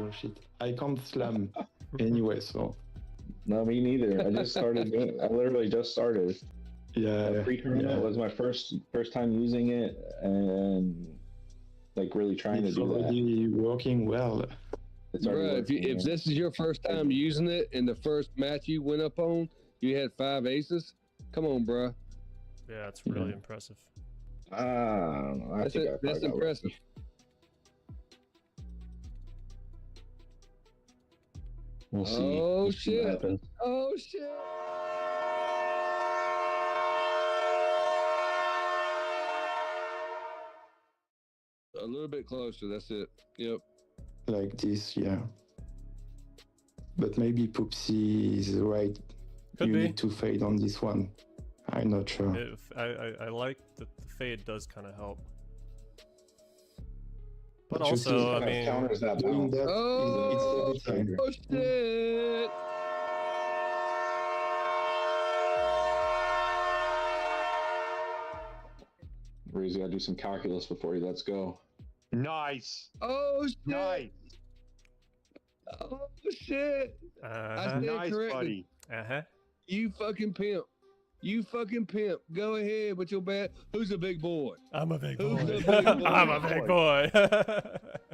Oh shit. I can't slam anyway, so No, me neither. I just started. I literally just started. yeah. Pre-tournament was my first time using it, and like really trying It's to do that. already working well. It's already Bruh, working, if this is your first time using it, and the first match you went up on, you had 5 aces. Come on, bruh. Yeah, it's really impressive. I don't know. I think That's impressive. We'll see. Oh We'll see what shit! happens. Oh shit! A little bit closer. That's it. Yep. Like this, yeah. But maybe Poopsie is right. Could You be. need to fade on this one. I'm not sure. I like that the fade does kind of help. But But you see, also, I Kind of mean, counters that Doing bounce. that Oh, it's everything. oh shit! Breezy, gotta do some calculus before he lets go. Nice. Oh shit! Nice. Oh shit! uh-huh, stand Nice, corrected. buddy. uh-huh. You fucking pimp! You fucking pimp! Go ahead with your bet. Who's a big boy? I'm a big Who's boy. a big boy? I'm a big boy.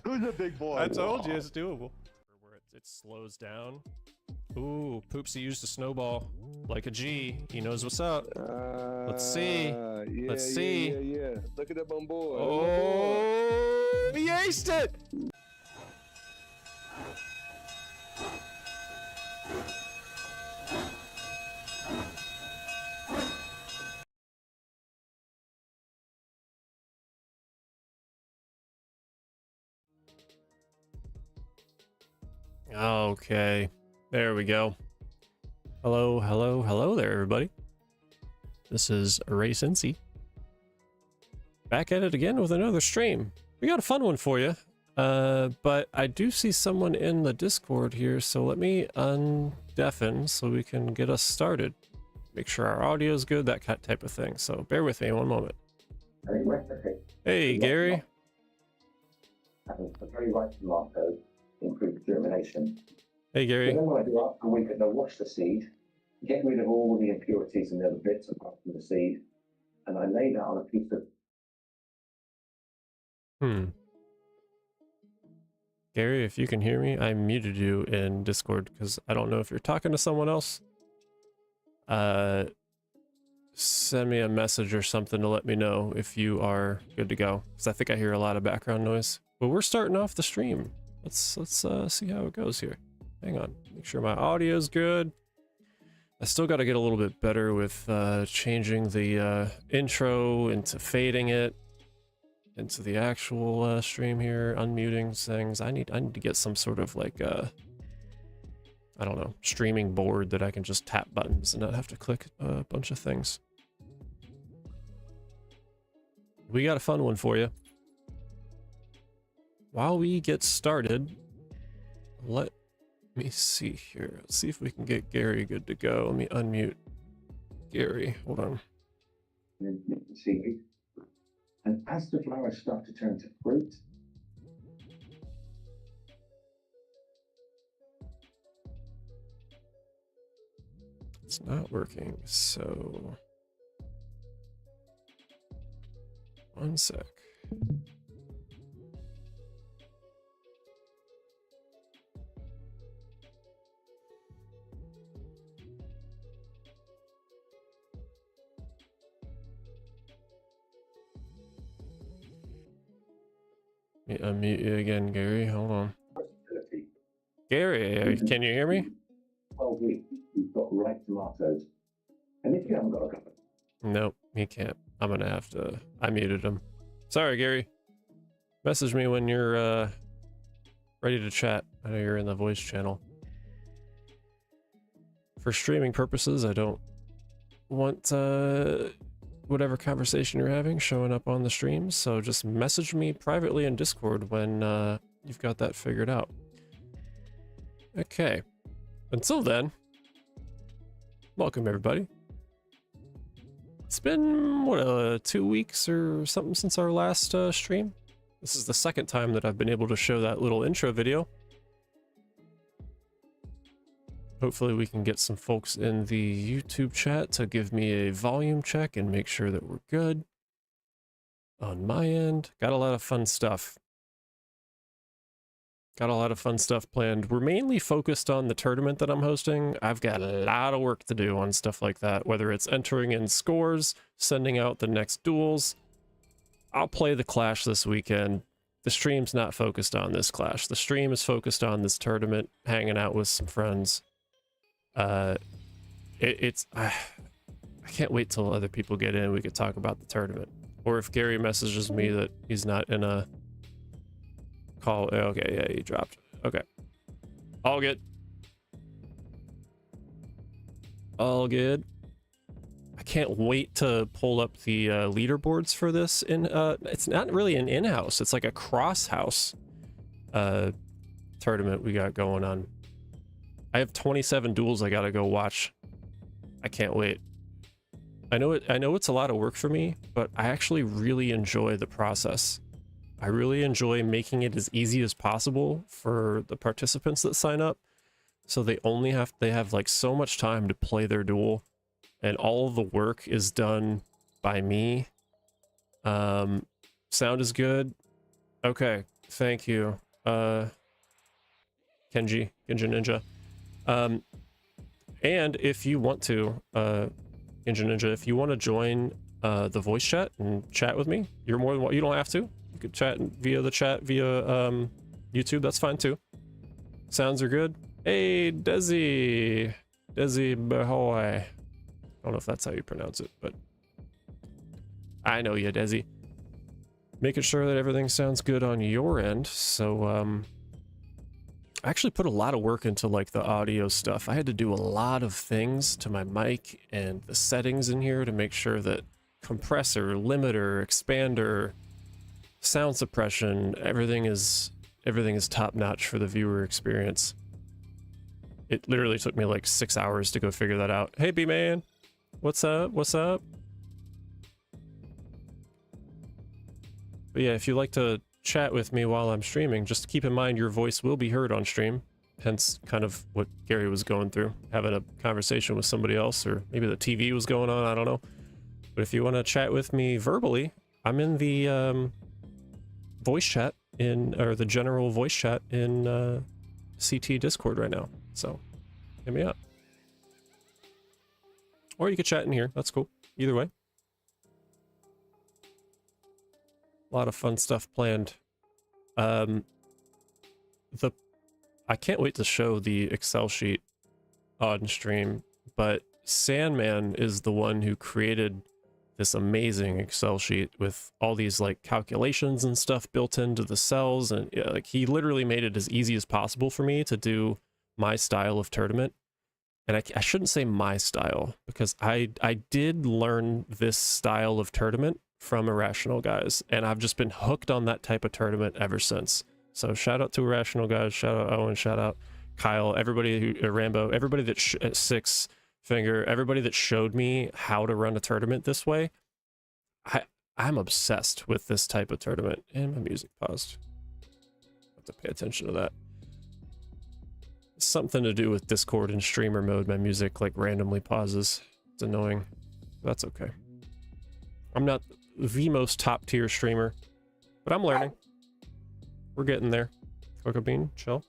Who's a big boy? I told you it's doable. Where it slows down. Ooh, Poopsie used a snowball like a G. He knows what's up. Let's see. Yeah, Let's see. Yeah. Look it up on board. Oh, he aced it! Okay, there we go. Hello, hello, hello there, everybody. This is Ray Cincy. Back at it again with another stream. We got a fun one for you. But I do see someone in the Discord here, so let me undeafen so we can get us started. Make sure our audio is good, that type of thing. So bear with me one moment. Hey, Gary. Having a very right tomato, improve germination. Hey, Gary. Then what I do after a week, I wash the seed, get rid of all the impurities and the other bits apart from the seed, and I lay that on a piece of. Gary, if you can hear me, I muted you in Discord because I don't know if you're talking to someone else. Send me a message or something to let me know if you are good to go, because I think I hear a lot of background noise. But we're starting off the stream. Let's see how it goes here. Hang on, make sure my audio is good. I still got to get a little bit better with changing the intro into fading it into the actual stream here, unmuting things. I need to get some sort of like I don't know, streaming board that I can just tap buttons and not have to click a bunch of things. We got a fun one for you. While we get started, let me see here. Let's see if we can get Gary good to go. Let me unmute Gary. Hold on. Seaweed. And as the flowers start to turn to fruit, It's not working, so one sec. Let me unmute you again, Gary. Hold on. possibility. Gary, can you hear me? 12 weeks, you've got ripe tomatoes. And if you haven't got a couple, Nope, he can't. I'm gonna have to. I muted him. Sorry, Gary. Message me when you're ready to chat. I know you're in the voice channel. For streaming purposes, I don't want whatever conversation you're having showing up on the stream, so just message me privately in Discord when you've got that figured out. Okay. Until then, welcome everybody. It's been, what, 2 weeks or something since our last stream? This is the second time that I've been able to show that little intro video. Hopefully we can get some folks in the YouTube chat to give me a volume check and make sure that we're good. On my end, got a lot of fun stuff. Got a lot of fun stuff planned. We're mainly focused on the tournament that I'm hosting. I've got a lot of work to do on stuff like that, whether it's entering in scores, sending out the next duels. I'll play the Clash this weekend. The stream's not focused on this Clash. The stream is focused on this tournament, hanging out with some friends. I can't wait till other people get in. We could talk about the tournament. Or if Gary messages me that he's not in a call. Okay, yeah, he dropped. Okay. All good. All good. I can't wait to pull up the leaderboards for this. It's not really an in-house. It's like a cross-house tournament we got going on. I have 27 duels I gotta go watch. I can't wait. I know it's a lot of work for me, but I actually really enjoy the process. I really enjoy making it as easy as possible for the participants that sign up. So they have like so much time to play their duel, and all of the work is done by me. Sound is good. Okay, thank you. Kenji Ninja. And if you want to, Ninja Ninja, if you want to join the voice chat and chat with me, you're more than you don't have to. You could chat via the chat via YouTube. That's fine too. Sounds are good. Hey, Desi Bahoy. I don't know if that's how you pronounce it, but I know you, Desi. Making sure that everything sounds good on your end. So I actually put a lot of work into like the audio stuff. I had to do a lot of things to my mic and the settings in here to make sure that compressor, limiter, expander, sound suppression, everything is top notch for the viewer experience. It literally took me like 6 hours to go figure that out. Hey, B-Man, what's up? What's up? But yeah, if you like to chat with me while I'm streaming, just keep in mind your voice will be heard on stream. Hence kind of what Gary was going through, having a conversation with somebody else, or maybe the TV was going on, I don't know. But if you want to chat with me verbally, I'm in the voice chat or the general voice chat in CT Discord right now. So hit me up. Or you could chat in here, that's cool. Either way. A lot of fun stuff planned. I can't wait to show the Excel sheet on stream, but Sandman is the one who created this amazing Excel sheet with all these like calculations and stuff built into the cells, and yeah, like he literally made it as easy as possible for me to do my style of tournament. And I shouldn't say my style, because I did learn this style of tournament from Irrational Guys, and I've just been hooked on that type of tournament ever since. So shout out to Irrational Guys, shout out Owen, shout out Kyle, everybody who Rambo, everybody that Six Finger, everybody that showed me how to run a tournament this way. I'm obsessed with this type of tournament. And my music paused. I have to pay attention to that. It's something to do with Discord and streamer mode. My music like randomly pauses. It's annoying. That's okay. I'm not the most top tier streamer, but I'm learning. We're getting there. Cocoa Bean, chill.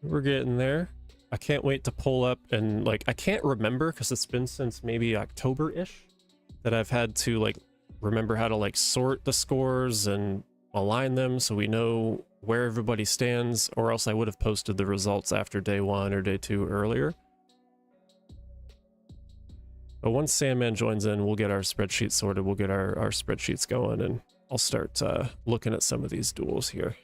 We're getting there. I can't wait to pull up and like, I can't remember because it's been since maybe October-ish that I've had to like remember how to like sort the scores and align them so we know where everybody stands, or else I would have posted the results after day 1 or day 2 earlier. But once Sandman joins in, we'll get our spreadsheet sorted, we'll get our spreadsheets going, and I'll start looking at some of these duels here.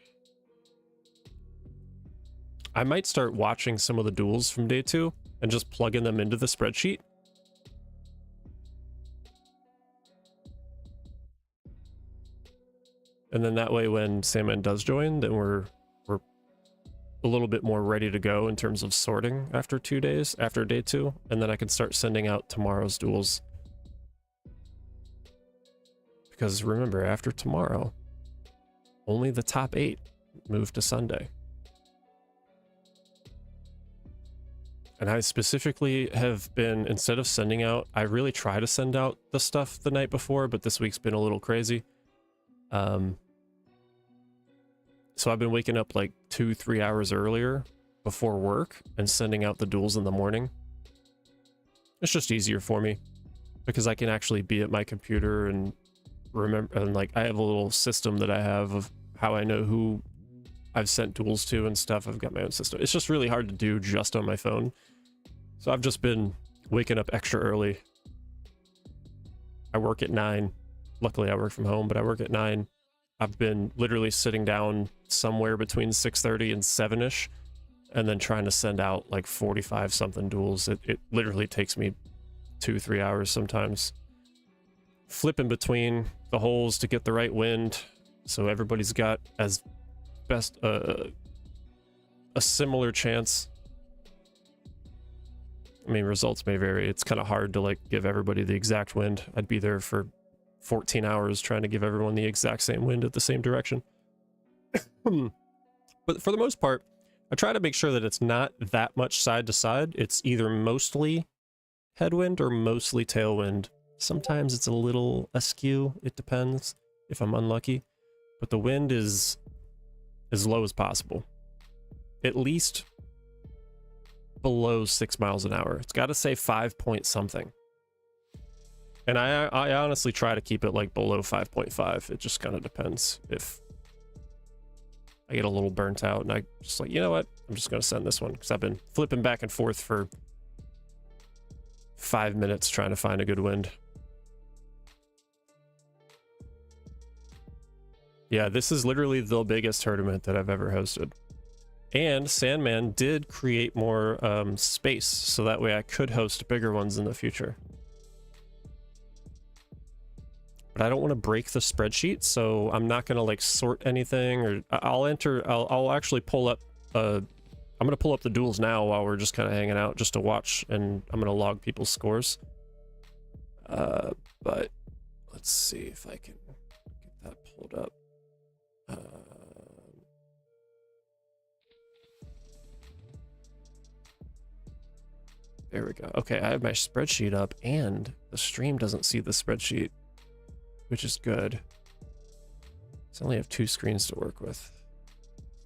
I might start watching some of the duels from day 2 and just plugging them into the spreadsheet. And then that way when Sandman does join, then we're a little bit more ready to go in terms of sorting after 2 days, after day 2, and then I can start sending out tomorrow's duels. Because remember, after tomorrow, only the top 8 moved to Sunday. And I specifically have been, instead of sending out, I really try to send out the stuff the night before, but this week's been a little crazy. So I've been waking up like 2-3 hours earlier before work and sending out the duels in the morning. It's just easier for me because I can actually be at my computer and remember, and like I have a little system that I have of how I know who I've sent duels to and stuff. I've got my own system. It's just really hard to do just on my phone. So I've just been waking up extra early. I work at 9. Luckily I work from home, but I work at 9. I've been literally sitting down somewhere between 6:30 and 7ish and then trying to send out like 45 something duels. It literally takes me 2-3 hours sometimes. Flipping between the holes to get the right wind so everybody's got as best a similar chance. I mean, results may vary. It's kind of hard to like give everybody the exact wind. I'd be there for 14 hours trying to give everyone the exact same wind at the same direction. But for the most part, I try to make sure that it's not that much side to side. It's either mostly headwind or mostly tailwind. Sometimes it's a little askew. It depends if I'm unlucky. But the wind is as low as possible. At least below 6 miles an hour. It's got to say 5 point something. And I honestly try to keep it like below 5.5. It just kind of depends. If I get a little burnt out and I just like, you know what? I'm just going to send this one because I've been flipping back and forth for 5 minutes trying to find a good wind. Yeah, this is literally the biggest tournament that I've ever hosted. And Sandman did create more space, so that way I could host bigger ones in the future. But I don't want to break the spreadsheet, so I'm not going to like sort anything, or I'll actually pull up, I'm going to pull up the duels now while we're just kind of hanging out just to watch, and I'm going to log people's scores. But let's see if I can get that pulled up. There we go. Okay, I have my spreadsheet up and the stream doesn't see the spreadsheet, which is good. So I only have 2 screens to work with.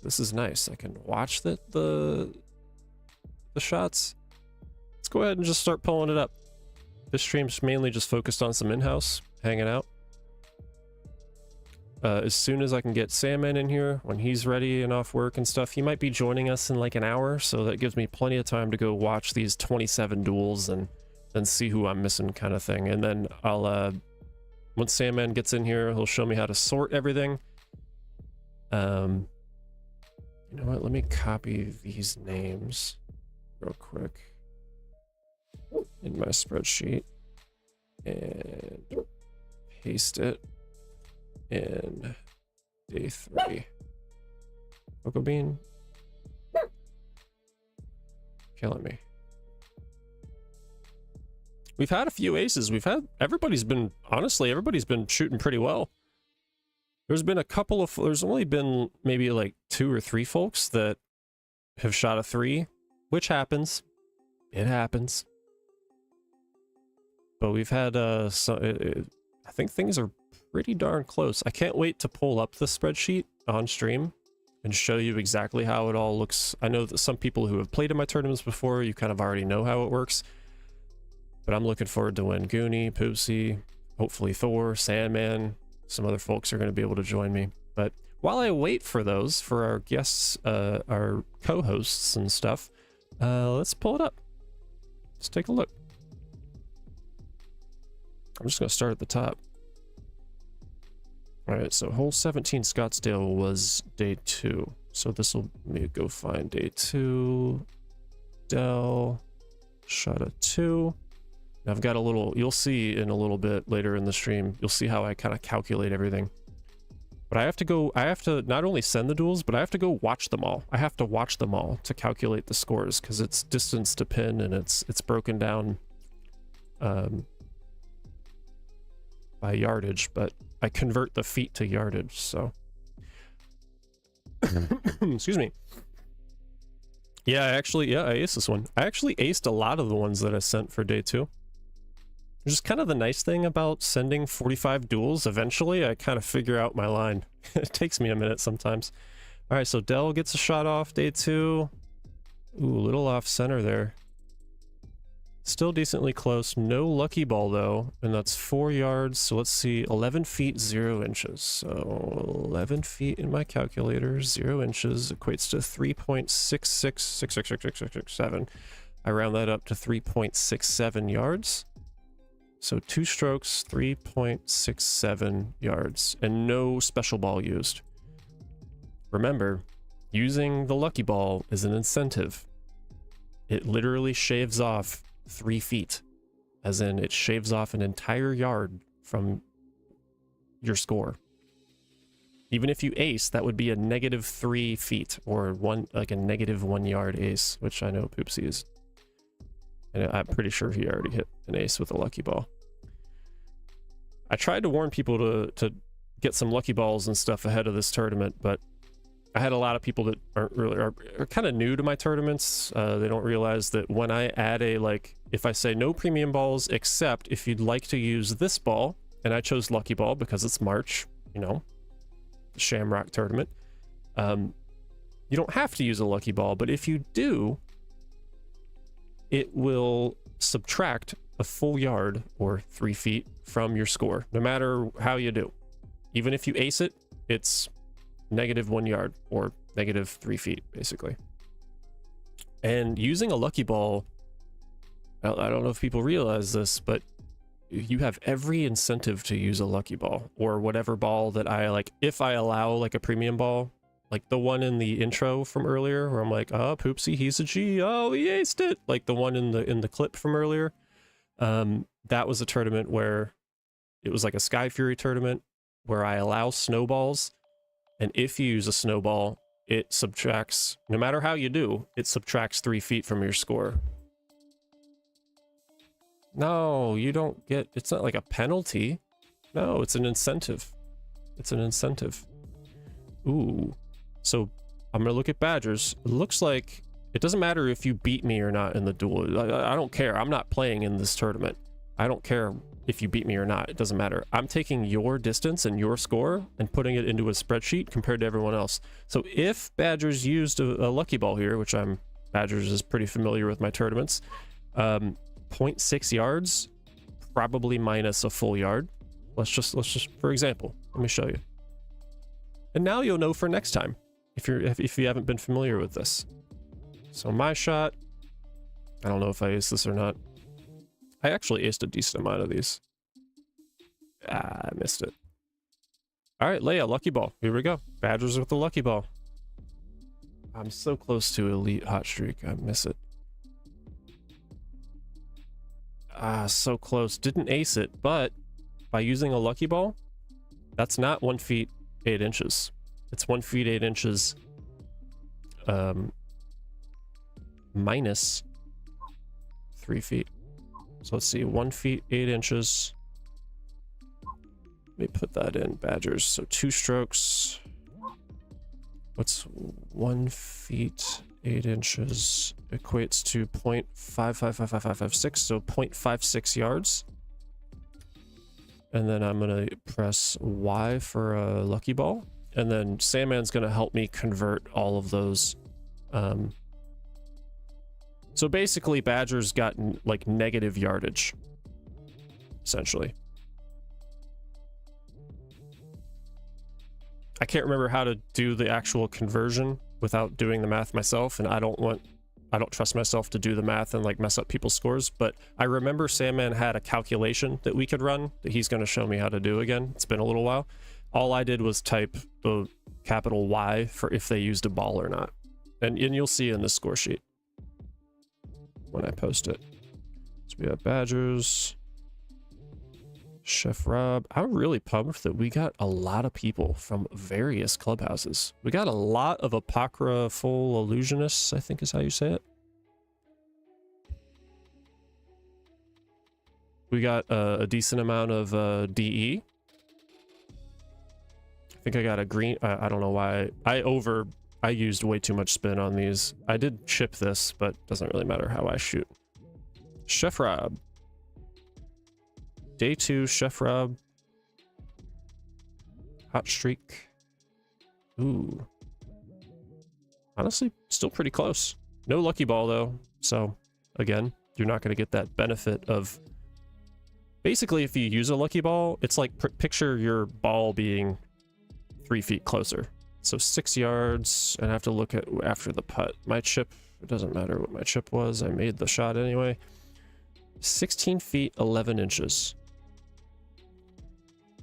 This is nice. I can watch the shots. Let's go ahead and just start pulling it up. This stream's mainly just focused on some in-house, hanging out. As soon as I can get Sandman in here, when he's ready and off work and stuff, he might be joining us in like an hour, so that gives me plenty of time to go watch these 27 duels and then see who I'm missing kind of thing. And then I'll, once Sandman gets in here, he'll show me how to sort everything. You know what, let me copy these names real quick in my spreadsheet and paste it in day 3. Cocoa Bean, killing me. We've had a few aces. Everybody's been shooting pretty well. There's been a couple of, there's only been maybe like 2 or 3 folks that have shot a 3, which happens. It happens. But we've had, I think things are pretty darn close. I can't wait to pull up the spreadsheet on stream and show you exactly how it all looks. I know that some people who have played in my tournaments before, you kind of already know how it works. But I'm looking forward to when Goonie, Poopsie, hopefully Thor, Sandman, some other folks are going to be able to join me. But while I wait for those, for our guests, our co-hosts and stuff, let's pull it up. Let's take a look. I'm just going to start at the top. All right, so hole 17 Scottsdale was day 2. So this will let me go find day 2. Dell, shot a 2. Now I've got a little, you'll see in a little bit later in the stream, you'll see how I kind of calculate everything. But I have to not only send the duels, but I have to go watch them all. I have to watch them all to calculate the scores because it's distance to pin and it's broken down by yardage, but I convert the feet to yardage. So Excuse me. Yeah, I aced this one. I actually aced a lot of the ones that I sent for day 2. Which is kind of the nice thing about sending 45 duels. Eventually, I kind of figure out my line. It takes me a minute sometimes. All right, so Dell gets a shot off day 2. Ooh, a little off center there. Still decently close. No lucky ball, though, and that's 4 yards. So let's see, 11 feet, 0 inches. So 11 feet in my calculator, 0 inches equates to 3.66666667. I round that up to 3.67 yards. So 2 strokes, 3.67 yards, and no special ball used. Remember, using the lucky ball is an incentive. It literally shaves off 3 feet, as in it shaves off an entire yard from your score. Even if you ace, that would be a negative 3 feet, or like a negative 1 yard ace, which I know Poopsie is. And I'm pretty sure he already hit an ace with a lucky ball. I tried to warn people to get some lucky balls and stuff ahead of this tournament, but I had a lot of people that are kind of new to my tournaments. They don't realize that when I add if I say no premium balls, except if you'd like to use this ball, and I chose lucky ball because it's March, you know, the Shamrock tournament. You don't have to use a lucky ball, but if you do, it will subtract a full yard or 3 feet from your score, no matter how you do. Even if you ace it, it's negative 1 yard or negative 3 feet, basically. And using a lucky ball, I don't know if people realize this, but you have every incentive to use a lucky ball or whatever ball that I like. If I allow like a premium ball, like the one in the intro from earlier where I'm like, oh, Poopsie, he's a G, oh, he aced it, like the one in the clip from earlier. That was a tournament where it was like a Sky Fury tournament where I allow snowballs, and if you use a snowball, it subtracts, no matter how you do, it subtracts 3 feet from your score. No, you don't get, it's not like a penalty. No, it's an incentive. It's an incentive. Ooh. So I'm gonna look at Badgers. It looks like it doesn't matter if you beat me or not in the duel. I don't care. I'm not playing in this tournament. I don't care if you beat me or not. It doesn't matter. I'm taking your distance and your score and putting it into a spreadsheet compared to everyone else. So if Badgers used a lucky ball here, which Badgers is pretty familiar with my tournaments, 0.6 yards, probably minus a full yard. Let's just for example, let me show you. And now you'll know for next time if you haven't been familiar with this. So my shot, I don't know if I aced this or not. I actually aced a decent amount of these. I missed it. All right, Leia, lucky ball. Here we go. Badgers with the lucky ball. I'm so close to elite hot streak. I miss it. So close. Didn't ace it, but by using a lucky ball, that's not 1 feet 8 inches. It's 1 feet 8 inches minus 3 feet. So let's see, 1 feet 8 inches. Let me put that in Badgers. So 2 strokes. What's 1 feet 8 inches equates to 0.555556, so 0.56 yards. And then I'm gonna press Y for a lucky ball, and then Sandman's gonna help me convert all of those. So basically Badgers got like negative yardage, essentially. I can't remember how to do the actual conversion without doing the math myself, and I don't trust myself to do the math and like mess up people's scores, but I remember Sandman had a calculation that we could run that he's going to show me how to do again. It's been a little while. All I did was type the capital Y for if they used a ball or not. And you'll see in the score sheet when I post it. So we have Badgers, Chef Rob. I'm really pumped that we got a lot of people from various clubhouses. We got a lot of apocryphal illusionists, I think is how you say it. We got a decent amount of DE. I think I got a green. I don't know why. I used way too much spin on these. I did chip this, but doesn't really matter how I shoot. Chef Rob. Day 2, Chef Rob. Hot streak. Ooh. Honestly, still pretty close. No lucky ball though. So again, you're not going to get that benefit of... Basically, if you use a lucky ball, it's like picture your ball being 3 feet closer. So 6 yards, and I have to look at after the putt. My chip, it doesn't matter what my chip was. I made the shot anyway. 16 feet, 11 inches.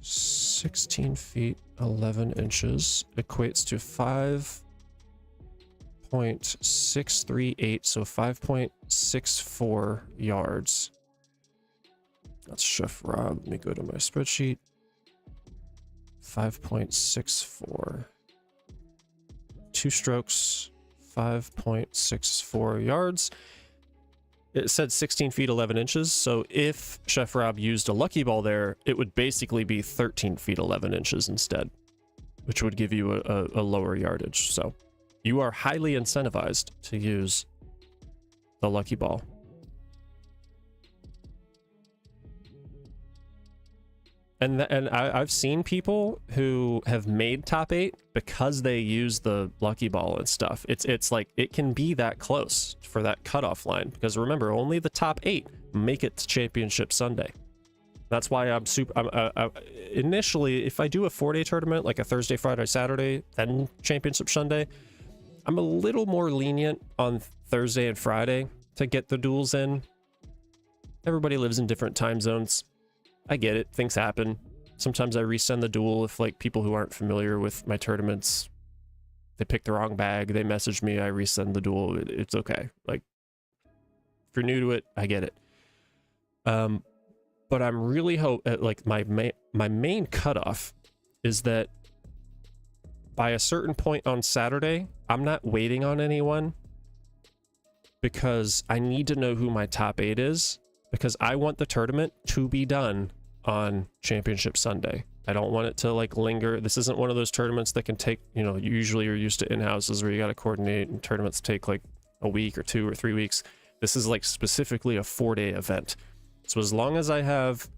16 feet, 11 inches equates to 5.638, so 5.64 yards. That's Chef Rob. Let me go to my spreadsheet. 5.64. 2 strokes, 5.64 yards. It said 16 feet 11 inches, so if Chef Rob used a lucky ball there, it would basically be 13 feet 11 inches instead, which would give you a lower yardage. So you are highly incentivized to use the lucky ball. And I've seen people who have made top 8 because they use the lucky ball and stuff. It's like it can be that close for that cutoff line, because remember, only the top 8 make it to Championship Sunday. That's why I'm initially, if I do a 4-day tournament, like a Thursday, Friday, Saturday, then Championship Sunday, I'm a little more lenient on Thursday and Friday to get the duels in. Everybody lives in different time zones. I get it. Things happen. Sometimes I resend the duel if like people who aren't familiar with my tournaments, they pick the wrong bag, they message me, I resend the duel. It's okay. Like, if you're new to it, I get it. But I'm really like my main cutoff is that by a certain point on Saturday, I'm not waiting on anyone, because I need to know who my top 8 is, because I want the tournament to be done on Championship Sunday. I don't want it to like linger. This isn't one of those tournaments that can take, you know, usually you're used to in-houses where you got to coordinate, and tournaments take like a week or 2 or 3 weeks. This is like specifically a 4-day event. So as long as I have,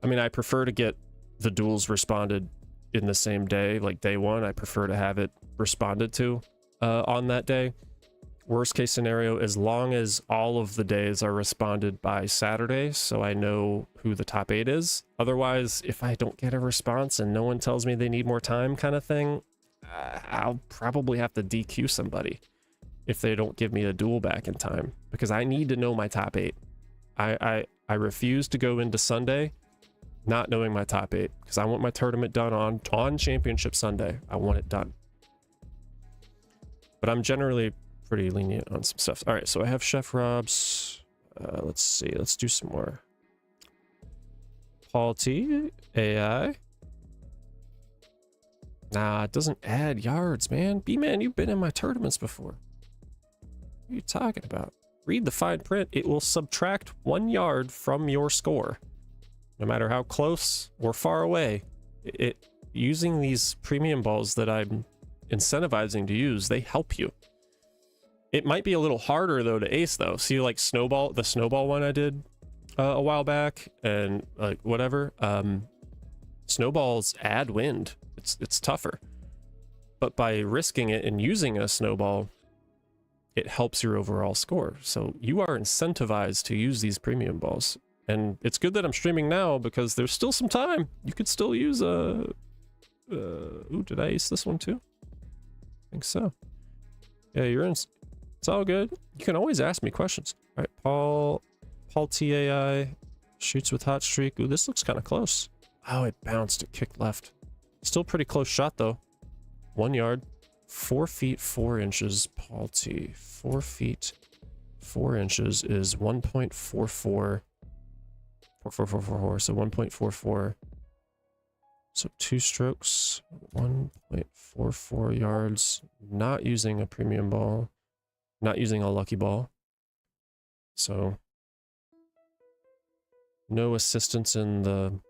I mean, I prefer to get the duels responded in the same day, like day 1. I prefer to have it responded to on that day. Worst case scenario, as long as all of the days are responded by Saturday, so I know who the top 8 is. Otherwise, if I don't get a response and no one tells me they need more time kind of thing, I'll probably have to DQ somebody if they don't give me a duel back in time, because I need to know my top 8. I refuse to go into Sunday not knowing my top 8, because I want my tournament done on Championship Sunday. I want it done. But I'm generally pretty lenient on some stuff. All right, so I have Chef Rob's. Let's see. Let's do some more. Paul T. AI. Nah, it doesn't add yards, man. B-Man, you've been in my tournaments before. What are you talking about? Read the fine print. It will subtract 1 yard from your score. No matter how close or far away. Using these premium balls that I'm incentivizing to use, they help you. It might be a little harder though to ace though. See, like snowball, the snowball one I did a while back, and like whatever. Snowballs add wind. It's tougher. But by risking it and using a snowball, it helps your overall score. So you are incentivized to use these premium balls. And it's good that I'm streaming now, because there's still some time. You could still use a... ooh, did I ace this one too? I think so. Yeah, you're in... It's all good. You can always ask me questions. All right, Paul TAI shoots with hot streak. Ooh, this looks kind of close. Oh, it bounced. It kicked left. Still pretty close shot though. 1 yard. 4 feet 4 inches. Paul T. 4 feet 4 inches is 1.44. 44444. So 1.44. So 2 strokes. 1.44 yards. Not using a premium ball. Not using a lucky ball. So no assistance in the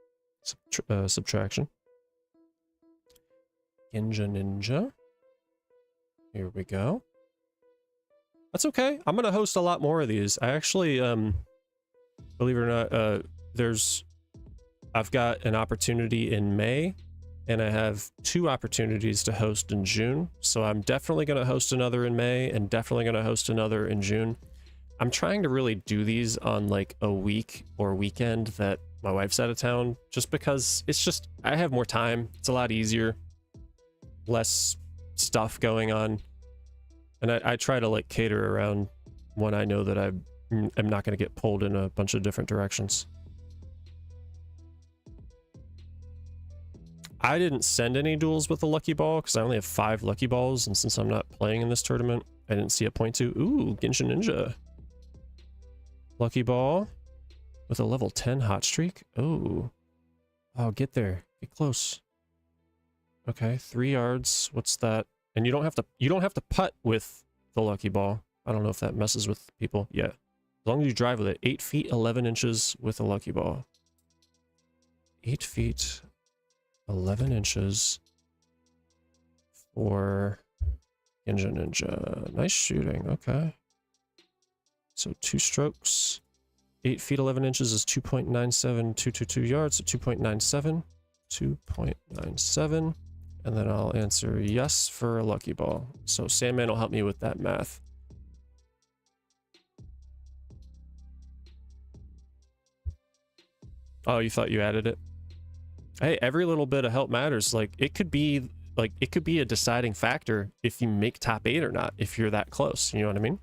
subtraction. Ginja Ninja. Here we go. That's okay. I'm gonna host a lot more of these. I actually, believe it or not, I've got an opportunity in May, and I have 2 opportunities to host in June. So I'm definitely gonna host another in May, and definitely gonna host another in June. I'm trying to really do these on like a week or weekend that my wife's out of town, just because it's just, I have more time. It's a lot easier, less stuff going on. And I try to like cater around when I know that I'm not going to get pulled in a bunch of different directions. I didn't send any duels with the Lucky Ball because I only have 5 Lucky Balls, and since I'm not playing in this tournament, I didn't see a point to. Ooh, Ginja Ninja. Lucky Ball with a level 10 hot streak. Oh, get there. Get close. Okay, 3 yards. What's that? And you don't have to putt with the Lucky Ball. I don't know if that messes with people. Yeah. As long as you drive with it. 8 feet 11 inches with a Lucky Ball. 8 feet 11 inches for Ginja Ninja. Nice shooting. Okay. So 2 strokes. 8 feet 11 inches is 2.97222 yards. So 2.97. 2.97. And then I'll answer yes for a Lucky Ball. So Sandman will help me with that math. Oh, you thought you added it? Hey, every little bit of help matters. Like it could be a deciding factor if you make top 8 or not, if you're that close. You know what I mean?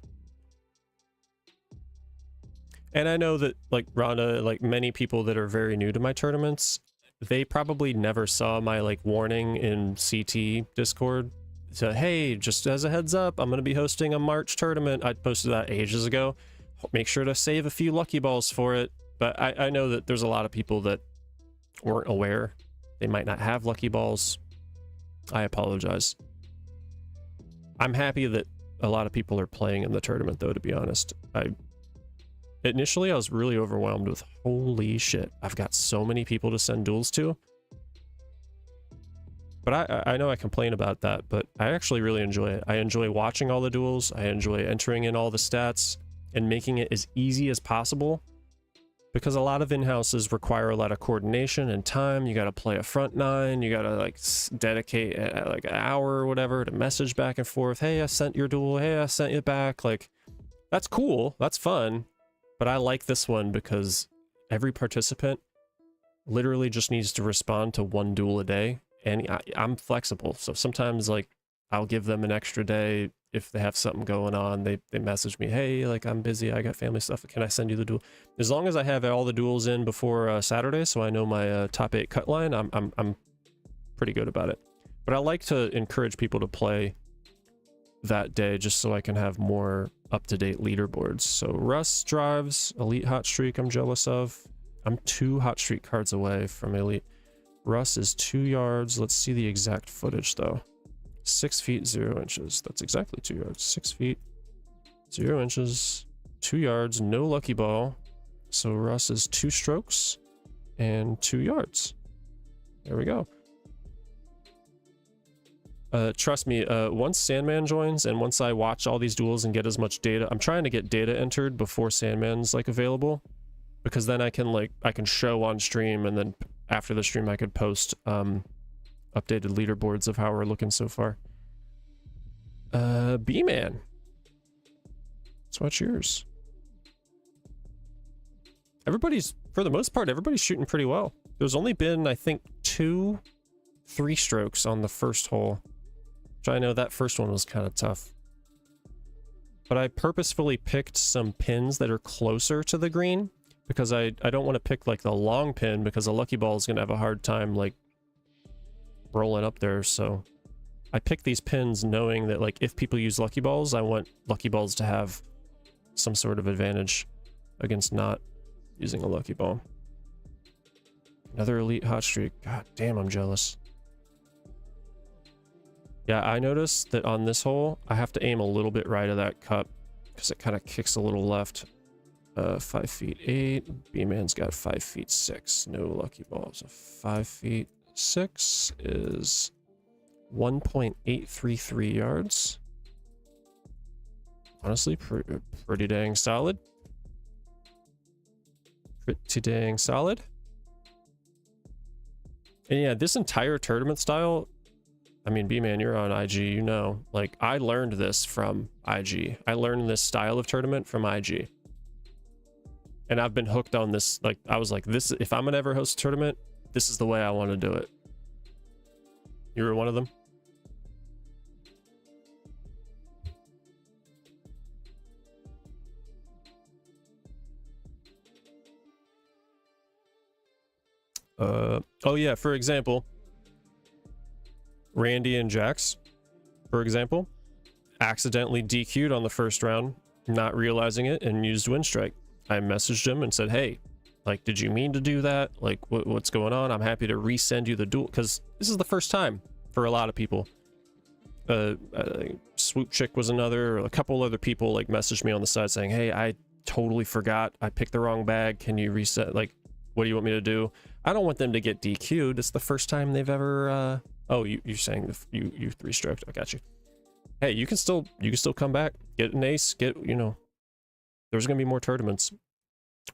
And I know that like Rhonda, like many people that are very new to my tournaments, they probably never saw my like warning in CT Discord. So, hey, just as a heads up, I'm going to be hosting a March tournament. I posted that ages ago. Make sure to save a few Lucky Balls for it. But I know that there's a lot of people that weren't aware. They might not have Lucky Balls. I apologize. I'm happy that a lot of people are playing in the tournament, though, to be honest. Initially, I was really overwhelmed with, holy shit, I've got so many people to send duels to. But I know I complain about that, but I actually really enjoy it. I enjoy watching all the duels. I enjoy entering in all the stats and making it as easy as possible. Because a lot of in-houses require a lot of coordination and time. You got to play a front 9. You got to like dedicate like an hour or whatever to message back and forth. Hey, I sent your duel. Hey, I sent you back. Like, that's cool. That's fun. But I like this one because every participant literally just needs to respond to 1 duel a day. And I'm flexible. So sometimes like I'll give them an extra day if they have something going on. They message me, hey, like I'm busy. I got family stuff. Can I send you the duel? As long as I have all the duels in before Saturday, so I know my top 8 cut line, I'm pretty good about it. But I like to encourage people to play that day just so I can have more up-to-date leaderboards. So Russ drives elite hot streak I'm jealous of. I'm 2 hot streak cards away from elite. Russ is 2 yards. Let's see the exact footage though. 6 feet 0 inches. That's exactly 2 yards. 6 feet 0 inches, 2 yards, no Lucky Ball. So Russ is 2 strokes and 2 yards. There we go. Trust me, once Sandman joins and once I watch all these duels and get as much data, I'm trying to get data entered before Sandman's like available, because then I can show on stream, and then after the stream I could post updated leaderboards of how we're looking so far. B-Man. So what's yours? For the most part, everybody's shooting pretty well. There's only been, I think, 2 3-strokes on the first hole. Which I know that first one was kind of tough. But I purposefully picked some pins that are closer to the green, because I don't want to pick like the long pin, because a Lucky Ball is going to have a hard time like rolling up there. So I picked these pins knowing that like if people use Lucky Balls, I want Lucky Balls to have some sort of advantage against not using a Lucky Ball. Another elite hot streak. God damn, I'm jealous. Yeah, I noticed that on this hole, I have to aim a little bit right of that cup because it kind of kicks a little left. 5 feet 8. B-Man's got 5 feet 6. No Lucky Balls. 5 feet 6 is 1.833 yards. Honestly, pretty dang solid. Pretty dang solid. And yeah, this entire tournament style, I mean, B-Man, you're on IG, you know. Like, I learned this from IG. I learned this style of tournament from IG. And I've been hooked on this. Like, I was like, this, if I'm gonna ever host a tournament, this is the way I want to do it. You were one of them? Oh yeah, for example, Randy and Jax, for example, accidentally DQ'd on the first round, not realizing it, and used Wind Strike. I messaged him and said, hey, like, did you mean to do that? Like, what's going on? I'm happy to resend you the duel, because this is the first time for a lot of people. Swoop Chick was another, a couple other people like messaged me on the side saying, hey, I totally forgot. I picked the wrong bag. Can you reset? Like, what do you want me to do? I don't want them to get DQ'd. It's the first time they've ever, oh, you're saying you three-stroked. I got you. Hey, you can still come back, get an ace, you know, there's going to be more tournaments.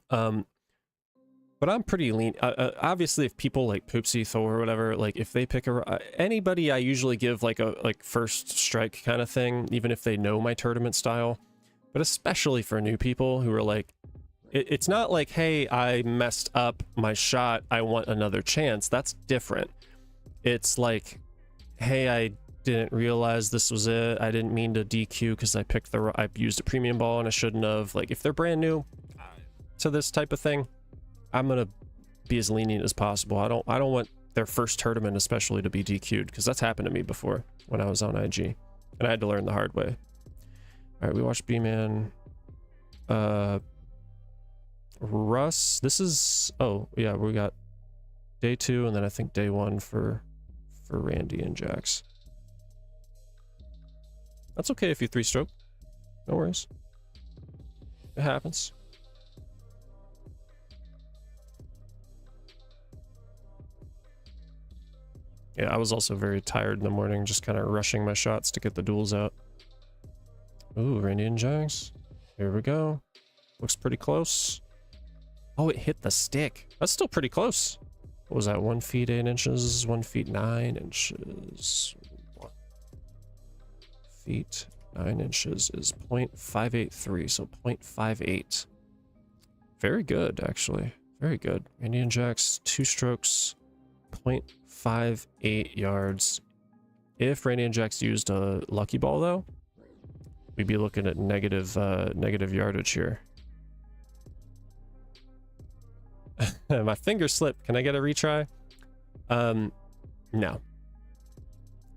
But I'm pretty lean. Obviously, if people like Poopsie, Thor, or whatever, like if they pick anybody, I usually give like a first strike kind of thing, even if they know my tournament style. But especially for new people who are like, it's not like, hey, I messed up my shot, I want another chance. That's different. It's like, hey, I didn't realize this was it. I didn't mean to DQ because I used a premium ball and I shouldn't have. Like, if they're brand new to this type of thing, I'm gonna be as lenient as possible. I don't want their first tournament especially to be DQ'd, because that's happened to me before when I was on IG and I had to learn the hard way. All right, we watched B-Man. Russ, this is, oh yeah, we got day 2 and then I think day 1 for Randy and Jax. That's okay if you 3-stroke. No worries. It happens. Yeah, I was also very tired in the morning, just kind of rushing my shots to get the duels out. Ooh, Randy and Jax. Here we go. Looks pretty close. Oh, it hit the stick. That's still pretty close. What was that? 1 feet 8 inches, 1 feet 9 inches. 1 feet 9 inches is 0.583, so 0.58. Very good, actually. Very good. Randy and Jax, 2 strokes, 0.58 yards. If Randy and Jax used a lucky ball, though, we'd be looking at negative yardage here. My finger slipped. Can I get a retry? No.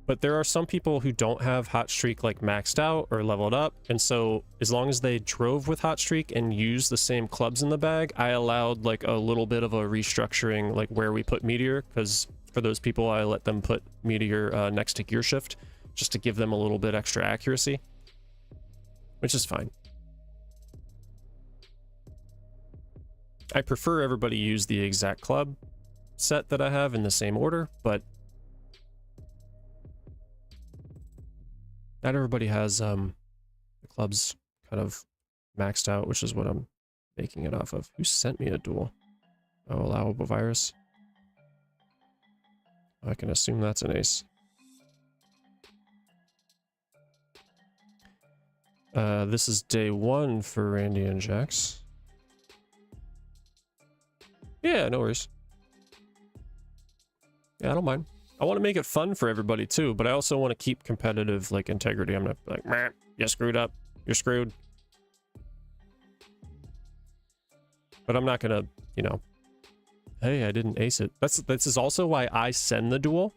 But there are some people who don't have Hot Streak like maxed out or leveled up, and so as long as they drove with Hot Streak and used the same clubs in the bag, I allowed like a little bit of a restructuring, like where we put Meteor, because for those people I let them put Meteor next to Gear Shift just to give them a little bit extra accuracy, which is fine. I prefer everybody use the exact club set that I have in the same order, but not everybody has the clubs kind of maxed out, which is what I'm making it off of. Who sent me a duel? Oh, allowable virus. I can assume that's an ace. This is day 1 for Randy and Jax. Yeah, no worries. Yeah, I don't mind. I want to make it fun for everybody too, but I also want to keep competitive like integrity. I'm not like, meh, you screwed up, you're screwed. But I'm not gonna, you know, hey, I didn't ace it. This is also why I send the duel,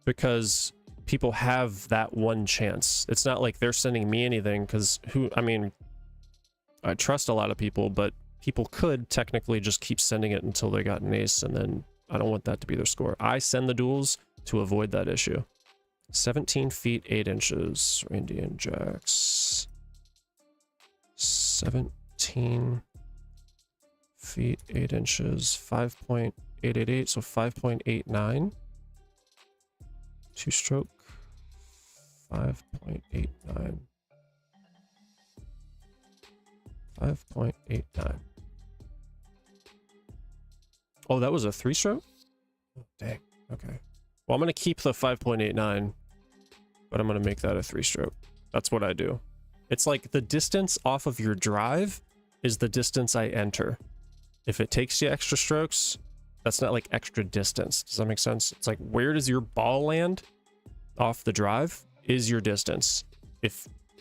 because people have that one chance. It's not like they're sending me anything, because I mean, I trust a lot of people, but people could technically just keep sending it until they got an ace, and then I don't want that to be their score. I send the duels to avoid that issue. 17 feet 8 inches, Randy and Jax. 17 feet 8 inches, 5.888, so 5.89. Two stroke. 5.89. 5.89. Oh, that was a 3-stroke? Oh, dang. Okay. Well, I'm going to keep the 5.89, but I'm going to make that a 3-stroke. That's what I do. It's like the distance off of your drive is the distance I enter. If it takes you extra strokes, that's not like extra distance. Does that make sense? It's like, where does your ball land off the drive is your distance. I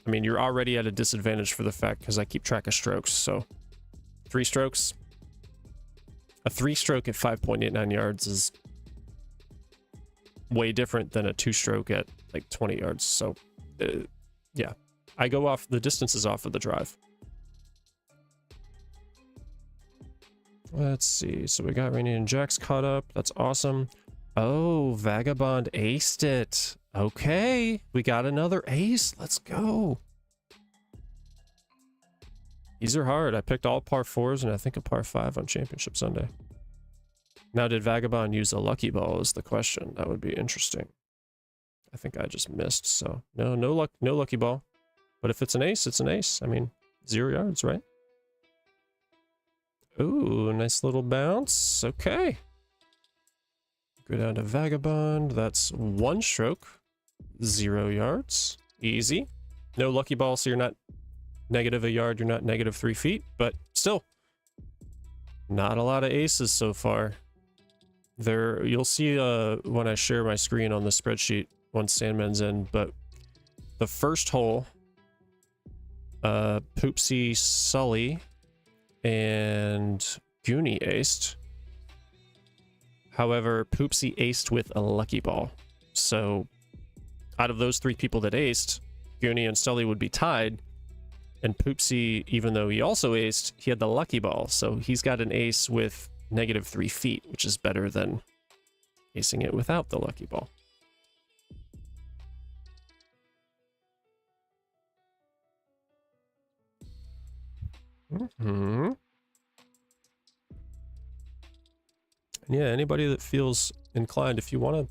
mean, you're already at a disadvantage for the fact because I keep track of strokes. So 3 strokes. A 3-stroke at 5.89 yards is way different than a 2-stroke at like 20 yards. So yeah, I go off the distances off of the drive. Let's see. So we got Rainy and Jax caught up. That's awesome. Oh, Vagabond aced it. Okay, we got another ace. Let's go. These are hard. I picked all par 4s and I think a par 5 on Championship Sunday. Now, did Vagabond use a lucky ball is the question. That would be interesting. I think I just missed, so no lucky ball. But if it's an ace, it's an ace. I mean, 0 yards, right? Ooh, nice little bounce. Okay. Go down to Vagabond. That's 1 stroke. 0 yards. Easy. No lucky ball, so you're not negative a yard. You're not negative 3 feet, but still. Not a lot of aces so far. There, you'll see when I share my screen on the spreadsheet once Sandman's in, but the first hole, Poopsie, Sully, and Goonie aced. However, Poopsie aced with a lucky ball. So out of those 3 people that aced, Goonie and Sully would be tied. And Poopsie, even though he also aced, he had the lucky ball. So he's got an ace with negative 3 feet, which is better than acing it without the lucky ball. Mm-hmm. Yeah, anybody that feels inclined, if you want to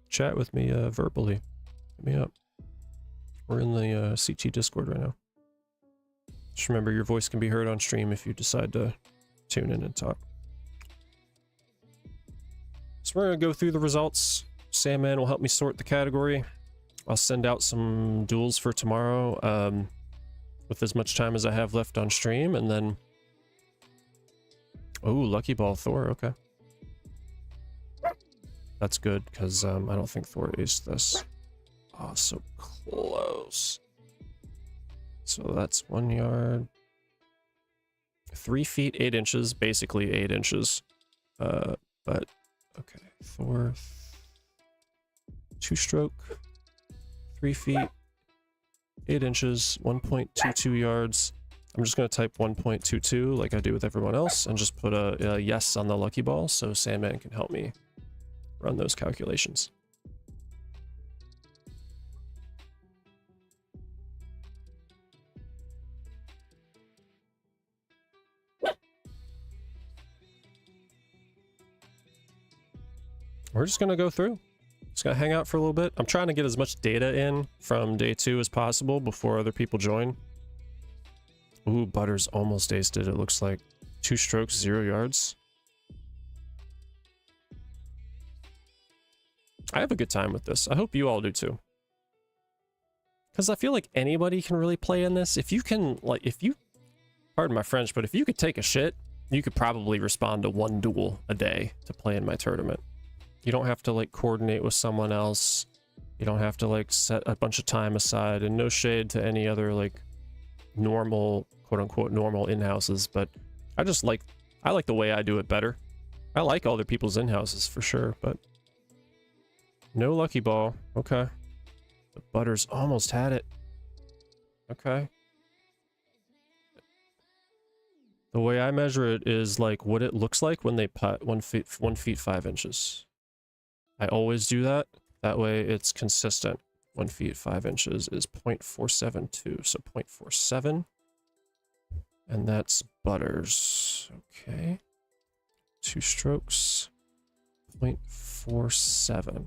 chat with me verbally, hit me up. We're in the CT Discord right now. Just remember, your voice can be heard on stream if you decide to tune in and talk. So we're going to go through the results. Sandman will help me sort the category. I'll send out some duels for tomorrow with as much time as I have left on stream, and then... Oh, lucky ball Thor, okay. That's good, because I don't think Thor aced this. Oh, so close. So that's 1 yard. 3 feet, 8 inches, basically 8 inches. But, okay, Thor. 2-stroke. 3 feet, 8 inches, 1.22 yards. I'm just going to type 1.22 like I do with everyone else and just put a yes on the lucky ball so Sandman can help me run those calculations. We're just going to go through. Just going to hang out for a little bit. I'm trying to get as much data in from day 2 as possible before other people join. Ooh, Butters almost aced it, it looks like. 2 strokes, 0 yards. I have a good time with this. I hope you all do too. Because I feel like anybody can really play in this. If you can, like, pardon my French, but if you could take a shit, you could probably respond to 1 duel a day to play in my tournament. You don't have to, like, coordinate with someone else. You don't have to, like, set a bunch of time aside, and no shade to any other, like, normal, quote-unquote, normal in-houses, but I like the way I do it better. I like other people's in-houses for sure, but no lucky ball. Okay. The Butters almost had it. Okay. The way I measure it is like what it looks like when they putt 1 feet 5 inches. I always do that. That way it's consistent. 1 feet 5 inches is 0.472, so 0.47. And that's Butters. Okay. 2 strokes. 0.47.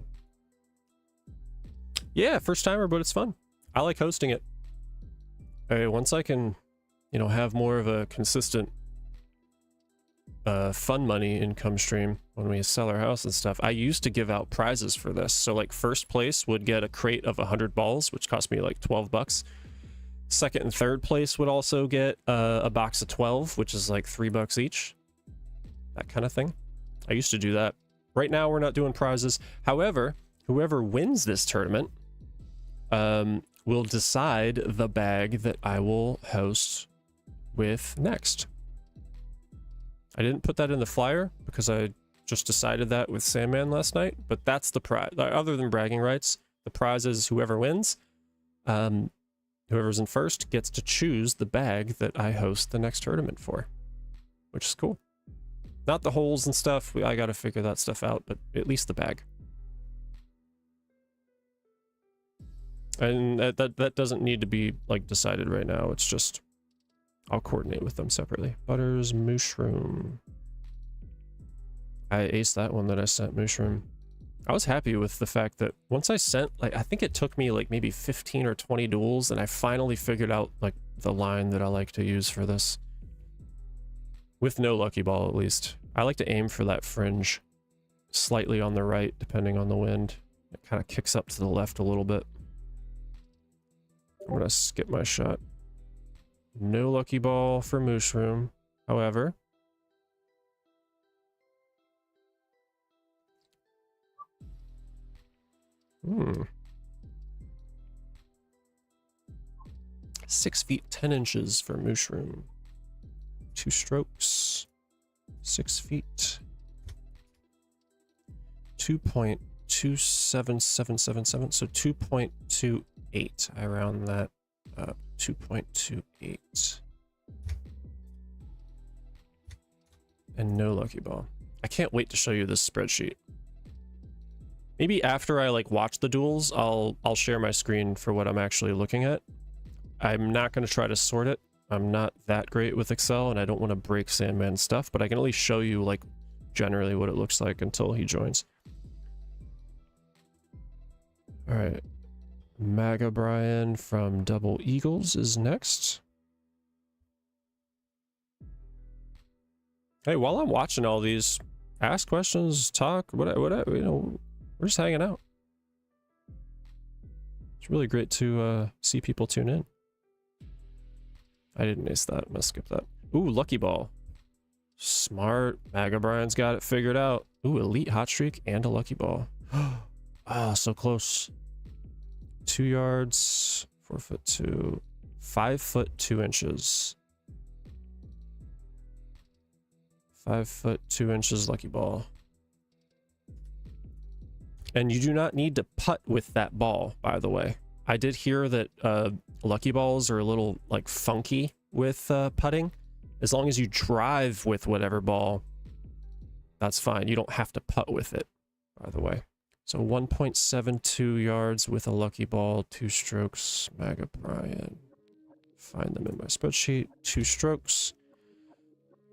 Yeah, first timer, but it's fun. I like hosting it. Once I can, have more of a consistent fun money income stream when we sell our house and stuff. I used to give out prizes for this. So like first place would get a crate of 100 balls, which cost me like $12. Second and third place would also get a box of 12, which is like $3 each. That kind of thing. I used to do that. Right now we're not doing prizes. However, whoever wins this tournament will decide the bag that I will host with next. I didn't put that in the flyer because I just decided that with Sandman last night, but that's the prize. Other than bragging rights, the prize is whoever wins. Whoever's in first gets to choose the bag that I host the next tournament for, which is cool. Not the holes and stuff. I got to figure that stuff out, but at least the bag. And that doesn't need to be like decided right now. It's just I'll coordinate with them separately. Butters, Mushroom. I aced that one that I sent, Mushroom. I was happy with the fact that once I sent, like, I think it took me like maybe 15 or 20 duels, and I finally figured out like the line that I like to use for this. With no lucky ball, at least. I like to aim for that fringe slightly on the right, depending on the wind. It kind of kicks up to the left a little bit. I'm gonna skip my shot. No lucky ball for Mushroom, however. Hmm. 6 feet 10 inches for Mushroom. 2 strokes. 6 feet. 2.27777. So 2.28. I round that up. 2.28. And no lucky ball. I can't wait to show you this spreadsheet. Maybe after I like watch the duels, I'll share my screen for what I'm actually looking at. I'm not going to try to sort it. I'm not that great with Excel, and I don't want to break Sandman's stuff, but I can at least show you like generally what it looks like until he joins. All right. Maga Brian from Double Eagles is next. Hey, while I'm watching all these, ask questions, talk, whatever, we're just hanging out. It's really great to see people tune in. I didn't miss that. I'm gonna skip that. Ooh, lucky ball. Smart. Maga Brian's got it figured out. Ooh, elite hot streak and a lucky ball. Ah, so close. 2 yards, 4'2", 5 foot 2 inches. 5 foot 2 inches lucky ball. And you do not need to putt with that ball, by the way. I did hear that lucky balls are a little like funky with putting. As long as you drive with whatever ball, that's fine. You don't have to putt with it, by the way. So 1.72 yards with a lucky ball, 2 strokes. Maga Brian. Find them in my spreadsheet. 2 strokes.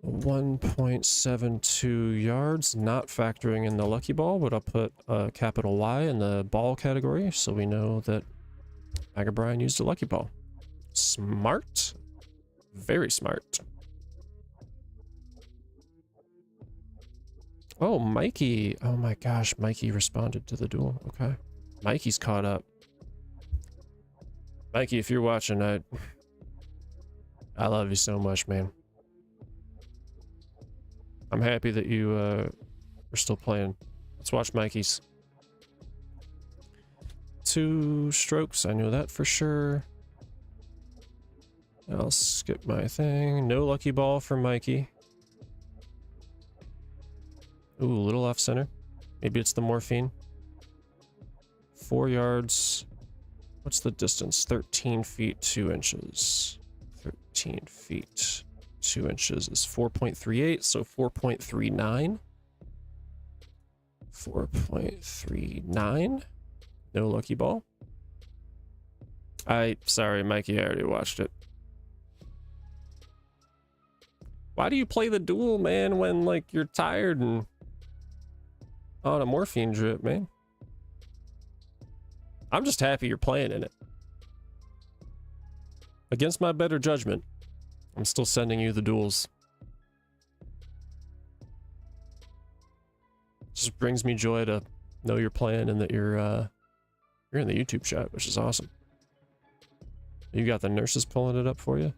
1.72 yards, not factoring in the lucky ball, but I'll put a capital Y in the ball category so we know that Maga Brian used a lucky ball. Smart. Very smart. Oh, Mikey. Oh my gosh, Mikey responded to the duel. Okay. Mikey's caught up. Mikey, if you're watching, I love you so much, man. I'm happy that you are still playing. Let's watch Mikey's. 2 strokes, I know that for sure. I'll skip my thing. No lucky ball for Mikey. Ooh, a little off center. Maybe it's the morphine. 4 yards. What's the distance? 13 feet 2 inches. 13 feet 2 inches is 4.38, so 4.39. 4.39. No lucky ball. Sorry, Mikey, I already watched it. Why do you play the duel, man, when like you're tired and on a morphine drip, man? I'm just happy you're playing in it. Against my better judgment, I'm still sending you the duels. Just brings me joy to know you're playing and that you're in the YouTube chat, which is awesome. You got the nurses pulling it up for you?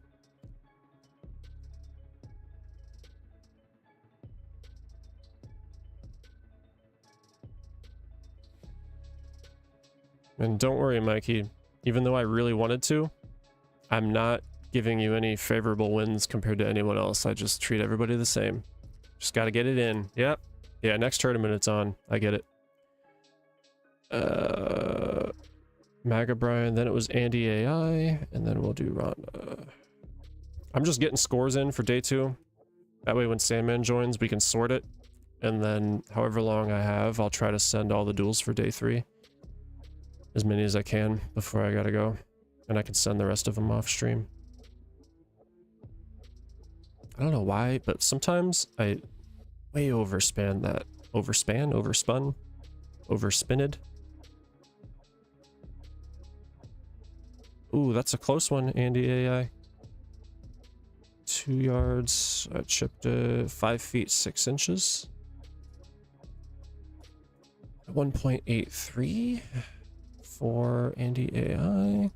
And don't worry, Mikey. Even though I really wanted to, I'm not giving you any favorable wins compared to anyone else. I just treat everybody the same. Just got to get it in. Yep. Yeah, next tournament it's on. I get it. Maga Brian, then it was Andy AI, and then we'll do Rhonda. I'm just getting scores in for day 2. That way when Sandman joins, we can sort it. And then however long I have, I'll try to send all the duels for day 3. As many as I can before I gotta go. And I can send the rest of them off stream. I don't know why, but sometimes I way overspan that. Overspun? Overspinned? Ooh, that's a close one, Andy AI. 2 yards. I chipped 5 feet 6 inches. 1.83 for Andy AI.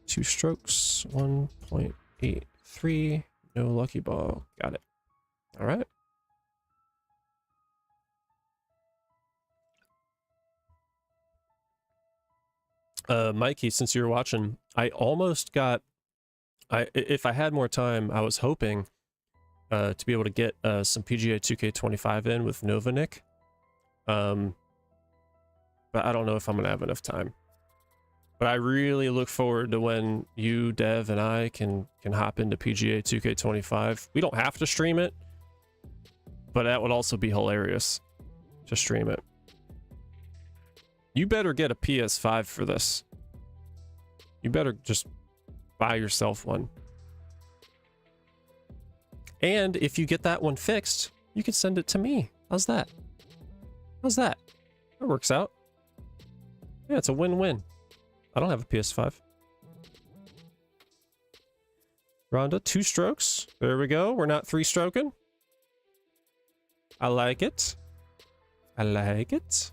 2 strokes. 1.83. No lucky ball. Got it. All right. Mikey, since you're watching, I almost got, if I had more time, I was hoping to be able to get some PGA 2K25 in with Novanick. But I don't know if I'm gonna have enough time. But I really look forward to when you, Dev, and I can hop into PGA 2K25. We don't have to stream it, but that would also be hilarious to stream it. You better get a PS5 for this. You better just buy yourself one. And if you get that one fixed, you can send it to me. How's that? How's that? That works out. Yeah, it's a win-win. I don't have a PS5. Rhonda, 2 strokes. There we go. We're not 3-stroking. I like it. I like it.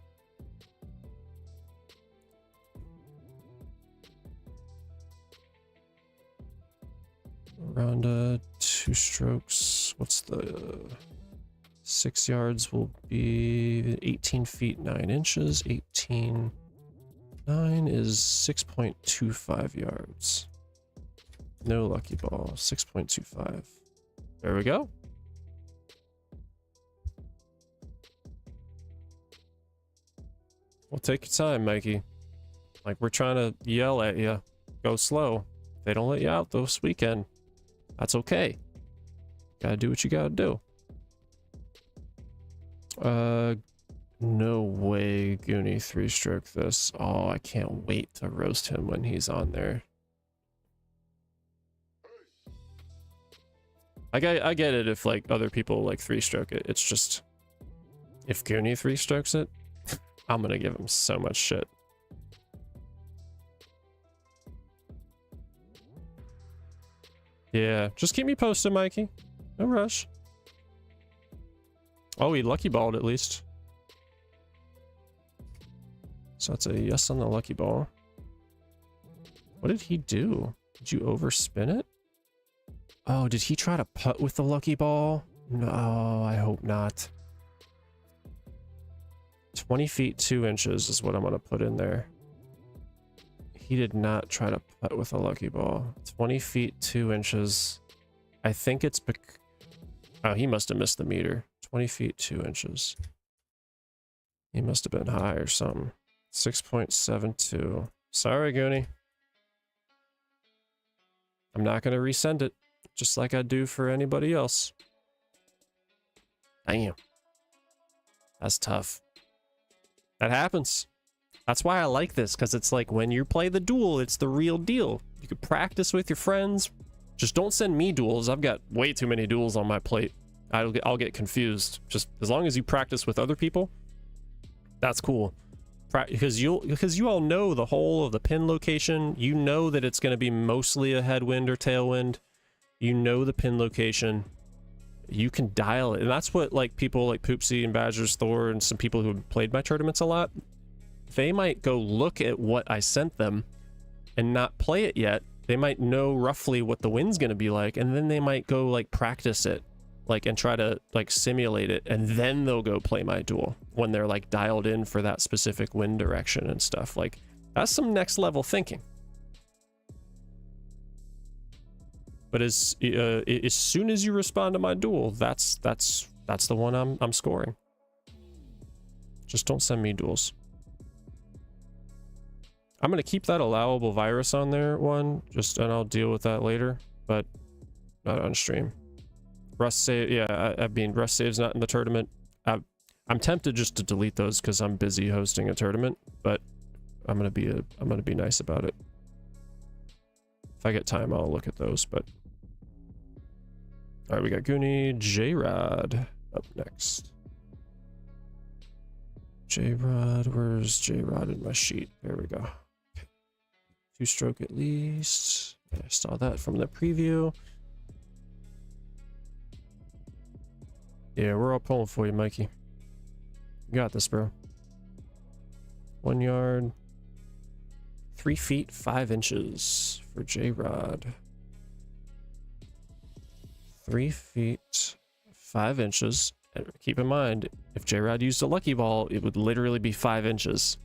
Rhonda, 2 strokes. What's the 6 yards will be 18 feet 9 inches. 18 9 is 6.25 yards. No lucky ball. 6.25. There we go. Well, take your time, Mikey. Like, we're trying to yell at you. Go slow. They don't let you out this weekend. That's okay. Gotta do what you gotta do. No way Goonie 3-stroke this. Oh, I can't wait to roast him when he's on there. I get it if like other people like 3-stroke it. It's just if Goonie 3-strokes it, I'm gonna give him so much shit. Yeah, just keep me posted, Mikey. No rush. Oh, he lucky balled at least. So that's a yes on the lucky ball. What did he do? Did you overspin it? Oh, did he try to putt with the lucky ball? No, I hope not. 20 feet 2 inches is what I'm going to put in there. He did not try to putt with a lucky ball. 20 feet 2 inches. I think it's... Oh, he must have missed the meter. 20 feet 2 inches. He must have been high or something. 6.72. Sorry, Goonie. I'm not going to resend it, just like I do for anybody else. Damn. That's tough. That happens. That's why I like this, because it's like when you play the duel, it's the real deal. You can practice with your friends. Just don't send me duels. I've got way too many duels on my plate. I'll get confused. Just as long as you practice with other people, that's cool. because you all know the whole of the pin location. You know that it's going to be mostly a headwind or tailwind. You know the pin location. You can dial it, and that's what like people like Poopsie and Badgers Thor and some people who have played my tournaments a lot, they might go look at what I sent them and not play it yet. They might know roughly what the wind's going to be like, and then they might go like practice it, like, and try to like simulate it, and then they'll go play my duel when they're like dialed in for that specific wind direction and stuff. Like, that's some next level thinking. But as soon as you respond to my duel, that's the one I'm scoring. Just don't send me duels. I'm gonna keep that allowable virus on there one, and I'll deal with that later, but not on stream. Rust save, yeah, I mean Rust save's not in the tournament. I'm tempted just to delete those because I'm busy hosting a tournament, but I'm gonna be nice about it. If I get time, I'll look at those, but. All right, we got Goonie, J-Rod up next. J-Rod, where's J-Rod in my sheet? There we go. Okay. 2-stroke at least. I saw that from the preview. Yeah, we're all pulling for you, Mikey. You got this, bro. 1 yard. 3 feet, 5 inches for J-Rod. 3 feet, 5 inches. And keep in mind, if J-Rod used a lucky ball, it would literally be 5 inches.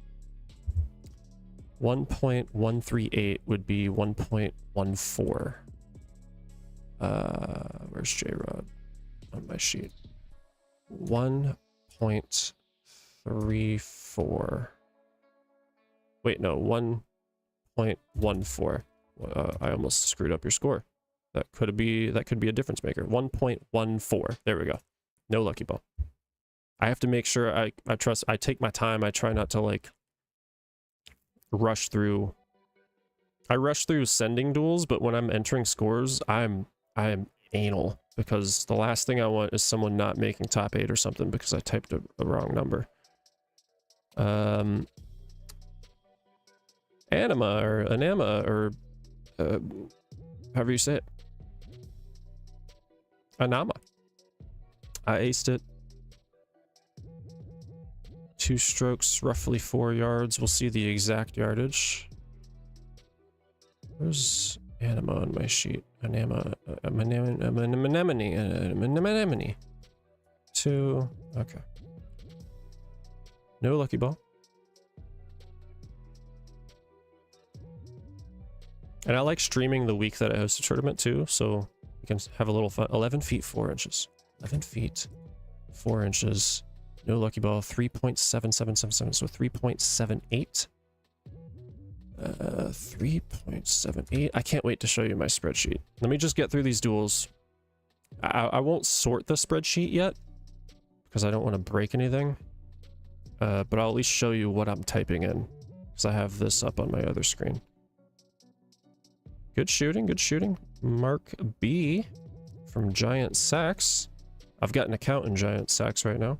1.138 would be 1.14. Where's J-Rod on my sheet? 1.34. Wait, no, 1.14. I almost screwed up your score. That could be a difference maker. 1.14. There we go. No lucky ball. I have to make sure I take my time. I try not to like rush through. I rush through sending duels, but when I'm entering scores, I am anal, because the last thing I want is someone not making top 8 or something because I typed a wrong number. Anima or Anima or however you say it. Anama. I aced it. 2 strokes, roughly 4 yards. We'll see the exact yardage. Where's Anima on my sheet? Anima, anemone. 2. Okay. No lucky ball. And I like streaming the week that I host a tournament too, so you can have a little fun. 11 feet 4 inches. 11 feet 4 inches. No lucky ball. 3.7777. So 3.78. 3.78. I can't wait to show you my spreadsheet. Let me just get through these duels. I won't sort the spreadsheet yet because I don't want to break anything. But I'll at least show you what I'm typing in because I have this up on my other screen. Good shooting, good shooting. Mark B from Giant Sacks. I've got an account in Giant Sacks right now.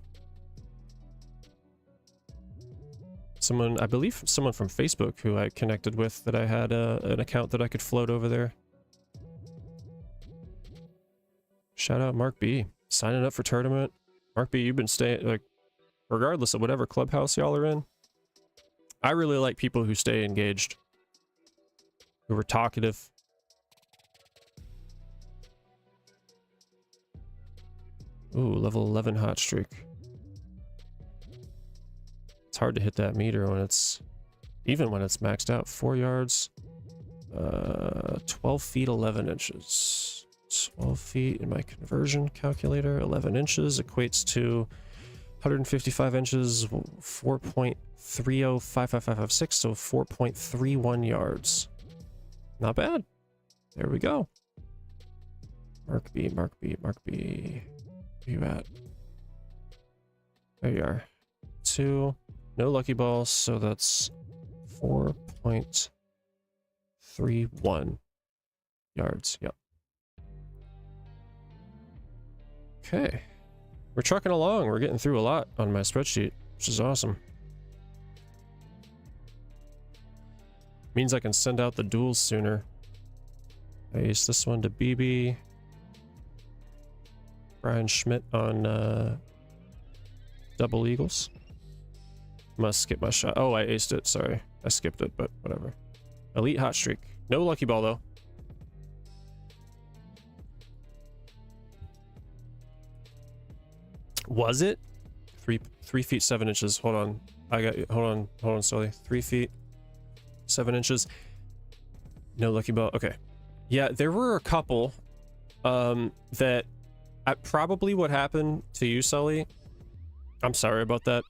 Someone, I believe someone from Facebook who I connected with, that I had an account that I could float over there. Shout out Mark B. Signing up for tournament. Mark B, you've been staying, like, regardless of whatever clubhouse y'all are in. I really like people who stay engaged, who were talkative. Ooh, level 11 hot streak. It's hard to hit that meter when it's, even when it's maxed out. 4 yards, 12 feet 11 inches. 12 feet in my conversion calculator. 11 inches equates to 155 inches, 4.305556, so 4.31 yards. Not bad. There we go. Mark B, Mark B, Mark B. Where you at? There you are. 2. No lucky balls, so that's 4.31 yards. Yep. Okay. We're trucking along. We're getting through a lot on my spreadsheet, which is awesome. Means I can send out the duels sooner. I use this one to BB. Brian Schmidt on double eagles. Must skip my shot. Oh, I aced it. Sorry. I skipped it, but whatever. Elite hot streak. No lucky ball, though. Was it? 3 feet 7 inches. Hold on. I got you. Hold on, slowly. 3 feet 7 inches. No lucky ball. Okay. Yeah, there were a couple that probably what happened to you, Sully. I'm sorry about that.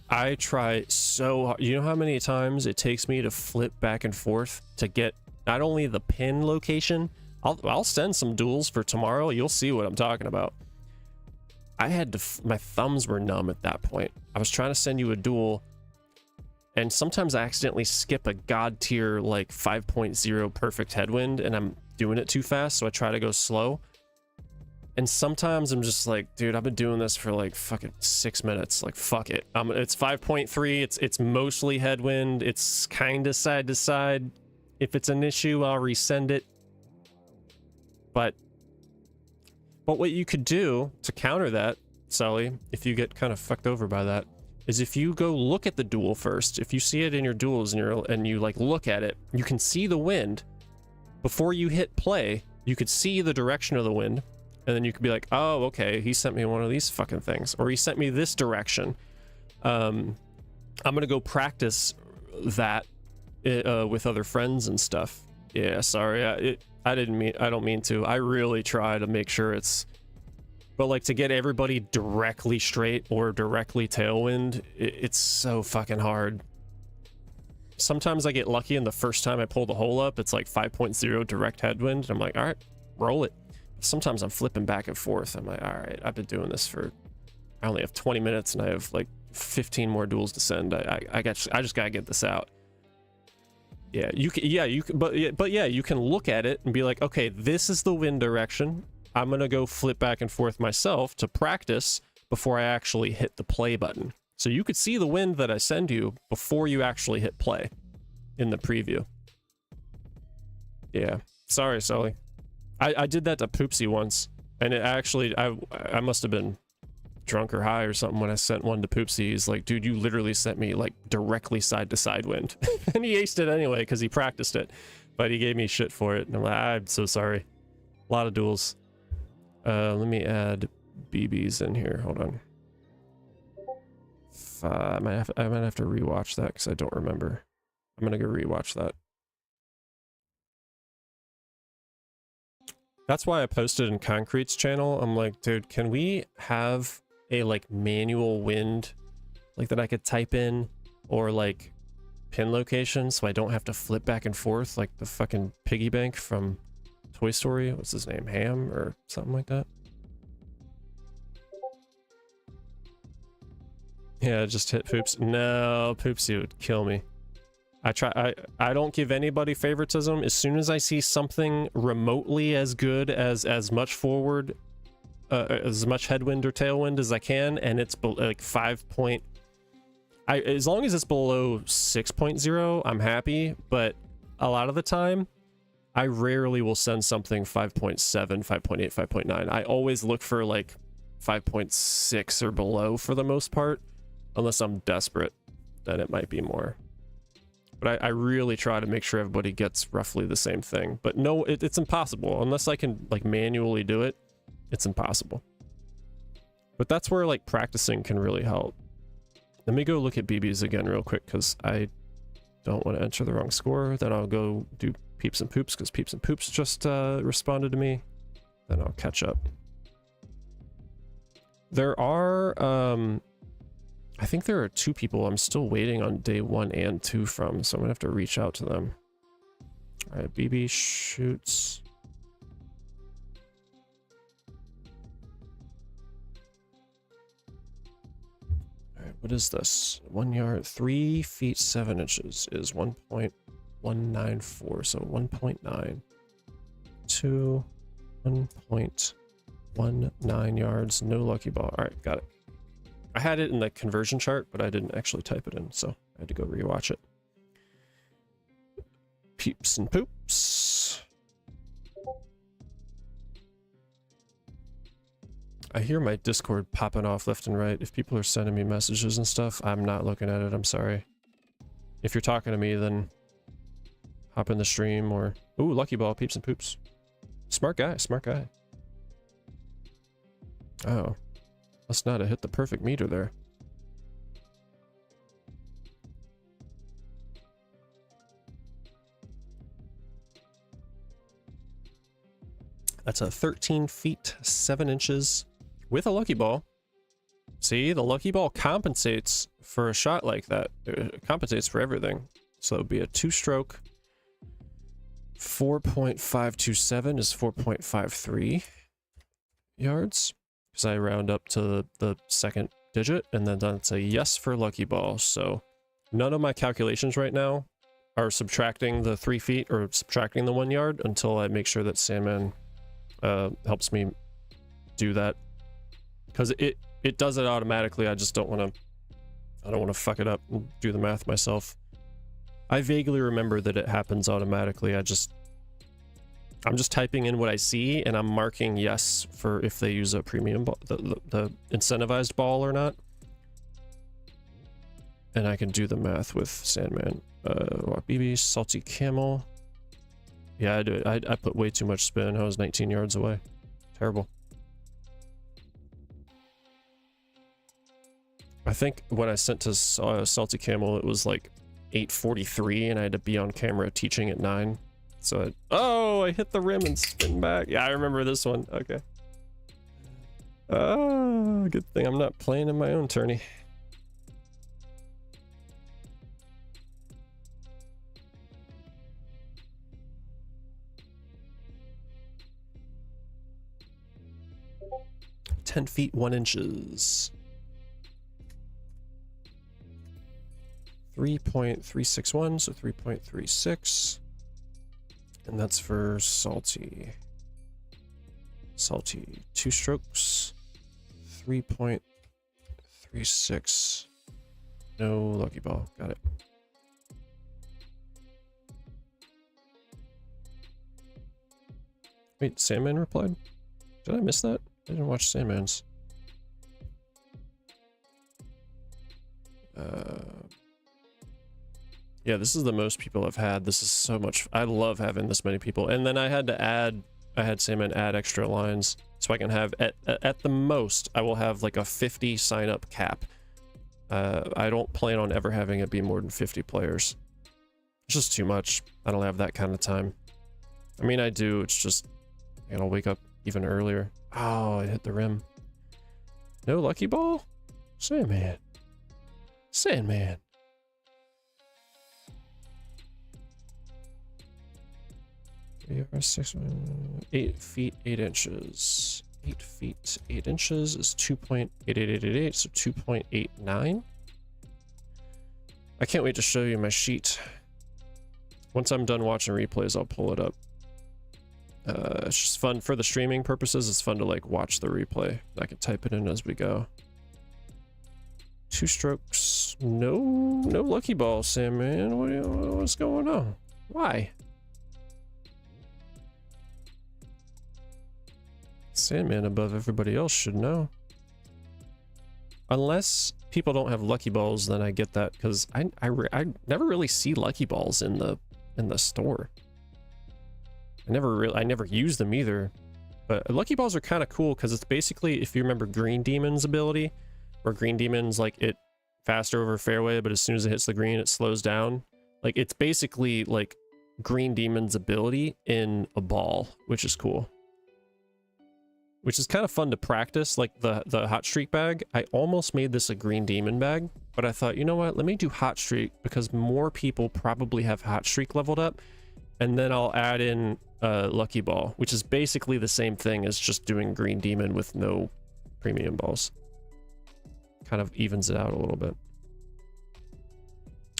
I try so hard. You know how many times it takes me to flip back and forth to get not only the pin location, I'll send some duels for tomorrow. You'll see what I'm talking about. I had to, my thumbs were numb at that point. I was trying to send you a duel, and sometimes I accidentally skip a god tier like 5.0 perfect headwind, and I'm doing it too fast, so I try to go slow. And sometimes I'm just like, dude, I've been doing this for like fucking 6 minutes. Like, fuck it. It's 5.3. It's mostly headwind. It's kind of side to side. If it's an issue, I'll resend it. But what you could do to counter that, Sully, if you get kind of fucked over by that, is if you go look at the duel first. If you see it in your duels and you like look at it, you can see the wind. Before you hit play, you could see the direction of the wind. And then you could be like, oh, okay, he sent me one of these fucking things. Or he sent me this direction. I'm going to go practice that with other friends and stuff. Yeah, sorry. I don't mean to. I really try to make sure it's... But like to get everybody directly straight or directly tailwind, it's so fucking hard. Sometimes I get lucky and the first time I pull the hole up, it's like 5.0 direct headwind. And I'm like, all right, roll it. Sometimes I'm flipping back and forth. I'm like, all right, I've been doing this for... I only have 20 minutes and I have like 15 more duels to send. I just gotta get this out. Yeah, you can, but yeah, you can look at it and be like, okay, this is the wind direction. I'm gonna go flip back and forth myself to practice before I actually hit the play button. So you could see the wind that I send you before you actually hit play in the preview. Yeah, sorry, Sully. I did that to Poopsie once, and it actually, I must have been drunk or high or something when I sent one to Poopsie. He's like, dude, you literally sent me like directly side to side wind. And he aced it anyway because he practiced it, but he gave me shit for it. And I'm like, I'm so sorry. A lot of duels. Let me add BBs in here. Hold on. I might have to rewatch that because I don't remember. I'm gonna go rewatch that. That's why I posted in Concrete's channel. I'm like, dude, can we have a like manual wind like that I could type in, or like pin location so I don't have to flip back and forth like the fucking piggy bank from Toy Story? What's his name? Ham or something like that? Yeah, just hit Poops. No, Poopsie would kill me. I don't give anybody favoritism. As soon as I see something remotely as good as much forward, as much headwind or tailwind as I can, and it's like 5 point, as long as it's below 6.0, I'm happy. But a lot of the time, I rarely will send something 5.7, 5.8, 5.9. I always look for like 5.6 or below for the most part, unless I'm desperate, then it might be more. But I really try to make sure everybody gets roughly the same thing. But no, it's impossible. Unless I can like manually do it, it's impossible. But that's where like practicing can really help. Let me go look at BBs again real quick because I don't want to enter the wrong score. Then I'll go do Peeps and Poops because Peeps and Poops just responded to me. Then I'll catch up. There are... I think there are 2 people I'm still waiting on day 1 and 2 from, so I'm gonna have to reach out to them. All right, BB shoots. All right, what is this? 1 yard, 3 feet 7 inches is 1.194, so 1.9. 2, 1.19 yards, no lucky ball. All right, got it. I had it in the conversion chart, but I didn't actually type it in, so I had to go rewatch it. Peeps and poops. I hear my Discord popping off left and right. If people are sending me messages and stuff, I'm not looking at it. I'm sorry. If you're talking to me, then hop in the stream or... Ooh, Lucky Ball, peeps and poops. Smart guy, smart guy. Oh. Must not have hit the perfect meter there. That's a 13 feet 7 inches with a Lucky Ball. See, the Lucky Ball compensates for a shot like that. It compensates for everything. So it would be a 2-stroke. 4.527 is 4.53 yards. Because I round up to the second digit, and then that's a yes for Lucky Ball. So none of my calculations right now are subtracting the 3 feet or subtracting the 1 yard until I make sure that Sandman helps me do that. Because it does it automatically. I just don't want to fuck it up and do the math myself. I vaguely remember that it happens automatically. I'm just typing in what I see, and I'm marking yes for if they use a premium ball, the incentivized ball or not. And I can do the math with Sandman. BB, Salty Camel. Yeah, I do it. I put way too much spin. I was 19 yards away. Terrible. I think when I sent to Salty Camel, it was like 8:43, and I had to be on camera teaching at 9. So, I hit the rim and spin back. Yeah, I remember this one. Okay. Oh, good thing I'm not playing in my own tourney. "10 feet 1 inches. 3.361, so 3.36. And that's for Salty. Salty, 2 strokes. 3.36. No Lucky Ball. Got it. Wait, Sandman replied? Did I miss that? I didn't watch Sandman's. Yeah, this is the most people I've had. This is so much. I love having this many people. And then I had Sandman add extra lines so I can have at the most I will have like a 50 sign up cap. I don't plan on ever having it be more than 50 players. It's just too much. I don't have that kind of time. I mean, I do. It's just I'll wake up even earlier. Oh, I hit the rim. No Lucky Ball? Sandman. Sandman. We are 8 feet 8 inches. 8 feet 8 inches is 2.8888, so 2.89. I can't wait to show you my sheet. Once I'm done watching replays, I'll pull it up. It's just fun for the streaming purposes. It's fun to like watch the replay. I can type it in as we go. 2 strokes. No Lucky Ball, Sandman. What's going on? Why? Sandman above everybody else should know. Unless people don't have Lucky Balls, then I get that, because I never really see Lucky Balls in the store. I never use them either. But Lucky Balls are kind of cool because it's basically, if you remember Green Demon's ability, where Green Demon's like it faster over fairway, but as soon as it hits the green, it slows down. Like it's basically like Green Demon's ability in a ball, which is cool. Which is kind of fun to practice, like the Hot Streak bag. I almost made this a Green Demon bag, but I thought, you know what, let me do Hot Streak because more people probably have Hot Streak leveled up, and then I'll add in Lucky Ball, which is basically the same thing as just doing Green Demon with no premium balls. Kind of evens it out a little bit.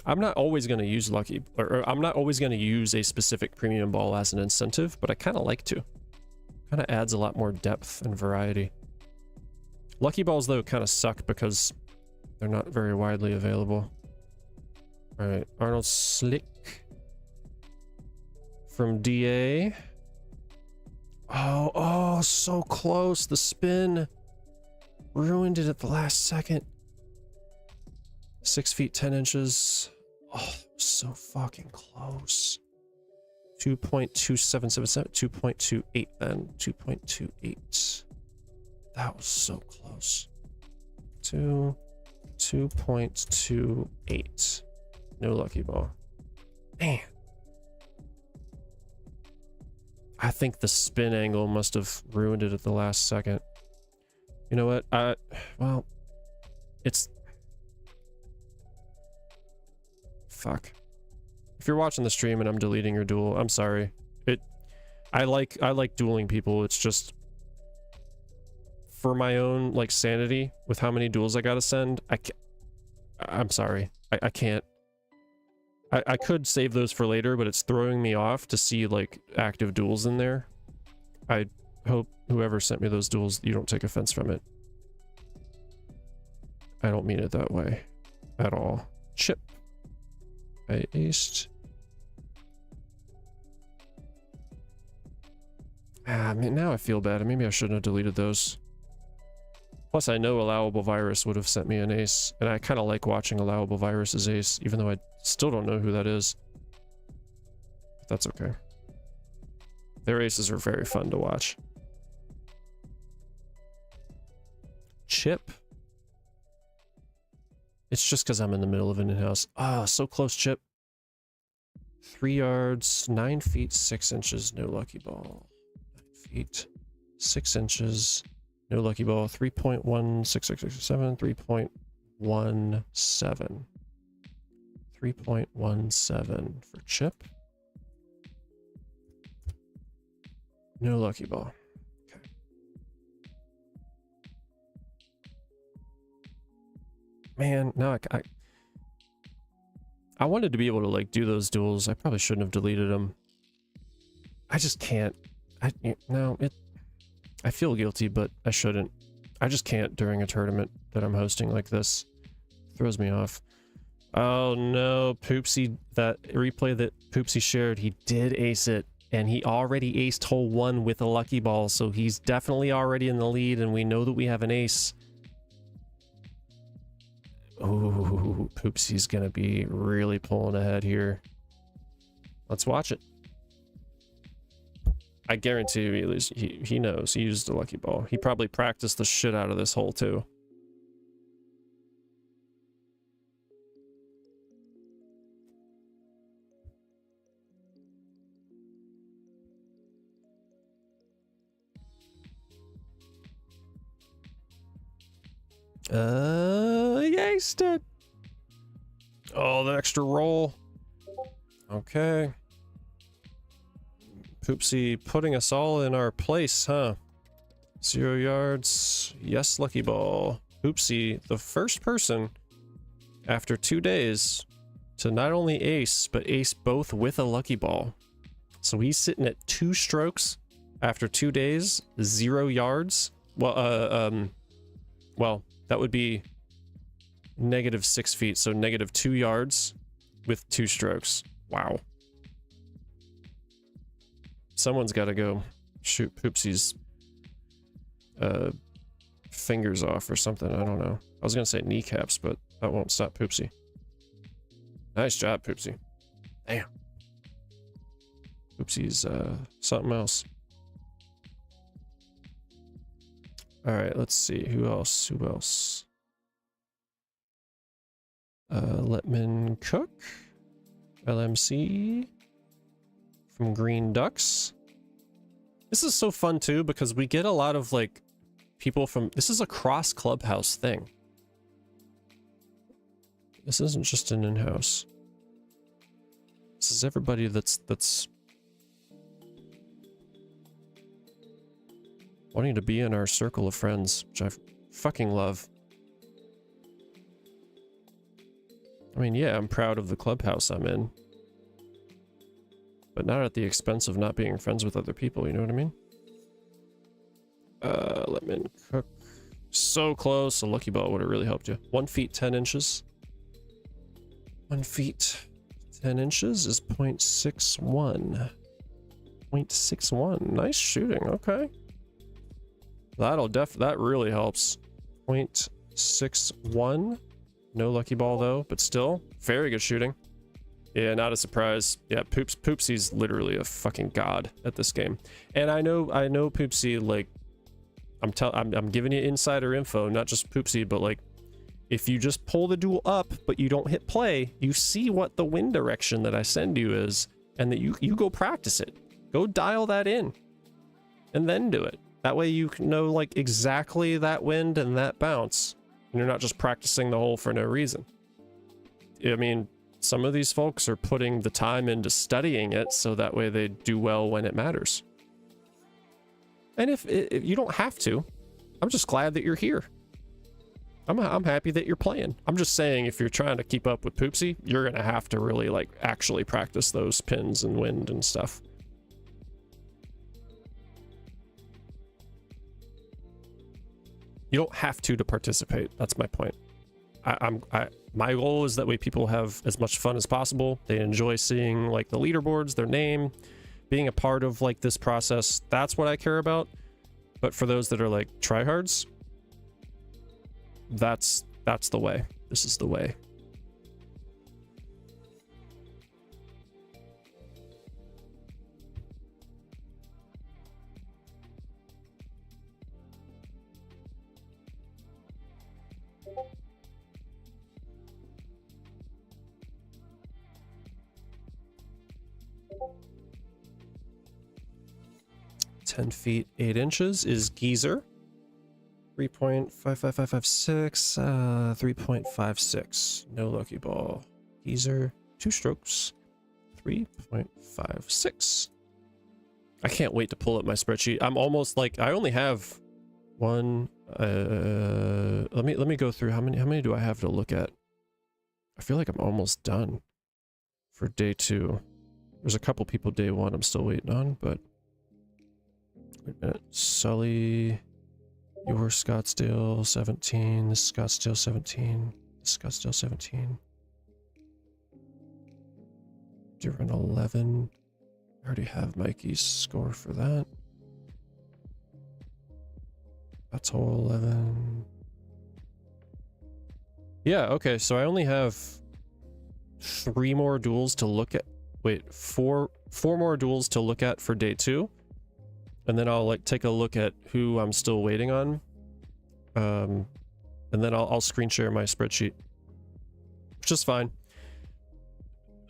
I'm not always going to use or I'm not always going to use a specific premium ball as an incentive, but I kind of like to. Kind of adds a lot more depth and variety. Lucky Balls, though, kind of suck because they're not very widely available. All right, Arnold Slick. from DA. Oh, so close. The spin ruined it at the last second. 6 feet 10 inches. Oh, so fucking close. 2.2777, 2.28 then, 2.28. That was so close. 2.28. No lucky ball. Man. I think the spin angle must have ruined it at the last second. You know what? Well, it's... Fuck. If you're watching the stream and I'm deleting your duel, I'm sorry. I like dueling people. It's just for my own like sanity with how many duels I gotta send. I'm sorry. I can't. I could save those for later, but it's throwing me off to see like active duels in there. I hope whoever sent me those duels, you don't take offense from it. I don't mean it that way at all. Chip. I aced. I mean, now I feel bad. Maybe I shouldn't have deleted those. Plus, I know Allowable Virus would have sent me an ace, and I kind of like watching Allowable Virus's ace, even though I still don't know who that is. But that's okay. Their aces are very fun to watch. Chip. It's just because I'm in the middle of an in-house. Ah, so close, Chip. 3 yards, 9 feet, 6 inches, no lucky ball. 9 feet, 6 inches, no lucky ball. 3.1667, 3.17. 3.17 for Chip. No lucky ball. Okay. Man, no, I wanted to be able to like do those duels. I probably shouldn't have deleted them. I just can't. I feel guilty, but I shouldn't. I just can't during a tournament that I'm hosting like this. Throws me off. Oh no, Poopsie, that replay that Poopsie shared, he did ace it, and he already aced hole 1 with a lucky ball, so he's definitely already in the lead, and we know that we have an ace. Oh, Poopsie's gonna be really pulling ahead here. Let's watch it. I guarantee you he knows. He used a lucky ball. He probably practiced the shit out of this hole too. He aced it. Oh, the extra roll. Okay. Poopsie putting us all in our place, huh? 0 yards. Yes, lucky ball. Poopsie, the first person after 2 days to not only ace, but ace both with a lucky ball. So he's sitting at 2 strokes after 2 days, 0 yards. Well, that would be -6 feet, so -2 yards with 2 strokes. Wow. Someone's got to go shoot Poopsie's fingers off or something. I don't know. I was going to say kneecaps, but that won't stop Poopsie. Nice job, Poopsie. Damn. Poopsie's something else. All right, let's see. Who else? Letman Cook. LMC. From Green Ducks. This is so fun too because we get a lot of like people from... This is a cross clubhouse thing. This isn't just an in-house. This is everybody that's wanting to be in our circle of friends, which I fucking love. I mean, yeah, I'm proud of the clubhouse I'm in. But not at the expense of not being friends with other people, you know what I mean? Letman Cook. So close. A lucky ball would have really helped you. 1 feet 10 inches. 1 feet 10 inches is 0.61. 0.61. Nice shooting. Okay. That really helps. 0.61. No lucky ball though, but still very good shooting. Yeah, not a surprise. Yeah, Poopsy's literally a fucking god at this game. And I know Poopsy, like, I'm giving you insider info, not just Poopsy, but like, if you just pull the duel up, but you don't hit play, you see what the wind direction that I send you is, and that you go practice it. Go dial that in, and then do it. That way you know, like, exactly that wind and that bounce, and you're not just practicing the hole for no reason. I mean, some of these folks are putting the time into studying it, so that way they do well when it matters. And if you don't have to, I'm just glad that you're here. I'm happy that you're playing. I'm just saying, if you're trying to keep up with Poopsy, you're gonna have to really, like, actually practice those pins and wind and stuff. You don't have to participate. That's my point. My goal is that way people have as much fun as possible. They enjoy seeing, like, the leaderboards, their name, being a part of, like, this process. That's what I care about. But for those that are, like, tryhards, that's the way. This is the way. "10 feet 8 inches" is Geezer. 3.55556, 3.56. No lucky ball. Geezer, 2 strokes. 3.56. I can't wait to pull up my spreadsheet. I'm almost like, I only have one. Let me go through how many do I have to look at? I feel like I'm almost done for day 2. There's a couple people day 1 I'm still waiting on, but wait a minute. Sully, your Scottsdale 17, this Scottsdale 17, this Scottsdale 17. Different 11. I already have Mikey's score for that. That's hole 11. Yeah, okay, so I only have 3 more duels to look at. Wait, 4 more duels to look at for day 2. And then I'll, like, take a look at who I'm still waiting on. And then I'll screen share my spreadsheet, which is fine.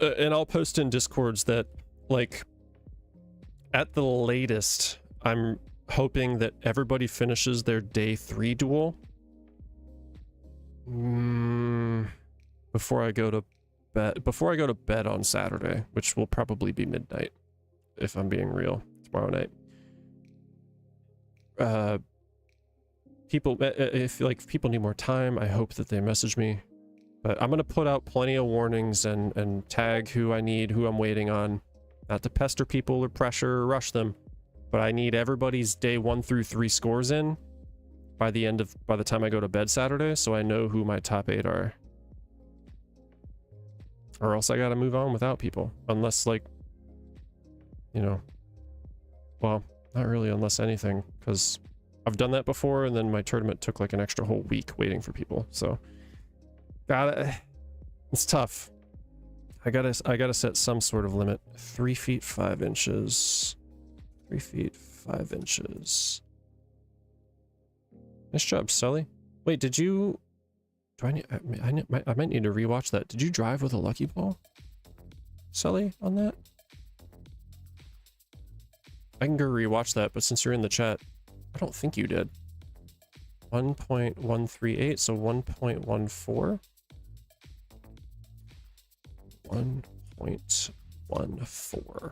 And I'll post in Discords that, like, at the latest, I'm hoping that everybody finishes their day 3 duel before I go to bed on Saturday, which will probably be midnight, if I'm being real, tomorrow night. If people need more time, I hope that they message me, but I'm gonna put out plenty of warnings and tag who I need, who I'm waiting on, not to pester people or pressure or rush them, but I need everybody's day 1 through 3 scores in by the time I go to bed Saturday, so I know who my top 8 are, or else I gotta move on without people, unless, like, you know, well, not really, unless anything, because I've done that before, and then my tournament took like an extra whole week waiting for people. So, it's tough. I gotta set some sort of limit. 3 feet 5 inches. 3 feet 5 inches. Nice job, Sully. Wait, did you? Do I need? I might need to rewatch that. Did you drive with a lucky ball, Sully, on that? I can go rewatch that, but since you're in the chat, I don't think you did. 1.138, so 1.14. 1.14.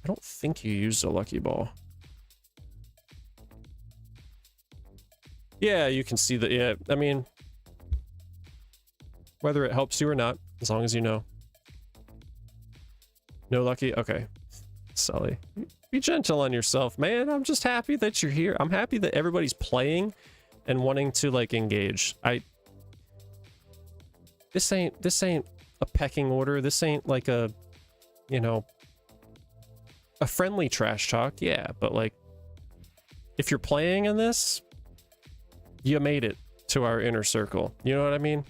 I don't think you used a lucky ball. Yeah, you can see that. Yeah, I mean, whether it helps you or not, as long as you know. No lucky? Okay. Sully, be gentle on yourself, man. I'm just happy that you're here. I'm happy that everybody's playing and wanting to, like, engage. This ain't a pecking order. This ain't like a, you know, a friendly trash talk, yeah, but like if you're playing in this, you made it to our inner circle. You know what I mean?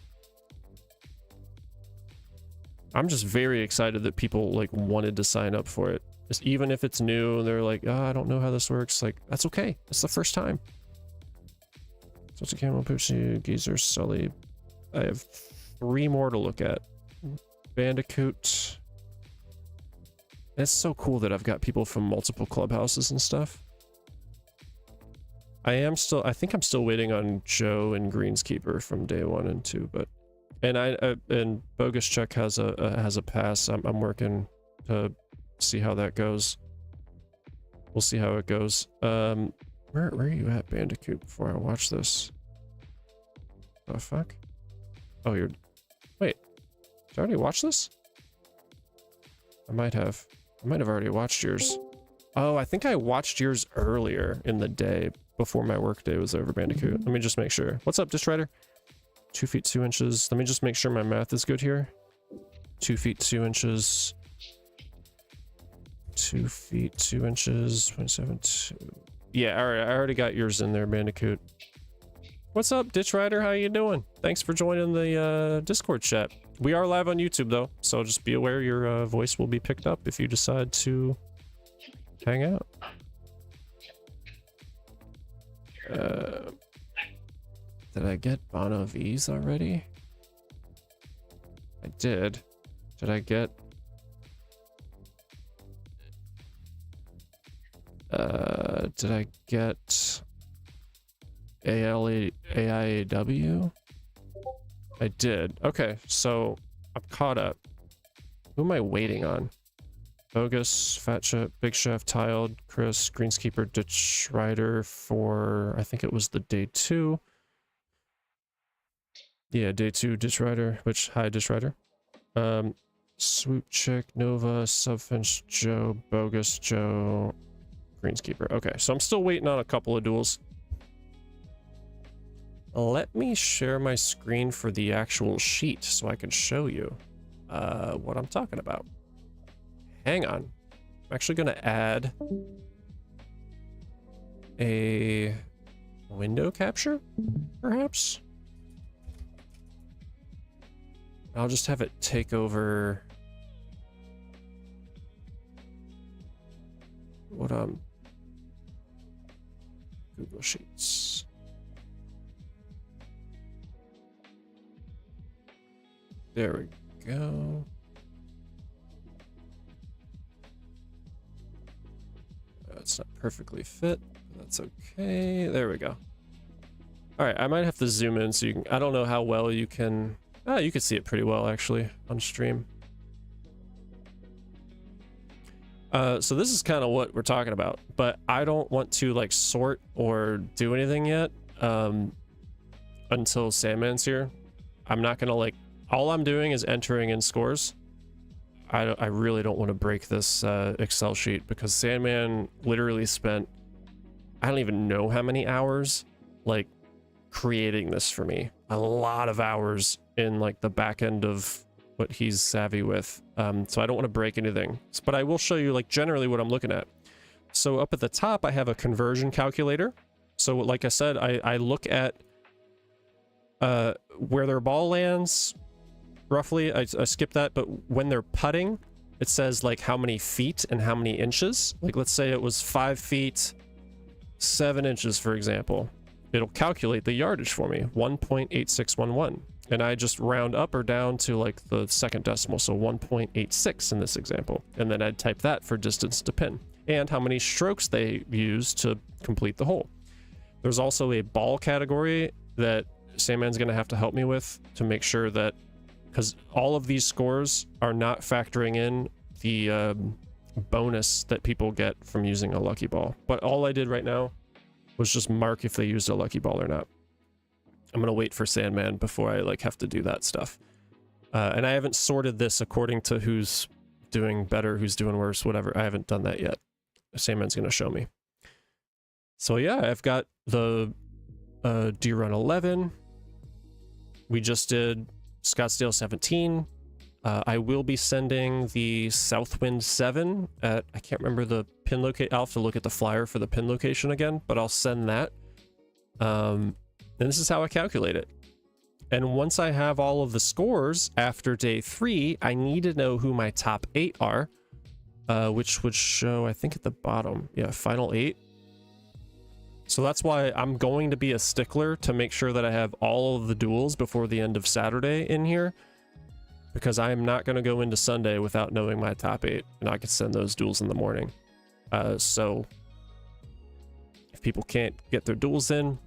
I'm just very excited that people like wanted to sign up for it. Just even if it's new and they're like, oh, I don't know how this works. Like, that's okay. It's the first time. So it's a Camel, Poochie, Geezer, Sully. I have 3 more to look at. Bandicoot. It's so cool that I've got people from multiple clubhouses and stuff. I think I'm still waiting on Joe and Greenskeeper from day 1 and 2, but and Bogus Chuck has a pass. I'm working to see how that goes. We'll see how it goes. Where are you at, Bandicoot, before I watch this? The fuck? Oh, wait. Did I already watch this? I might have already watched yours. Oh, I think I watched yours earlier in the day before my work day was over, Bandicoot. Let me just make sure. What's up, Distrider? 2 feet 2 inches. Let me just make sure my math is good here. 2 feet 2 inches. 2 feet 2 inches. 27. 2. Yeah, all right. I already got yours in there, Bandicoot. What's up, Ditch Rider? How you doing? Thanks for joining the Discord chat. We are live on YouTube though, so just be aware your voice will be picked up if you decide to hang out. Did I get Bono V's already? I did. Did I get... did I get AIAW? I did. Okay, so I'm caught up. Who am I waiting on? Bogus, Fat Chef, Big Chef, Tiled, Chris, Greenskeeper, Ditch Rider for... I think it was the day 2. Yeah, day 2 Ditch Rider, which... Hi, Ditch Rider. Swoop Chick, Nova, Subfinch, Joe, Bogus, Joe, Greenskeeper. Okay, so I'm still waiting on a couple of duels. Let me share my screen for the actual sheet so I can show you what I'm talking about. Hang on. I'm actually going to add a window capture, perhaps? I'll just have it take over what Google Sheets. There we go. It's not perfectly fit. That's okay. There we go. All right, I might have to zoom in so you can... I don't know how well you can... you can see it pretty well, actually, on stream. So this is kind of what we're talking about, but I don't want to, like, sort or do anything yet until Sandman's here. I'm not gonna, like... All I'm doing is entering in scores. I really don't want to break this Excel sheet because Sandman literally spent... I don't even know how many hours, like, creating this for me. A lot of hours in, like, the back end of what he's savvy with. So I don't want to break anything. But I will show you, like, generally what I'm looking at. So up at the top, I have a conversion calculator. So like I said, I look at where their ball lands, roughly. I skip that, but when they're putting, it says, like, how many feet and how many inches. Like, let's say it was 5 feet, 7 inches, for example. It'll calculate the yardage for me, 1.8611. And I just round up or down to, like, the second decimal, so 1.86 in this example. And then I'd type that for distance to pin and how many strokes they use to complete the hole. There's also a ball category that Sandman's going to have to help me with to make sure that, because all of these scores are not factoring in the bonus that people get from using a lucky ball. But all I did right now was just mark if they used a lucky ball or not. I'm gonna wait for Sandman before I, like, have to do that stuff. And I haven't sorted this according to who's doing better, who's doing worse, whatever. I haven't done that yet. Sandman's gonna show me. So yeah, I've got the D-Run 11. We just did Scottsdale 17. I will be sending the Southwind 7 at, I can't remember the pin location. I'll have to look at the flyer for the pin location again, but I'll send that. And this is how I calculate it. And once I have all of the scores after day 3, I need to know who my top 8 are, which would show, I think, at the bottom. Yeah, final 8. So that's why I'm going to be a stickler to make sure that I have all of the duels before the end of Saturday in here, because I am not going to go into Sunday without knowing my top 8, and I can send those duels in the morning. So if people can't get their duels in,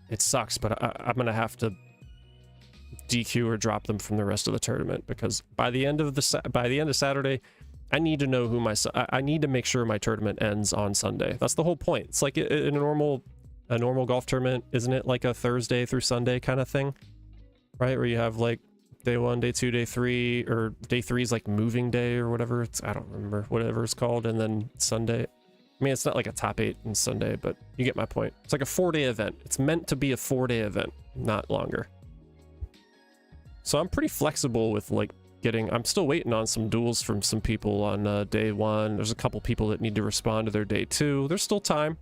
it sucks, but I'm going to have to DQ or drop them from the rest of the tournament, because by the end of Saturday, I need to know who I need to make sure my tournament ends on Sunday. That's the whole point. It's like in a normal golf tournament, isn't it like a Thursday through Sunday kind of thing, right? Where you have like day 1, day 2, day 3, or day 3 is like moving day or whatever. I don't remember whatever it's called, and then Sunday. I mean, it's not like a top 8 and Sunday, but you get my point. It's like a 4-day event. It's meant to be a 4-day event, not longer. So I'm pretty flexible with like I'm still waiting on some duels from some people on day 1. There's a couple people that need to respond to their day 2. There's still time.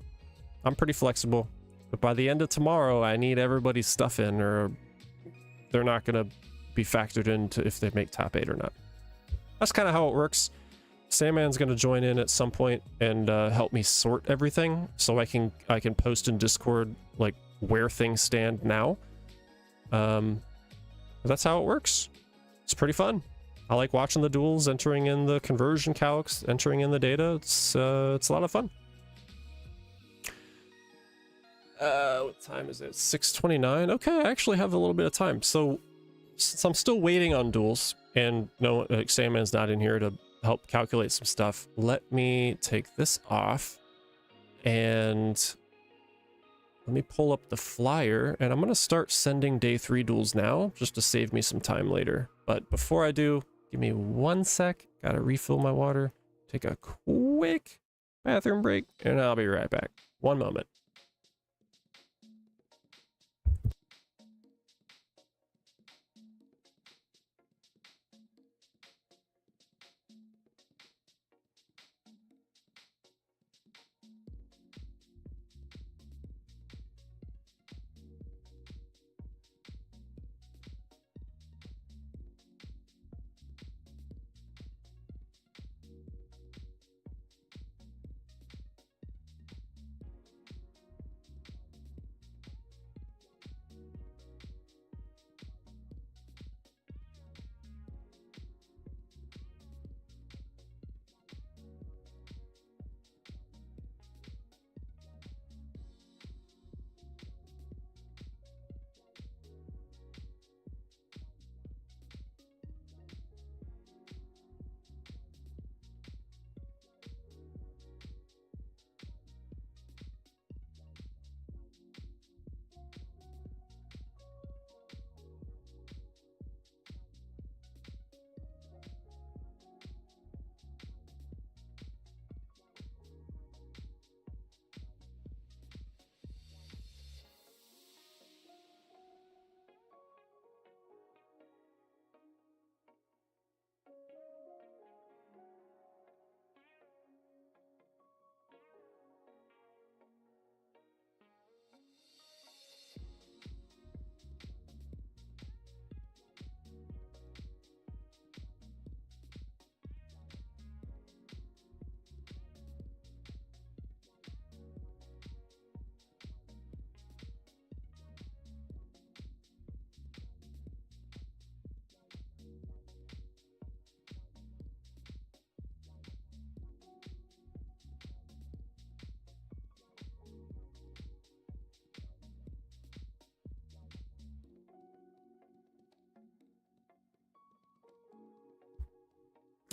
I'm pretty flexible. But by the end of tomorrow, I need everybody's stuff in, or they're not going to be factored into if they make top 8 or not. That's kind of how it works. Sandman's going to join in at some point and help me sort everything, so I can post in Discord like where things stand now. That's how it works. It's pretty fun. I like watching the duels, entering in the conversion calcs, entering in the data. It's a lot of fun. What time is it? 6:29. Okay, I actually have a little bit of time. So since I'm still waiting on duels, and no, Sandman's not in here to help calculate some stuff, let me take this off and let me pull up the flyer, and I'm going to start sending day 3 duels now just to save me some time later. But before I do, give me 1 sec. Gotta refill my water, take a quick bathroom break, and I'll be right back. 1 moment.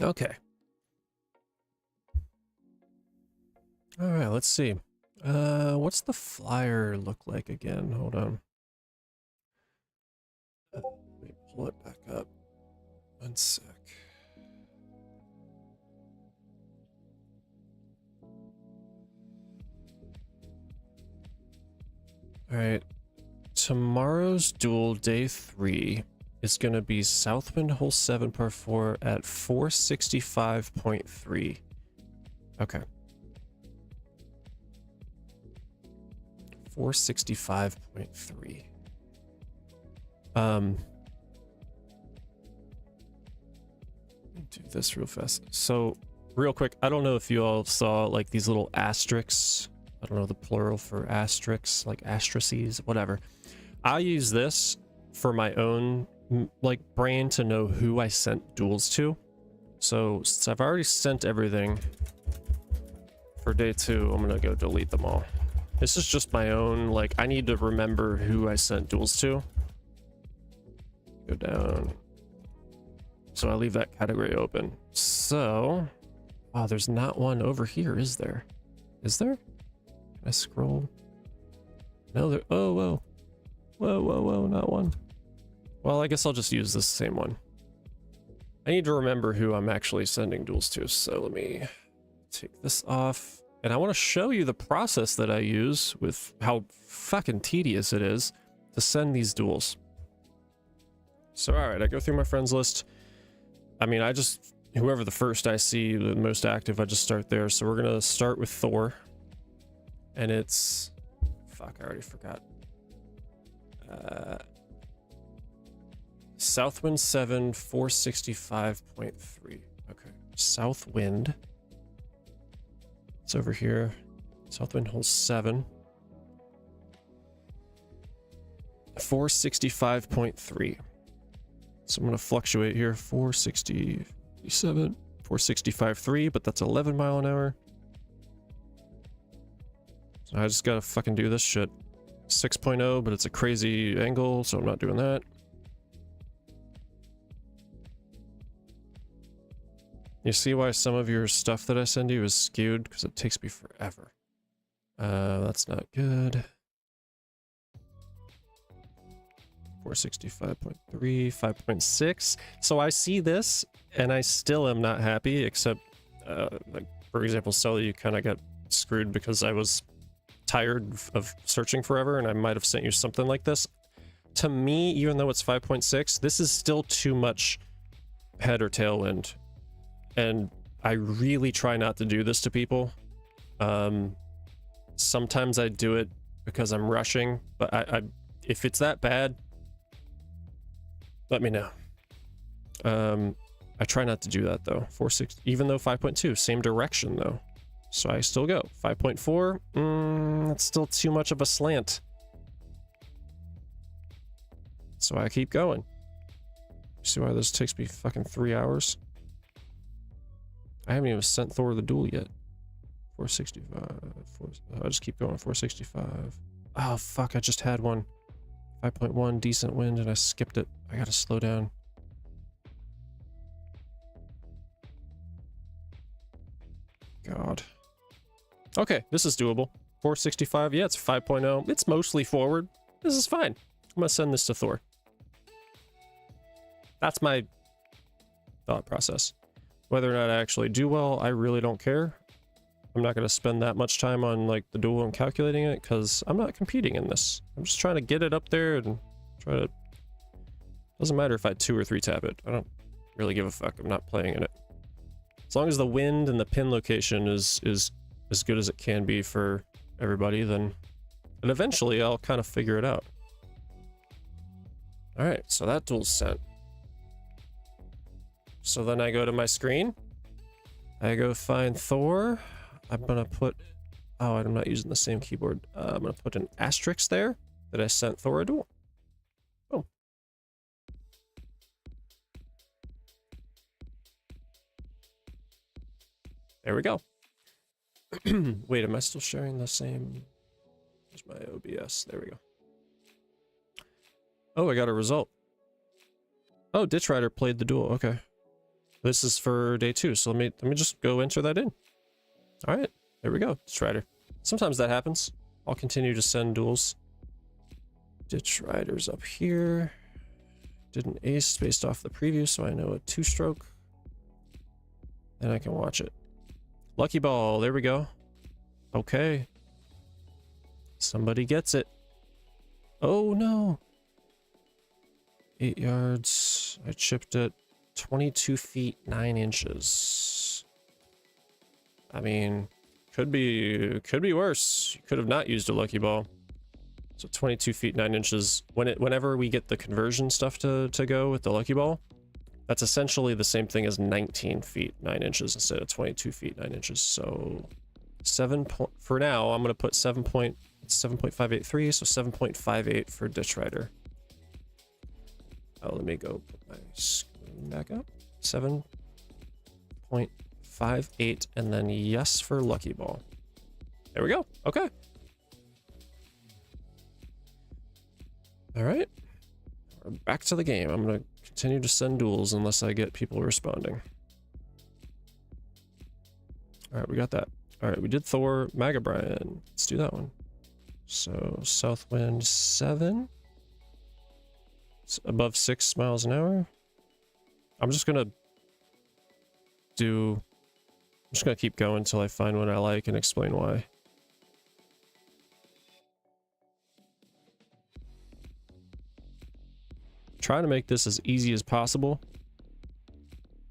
Okay. All right, let's see. What's the flyer look like again? Hold on. Let me pull it back up. 1 sec. All right. Tomorrow's duel, day 3. is going to be Southwind hole 7 par 4 at 465.3. Okay. 465.3. Let me do this real fast. So, real quick, I don't know if you all saw like these little asterisks. I don't know the plural for asterisks, like asterisks, whatever. I use this for my own like brain to know who I sent duels to. So since I've already sent everything for day 2, I'm gonna go delete them all. This is just my own, like, I need to remember who I sent duels to. Go down. So I leave that category open. So, oh, there's not one over here, is there? Is there? Can I scroll? No, there, oh, whoa. Whoa, whoa, whoa, not one. Well, I guess I'll just use this same one. I need to remember who I'm actually sending duels to, so let me take this off. And I want to show you the process that I use with how fucking tedious it is to send these duels. So, alright, I go through my friends list. I mean, I just, whoever the first I see, the most active, I just start there. So we're going to start with Thor. And it's, fuck, I already forgot. Southwind 7, 465.3. Okay, Southwind. It's over here. Southwind hole 7. 465.3. So I'm going to fluctuate here. 467, 465.3, but that's 11 mile an hour. So I just gotta fucking do this shit. 6.0, but it's a crazy angle, so I'm not doing that. You see why some of your stuff that I send you is skewed? Because it takes me forever. That's not good. 465.3, 5.6. So I see this, and I still am not happy, except, like, for example, Sully, you kind of got screwed because I was tired of searching forever, and I might have sent you something like this. To me, even though it's 5.6, this is still too much head or tailwind. And I really try not to do this to people. Sometimes I do it because I'm rushing, but I if it's that bad, let me know. I try not to do that though. 4.6, even though 5.2, same direction though. So I still go. 5.4, that's still too much of a slant. So I keep going. See why this takes me fucking 3 hours? I haven't even sent Thor the duel yet. 465. I'll just keep going. 465. Oh, fuck. I just had one. 5.1, decent wind, and I skipped it. I gotta slow down. God. Okay, this is doable. 465. Yeah, it's 5.0. It's mostly forward. This is fine. I'm gonna send this to Thor. That's my thought process. Whether or not I actually do well, I really don't care. I'm not going to spend that much time on like the duel and calculating it because I'm not competing in this. I'm just trying to get it up there and try to... Doesn't matter if I 2 or 3 tap it. I don't really give a fuck. I'm not playing in it. As long as the wind and the pin location is as good as it can be for everybody, then... And eventually I'll kind of figure it out. Alright, so that duel's sent. So then I go to my screen. I go find Thor. I'm gonna put... Oh, I'm not using the same keyboard. I'm gonna put an asterisk there that I sent Thor a duel. Boom. There we go. Wait, am I still sharing the same... There's my OBS. There we go. Oh, I got a result. Oh, Ditch Rider played the duel. Okay. This is for day 2, so let me just go enter that in. All right, there we go. Ditch Rider. Sometimes that happens. I'll continue to send duels. Ditch Rider's up here. Did an ace based off the preview, so I know a 2-stroke. And I can watch it. Lucky ball. There we go. Okay. Somebody gets it. Oh no. 8 yards. I chipped it 22 feet 9 inches. I mean, could be worse. You could have not used a lucky ball. So 22 feet 9 inches. Whenever we get the conversion stuff to go with the lucky ball, that's essentially the same thing as 19 feet 9 inches instead of 22 feet 9 inches. So for now, I'm gonna put 7.583, so 7.58 for Ditch Rider. Oh, let me go put my screen back up. 7.58, and then yes for lucky ball. There we go. Okay. All right. We're back to the game. I'm gonna continue to send duels unless I get people responding. All right, we got that. All right, we did Thor, Maga Brian. Let's do that one. So Southwind 7. It's above 6 miles an hour. I'm just gonna keep going until I find one I like and explain why. Trying to make this as easy as possible,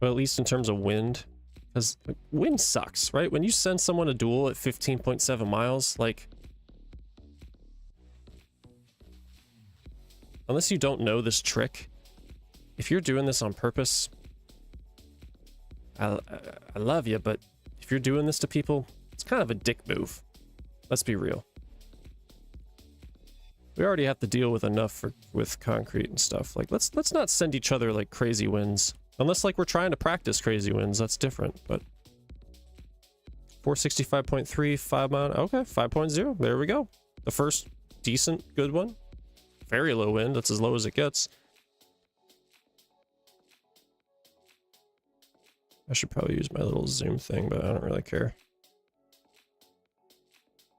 but at least in terms of wind, because wind sucks, right? When you send someone a duel at 15.7 miles, like, unless you don't know this trick, if you're doing this on purpose, I love you, but if you're doing this to people, it's kind of a dick move. Let's be real. We already have to deal with enough with concrete and stuff. Like, let's not send each other like crazy winds. Unless like we're trying to practice crazy winds, that's different. But 465.3, 5 mile. Okay, 5.0. There we go. The first decent, good one. Very low wind. That's as low as it gets. I should probably use my little zoom thing, but I don't really care.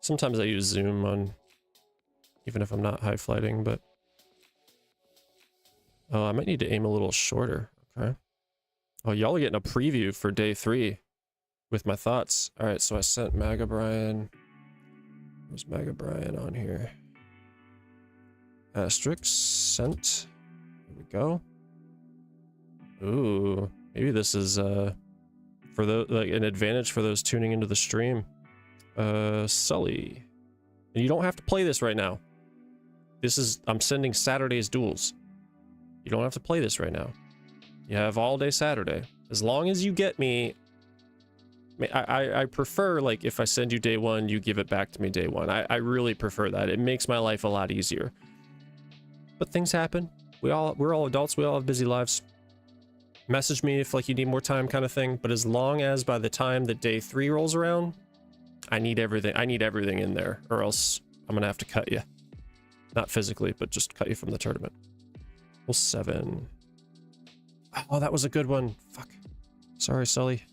Sometimes I use zoom on, even if I'm not high flighting, but oh, I might need to aim a little shorter. Okay. Oh, y'all are getting a preview for day 3 with my thoughts. All right, so I sent Maga Brian. Where's Maga Brian on here? Asterisk sent. Here we go. Ooh, maybe this is for the like an advantage for those tuning into the stream. Sully, and you don't have to play this right now. I'm sending Saturday's duels. You don't have to play this right now. You have all day Saturday. As long as you get me, I prefer, like, if I send you day 1, you give it back to me day 1. I really prefer that. It makes my life a lot easier. But things happen. We're all adults. We all have busy lives. Message me if, like, you need more time kind of thing. But as long as by the time that day 3 rolls around, I need everything in there, or else I'm gonna have to cut you. Not physically, but just cut you from the tournament. Well, 7. Oh, that was a good one. Fuck. Sorry, Sully.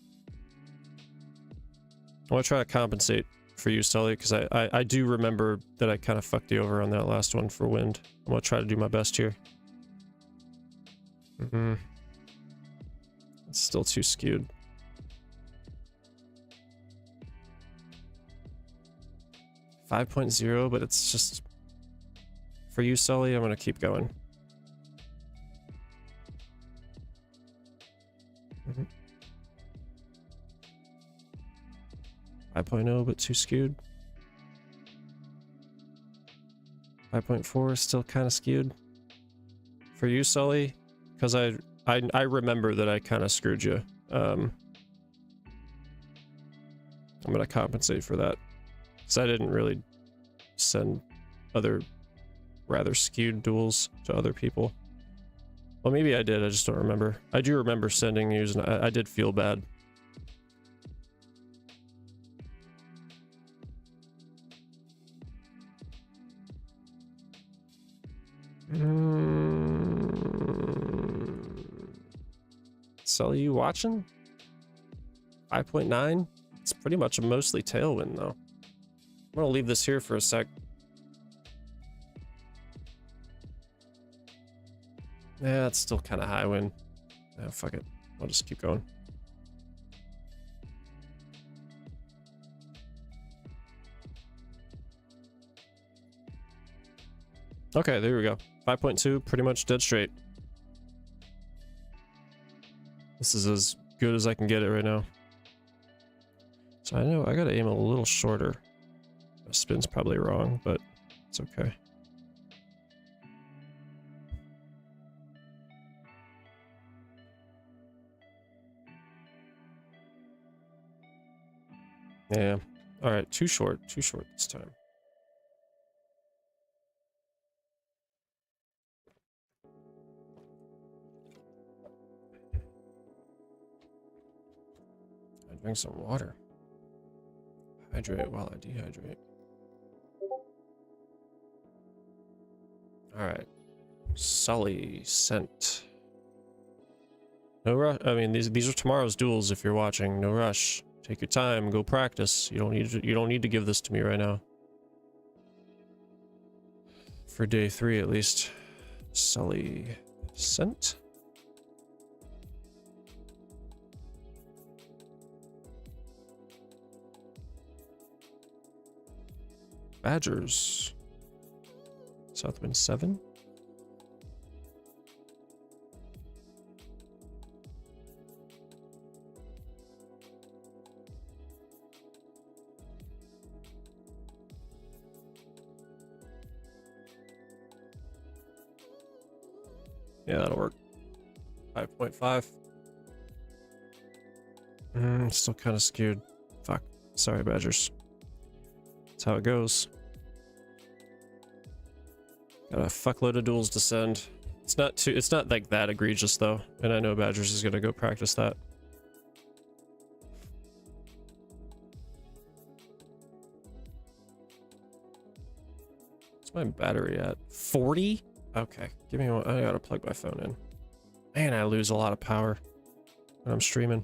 I want to try to compensate for you, Sully, because I do remember that I kind of fucked you over on that last one for wind. I'm going to try to do my best here. It's still too skewed. .0, but it's just... For you, Sully, I'm going to keep going. 5.0, but too skewed. 5.4 is still kind of skewed. For you, Sully, because I remember that I kind of screwed you. I'm going to compensate for that. Because I didn't really send other rather skewed duels to other people. Well, maybe I did, I just don't remember. I do remember sending you, and I did feel bad. Sully, you watching? 5.9? It's pretty much a mostly tailwind, though. I'm gonna leave this here for a sec. Yeah, it's still kind of high wind. Yeah, fuck it. I'll just keep going. Okay, there we go. 5.2, pretty much dead straight. This is as good as I can get it right now. So I know I gotta aim a little shorter. My spin's probably wrong, but it's okay. Yeah. Alright, too short this time. I drink some water. Hydrate while I dehydrate. Alright. Sully scent. No rush. I mean, these are tomorrow's duels if you're watching. No rush. Take your time, go practice. You don't need to give this to me right now. For day 3 at least. Sully scent. Badgers. Southwind 7. Yeah, that'll work. 5.5. Still kind of skewed. Fuck. Sorry, Badgers. That's how it goes. Got a fuckload of duels to send. It's not like that egregious though. And I know Badgers is gonna go practice that. What's my battery at? 40? Okay, give me one. I gotta plug my phone in. Man, I lose a lot of power when I'm streaming.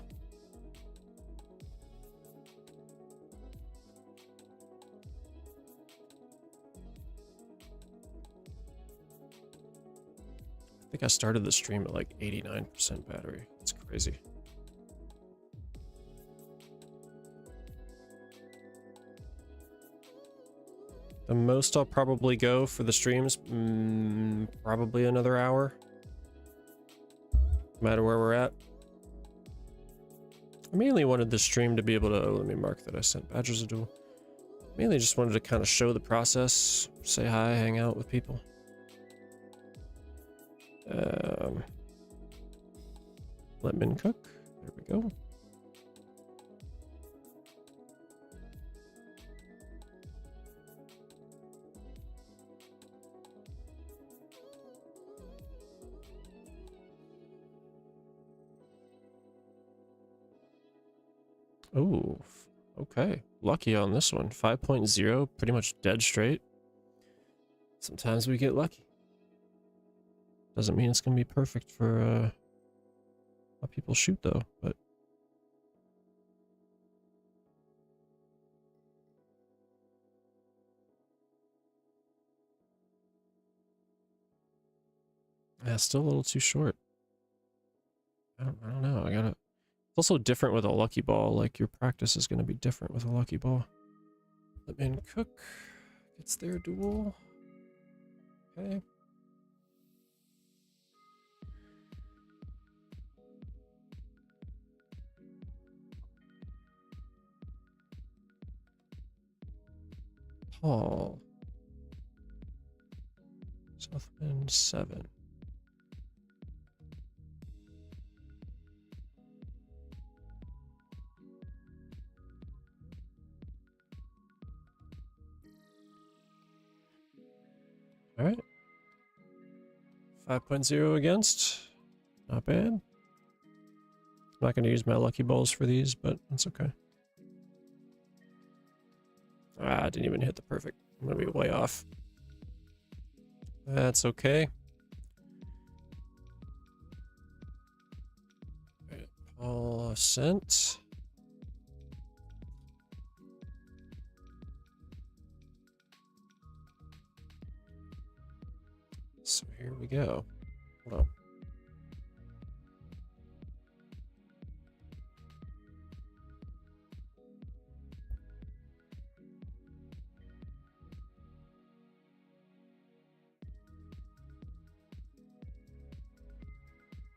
I think I started the stream at like 89% battery. It's crazy. The most I'll probably go for the streams, probably another hour. No matter where we're at. I mainly wanted the stream to be able to, let me mark that I sent Badgers a duel. Mainly just wanted to kind of show the process, say hi, hang out with people. Let Min cook. There we go. Oh, okay. Lucky on this one. 5.0, pretty much dead straight. Sometimes we get lucky. Doesn't mean it's going to be perfect for how people shoot, though, but... Yeah, still a little too short. I don't know. I gotta... It's also different with a lucky ball. Like, your practice is going to be different with a lucky ball. Let Min cook. Gets their duel. Okay. Paul. Southwind 7. All right. 5.0 against. Not bad. I'm not going to use my lucky balls for these, but that's okay. Ah, I didn't even hit the perfect. I'm going to be way off. That's okay. All right, Paul Ascent. So here we go. Hold on.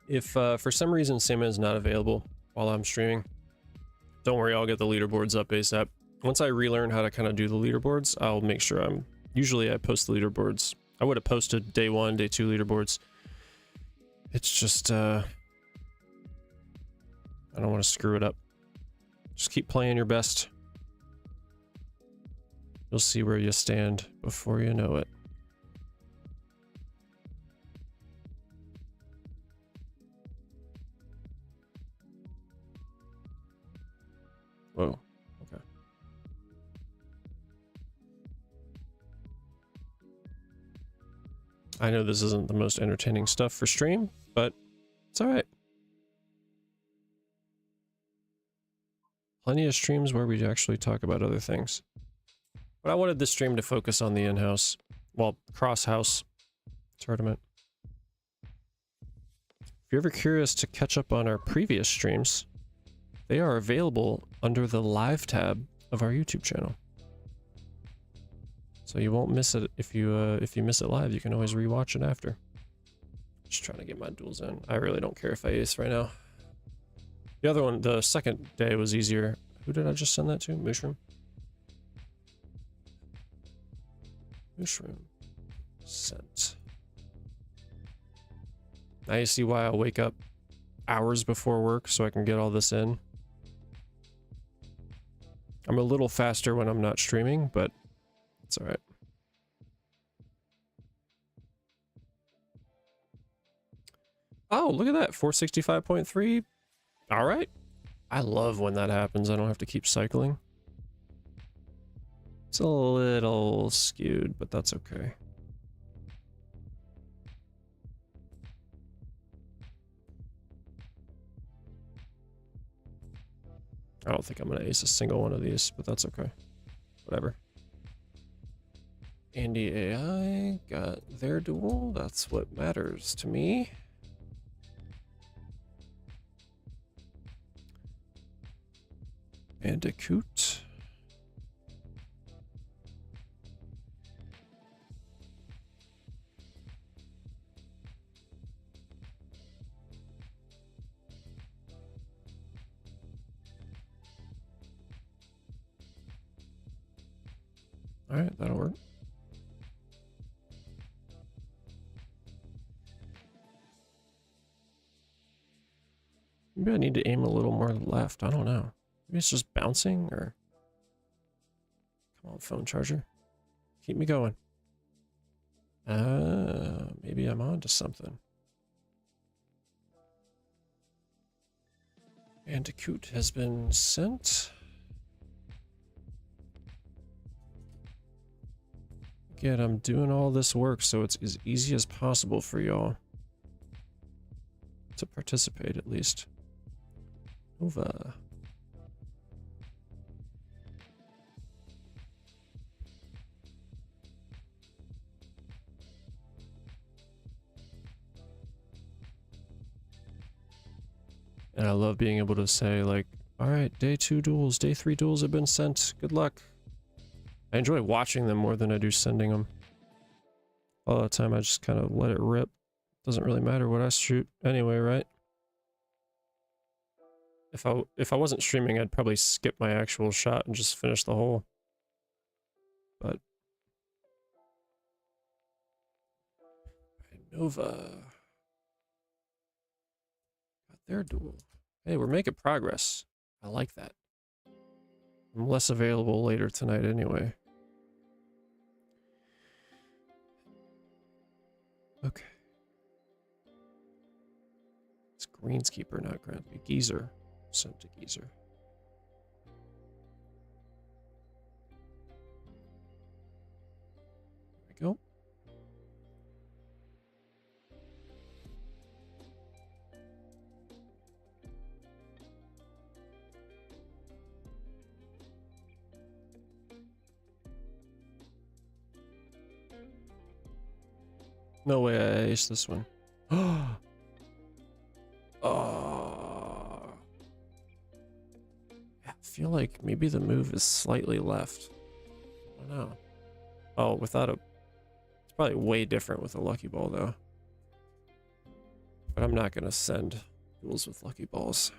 If for some reason Sandman's not available while I'm streaming, don't worry, I'll get the leaderboards up ASAP. Once I relearn how to kind of do the leaderboards, I'll make sure usually I post the leaderboards. I would have posted day 1, day 2 leaderboards. It's just, I don't want to screw it up. Just keep playing your best. You'll see where you stand before you know it. Whoa, okay. I know this isn't the most entertaining stuff for stream, but it's all right. Plenty of streams where we actually talk about other things. But I wanted this stream to focus on the in-house, well, cross-house tournament. If you're ever curious to catch up on our previous streams, they are available under the live tab of our YouTube channel. So you won't miss it if you miss it live. You can always rewatch it after. Just trying to get my duels in. I really don't care if I ace right now. The other one, the second day was easier. Who did I just send that to? Mushroom. Mushroom. Sent. Now you see why I'll wake up hours before work so I can get all this in. I'm a little faster when I'm not streaming, but it's all right. Oh, look at that. 465.3. All right. I love when that happens. I don't have to keep cycling. It's a little skewed, but that's okay. I don't think I'm going to ace a single one of these, but that's okay. Whatever. Andy AI got their duel. That's what matters to me. Bandicoot. All right, that'll work. Maybe I need to aim a little more left. I don't know. Maybe it's just bouncing or... Come on, phone charger. Keep me going. Maybe I'm on to something. Bandicoot has been sent. Again, I'm doing all this work so it's as easy as possible for y'all to participate, at least. Nova. And I love being able to say, like, all right, day 2 duels, day 3 duels have been sent. Good luck. I enjoy watching them more than I do sending them. All the time I just kind of let it rip. Doesn't really matter what I shoot anyway, right? If I wasn't streaming, I'd probably skip my actual shot and just finish the hole. But Nova got their duel. Hey, we're making progress. I like that. I'm less available later tonight anyway. Okay. It's Greenskeeper, not Grant. Geezer. Sent to Geezer. There we go. No way I aced this one. Oh. I feel like maybe the move is slightly left. I don't know. Oh, without a... It's probably way different with a lucky ball, though. But I'm not gonna send duels with lucky balls.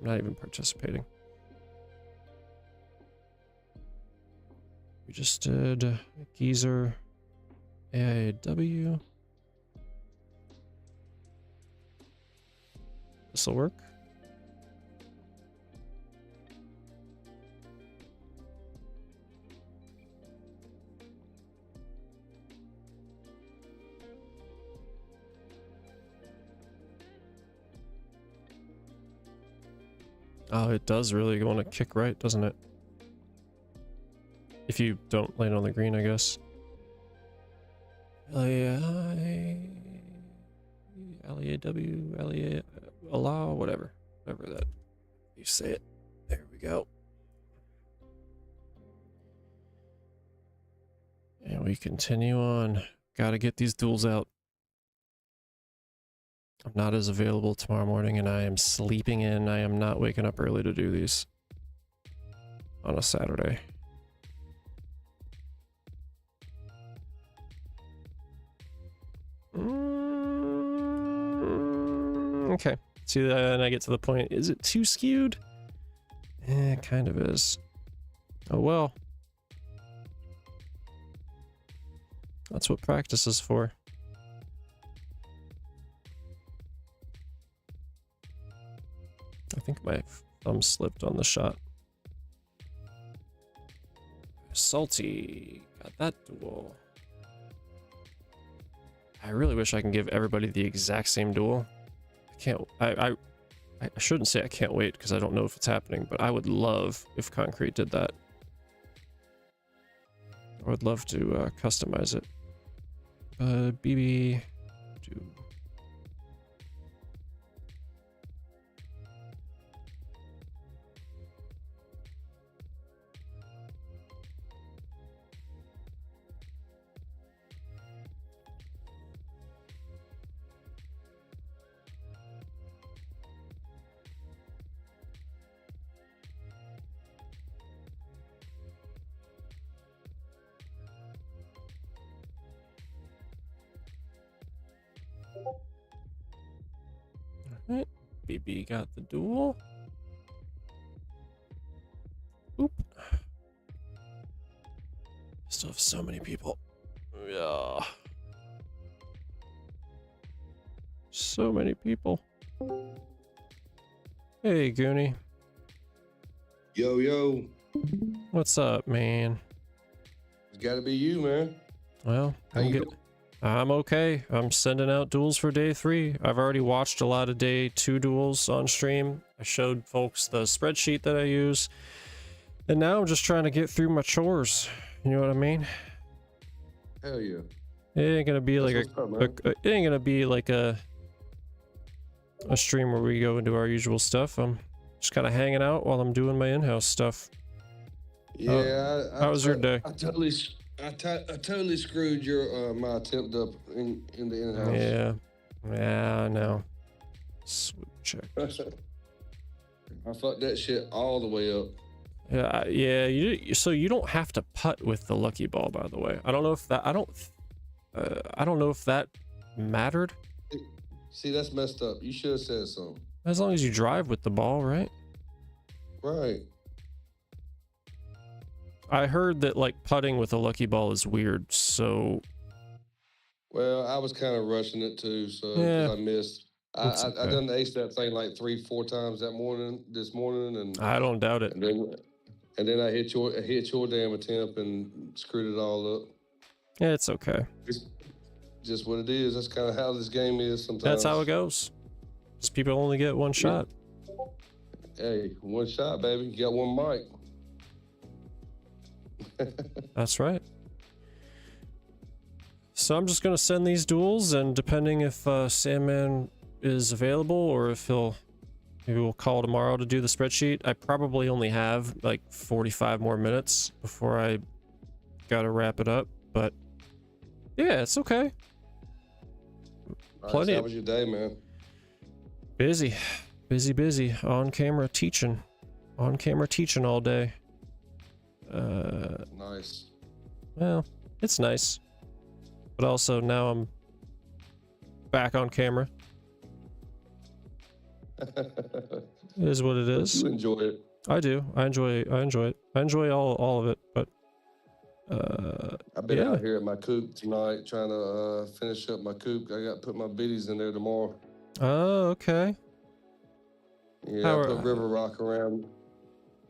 I'm not even participating. We just did Geezer, AIW. This'll work. Oh, it does really want to kick right, doesn't it? If you don't land on the green, I guess. L-E-A-W, L-E-A, allow, whatever that you say it. There we go. And we continue on. Gotta get these duels out. I'm not as available tomorrow morning, and I am sleeping in. I am not waking up early to do these on a Saturday. Okay. See, then I get to the point. Is it too skewed? It kind of is. Oh well. That's what practice is for. I think my thumb slipped on the shot. Salty. Got that duel. I really wish I can give everybody the exact same duel. I can't. I shouldn't say I can't wait because I don't know if it's happening, but I would love if Concrete did that. I would love to customize it. BB do. Alright, BB got the duel. Oop. Still have so many people. Yeah. So many people. Hey, Goonie. Yo, yo. What's up, man? It's gotta be you, man. Well, How you doing? I'm okay. I'm sending out duels for day 3. I've already watched a lot of day 2 duels on stream. I showed folks the spreadsheet that I use. And now I'm just trying to get through my chores. You know what I mean? Hell yeah. It ain't gonna be like That's what's up, man. it ain't gonna be like a stream where we go into our usual stuff. I'm just kind of hanging out while I'm doing my in-house stuff. Yeah. How was your day? I totally screwed your my attempt up in the in-house. Yeah, I know. Swoop check. I fucked that shit all the way up. Yeah. So you don't have to putt with the lucky ball, by the way. I don't know if that. I don't know if that mattered. See, that's messed up. You should have said something. As long as you drive with the ball, right? Right. I heard that like putting with a lucky ball is weird. So. Well, I was kind of rushing it too, so 'cause Yeah. I missed. It's I okay. done aced that thing like 3-4 times this morning, and I don't doubt it. and then I hit your damn attempt and screwed it all up. Yeah, it's okay. Just what it is. That's kind of how this game is sometimes. That's how it goes. Just people only get one shot. Hey, one shot, baby. You got one mic. That's right. So I'm just gonna send these duels, and depending if Sandman is available or if maybe we'll call tomorrow to do the spreadsheet. I probably only have like 45 more minutes before I gotta wrap it up, but yeah, it's okay. Plenty. How was your day, man? Busy. On camera teaching all day. Nice. Well, it's nice, but also now I'm back on camera. It is what it is. You enjoy it. I do. I enjoy it. I enjoy all of it, but I've been yeah. out here at my coop tonight trying to finish up my coop. I got to put my biddies in there tomorrow. Oh, okay. Yeah, How I are- put river rock around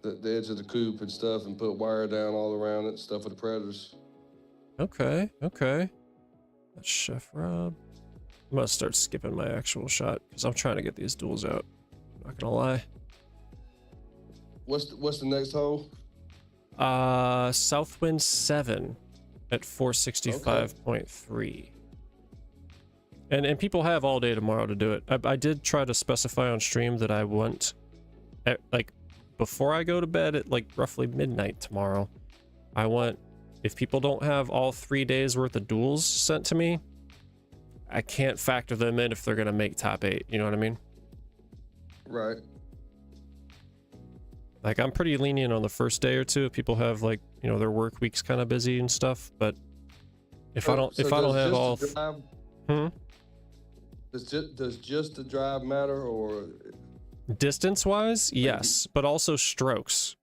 the edge of the coop and stuff, and put wire down all around it and stuff with the predators. Okay. That's Chef Rob. I'm gonna start skipping my actual shot because I'm trying to get these duels out. I'm not gonna lie. What's the next hole? Southwind 7 at 465.3. And people have all day tomorrow to do it. I did try to specify on stream that I want, like, before I go to bed at like roughly midnight tomorrow, I want, if people don't have all 3 days worth of duels sent to me, I can't factor them in if they're gonna make top 8. You know what I mean? Right. Like, I'm pretty lenient on the first day or two if people have, like, you know, their work week's kind of busy and stuff, but if I don't have all does just the drive matter, or distance wise, yes, but also strokes.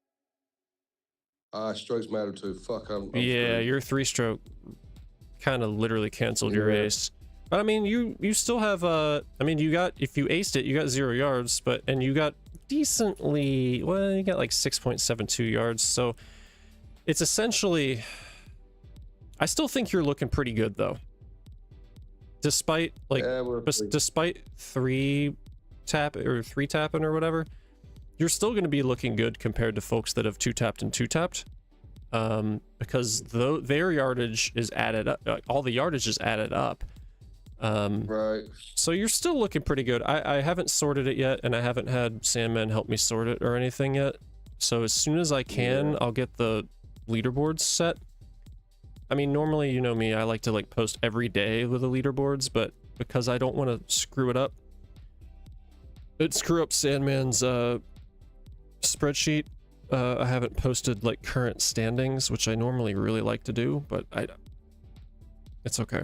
strokes matter too? Fuck, I'm Yeah, screwed. your 3-stroke kind of literally canceled your Yeah. ace. But I mean, you still have I mean, you got, if you aced it, you got 0 yards, and you got decently, well, you got like 6.72 yards, so it's essentially, I still think you're looking pretty good though, despite like despite 3 tapping or whatever. You're still going to be looking good compared to folks that have 2-tapped and 2-tapped, because their yardage is added up, all the yardage is added up. Right. So you're still looking pretty good. I haven't sorted it yet, and I haven't had Sandman help me sort it or anything yet. So as soon as I can, I'll get the leaderboards set. I mean, normally, you know me, I like to like post every day with the leaderboards, but because I don't want to screw it up, screw up Sandman's spreadsheet, I haven't posted like current standings, which I normally really like to do, but it's okay.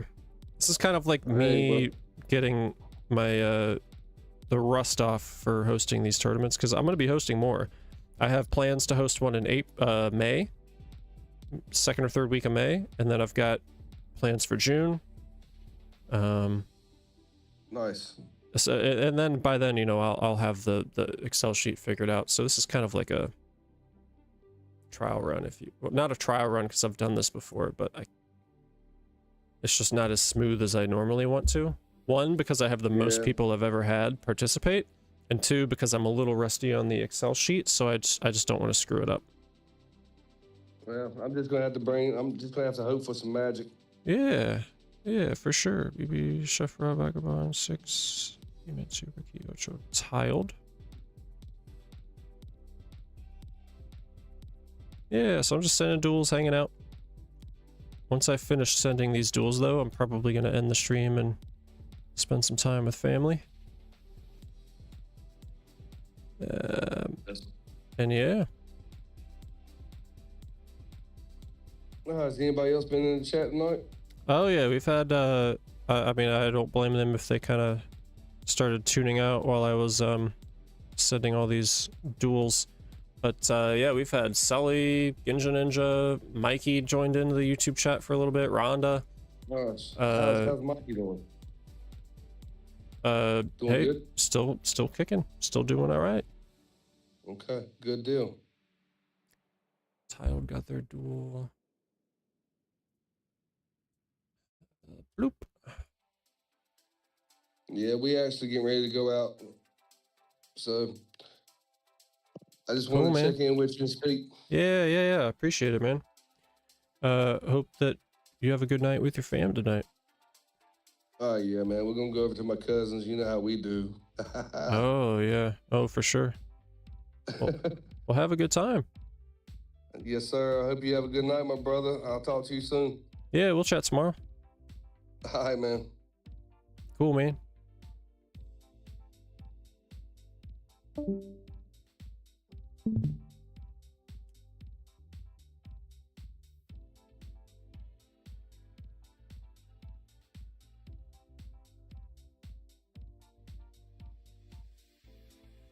This is kind of like me getting my the rust off for hosting these tournaments, because I'm going to be hosting more. I have plans to host one in May, 2nd or 3rd week of May, and then I've got plans for June. Nice. So, and then by then, you know, I'll have the Excel sheet figured out. So this is kind of like a trial run, well, not a trial run because I've done this before, but it's just not as smooth as I normally want to. 1, because I have the most people I've ever had participate, and 2, because I'm a little rusty on the Excel sheet, so I just don't want to screw it up. Well, I'm just gonna have to hope for some magic. Yeah, for sure. BB Chef Rob Vagabond 6 Imetsu Riki Ocho tiled. Yeah, so I'm just sending duels, hanging out. Once I finish sending these duels, though, I'm probably gonna end the stream and spend some time with family. And yeah. Has anybody else been in the chat tonight? Oh yeah, we've had I mean, I don't blame them if they kind of started tuning out while I was sending all these duels. But yeah, we've had Sully, Ginja Ninja, Mikey joined into the YouTube chat for a little bit, Rhonda. Nice. How's Mikey doing? Doing hey, good? still kicking, still doing all right. Okay, good deal. Tiled got their duel. Bloop. Yeah, we actually getting ready to go out. So I just wanted to check in with you and speak. Yeah. Appreciate it, man. Hope that you have a good night with your fam tonight. Oh yeah, man. We're gonna go over to my cousins. You know how we do. Oh yeah. Oh, for sure. Well, have a good time. Yes, sir. I hope you have a good night, my brother. I'll talk to you soon. Yeah, we'll chat tomorrow. All right, man. Cool, man.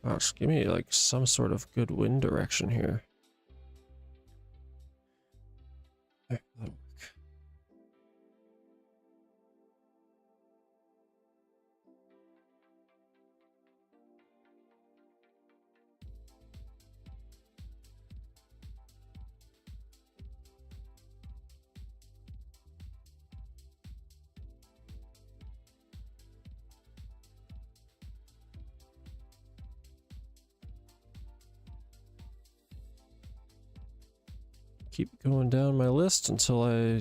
Gosh, give me like some sort of good wind direction here. There, that'll work. Keep going down my list until I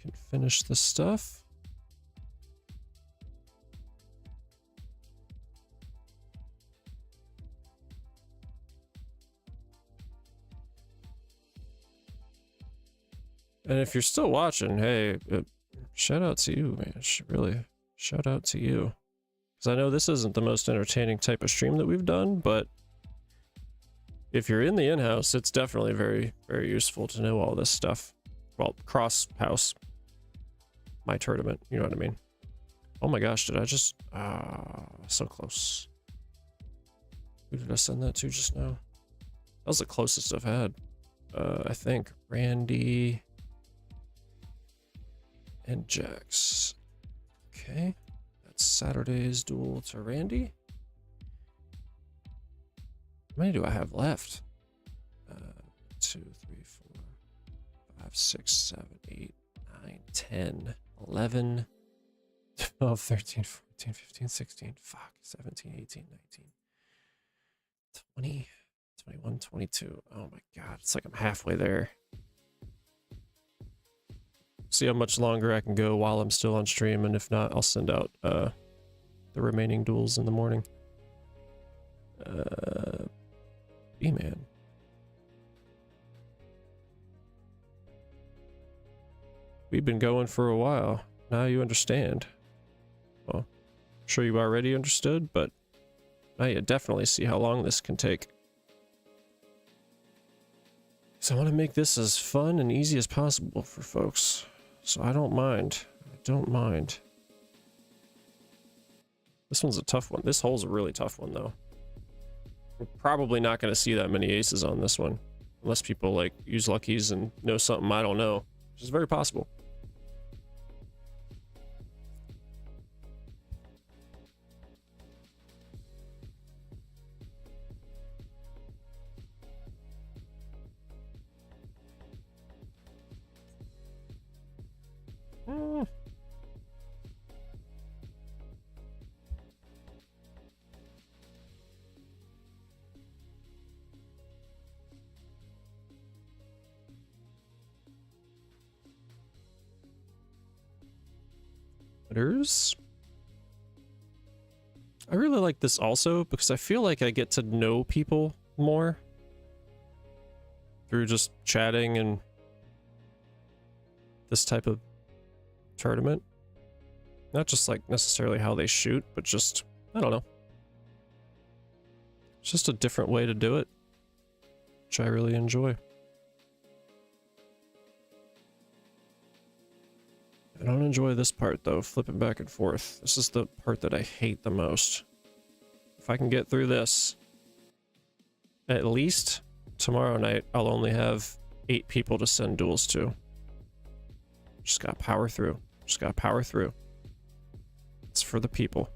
can finish this stuff. And if you're still watching, hey, shout out to you, man. Really, shout out to you. Because I know this isn't the most entertaining type of stream that we've done, but if you're in the in-house, it's definitely very, very useful to know all this stuff. Well, cross-house. My tournament, you know what I mean? Oh my gosh, did I just... so close. Who did I send that to just now? That was the closest I've had. I think Randy and Jax. Okay. That's Saturday's duel to Randy. How many do I have left? 2, 3, 4, 5, 6, 7, 8, 9, 10, 11, 12, 13, 14, 15, 16, fuck, 17, 18, 19, 20, 21, 22. Oh my god, it's like I'm halfway there. See how much longer I can go while I'm still on stream, and if not, I'll send out the remaining duels in the morning. B-Man. We've been going for a while. Now you understand. Well, I'm sure you already understood, but now you definitely see how long this can take. So I want to make this as fun and easy as possible for folks. So I don't mind. I don't mind. This one's a tough one. This hole's a really tough one, though. We're probably not going to see that many aces on this one. Unless people, like, use luckies and know something I don't know. Which is very possible. I really like this also because I feel like I get to know people more through just chatting and this type of tournament. Not just like necessarily how they shoot, but just, I don't know. It's just a different way to do it, which I really enjoy. I don't enjoy this part though, flipping back and forth. This is the part that I hate the most. If I can get through this, at least tomorrow night, I'll only have 8 people to send duels to. Just gotta power through. Just gotta power through. It's for the people.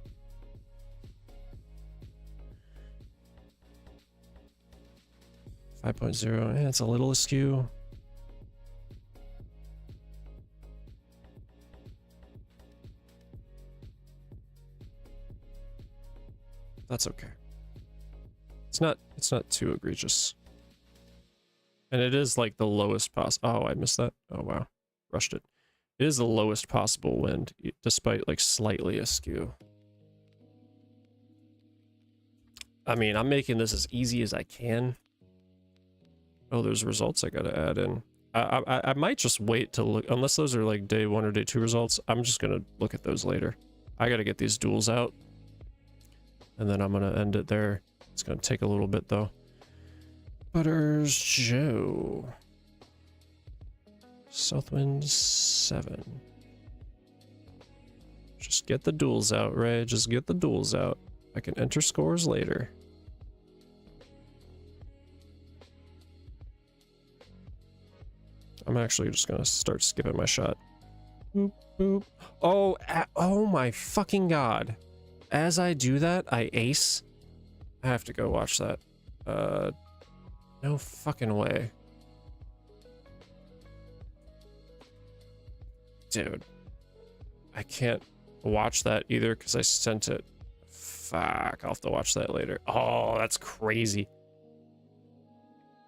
.0, it's a little askew. That's okay. It's not too egregious. And it is like the lowest oh, I missed that. Oh wow. Rushed it. It is the lowest possible wind, despite like slightly askew. I mean, I'm making this as easy as I can. Oh, there's results I gotta add in. I might just wait to look, unless those are like day 1 or day 2 results. I'm just gonna look at those later. I gotta get these duels out. And then I'm gonna end it there. It's gonna take a little bit though. Butters Joe. Southwind 7. Just get the duels out, Ray. Just get the duels out. I can enter scores later. I'm actually just gonna start skipping my shot. Boop, boop. Oh, oh my fucking god. As I do that, I ace. I have to go watch that. No fucking way. Dude. I can't watch that either because I sent it. Fuck, I'll have to watch that later. Oh, that's crazy.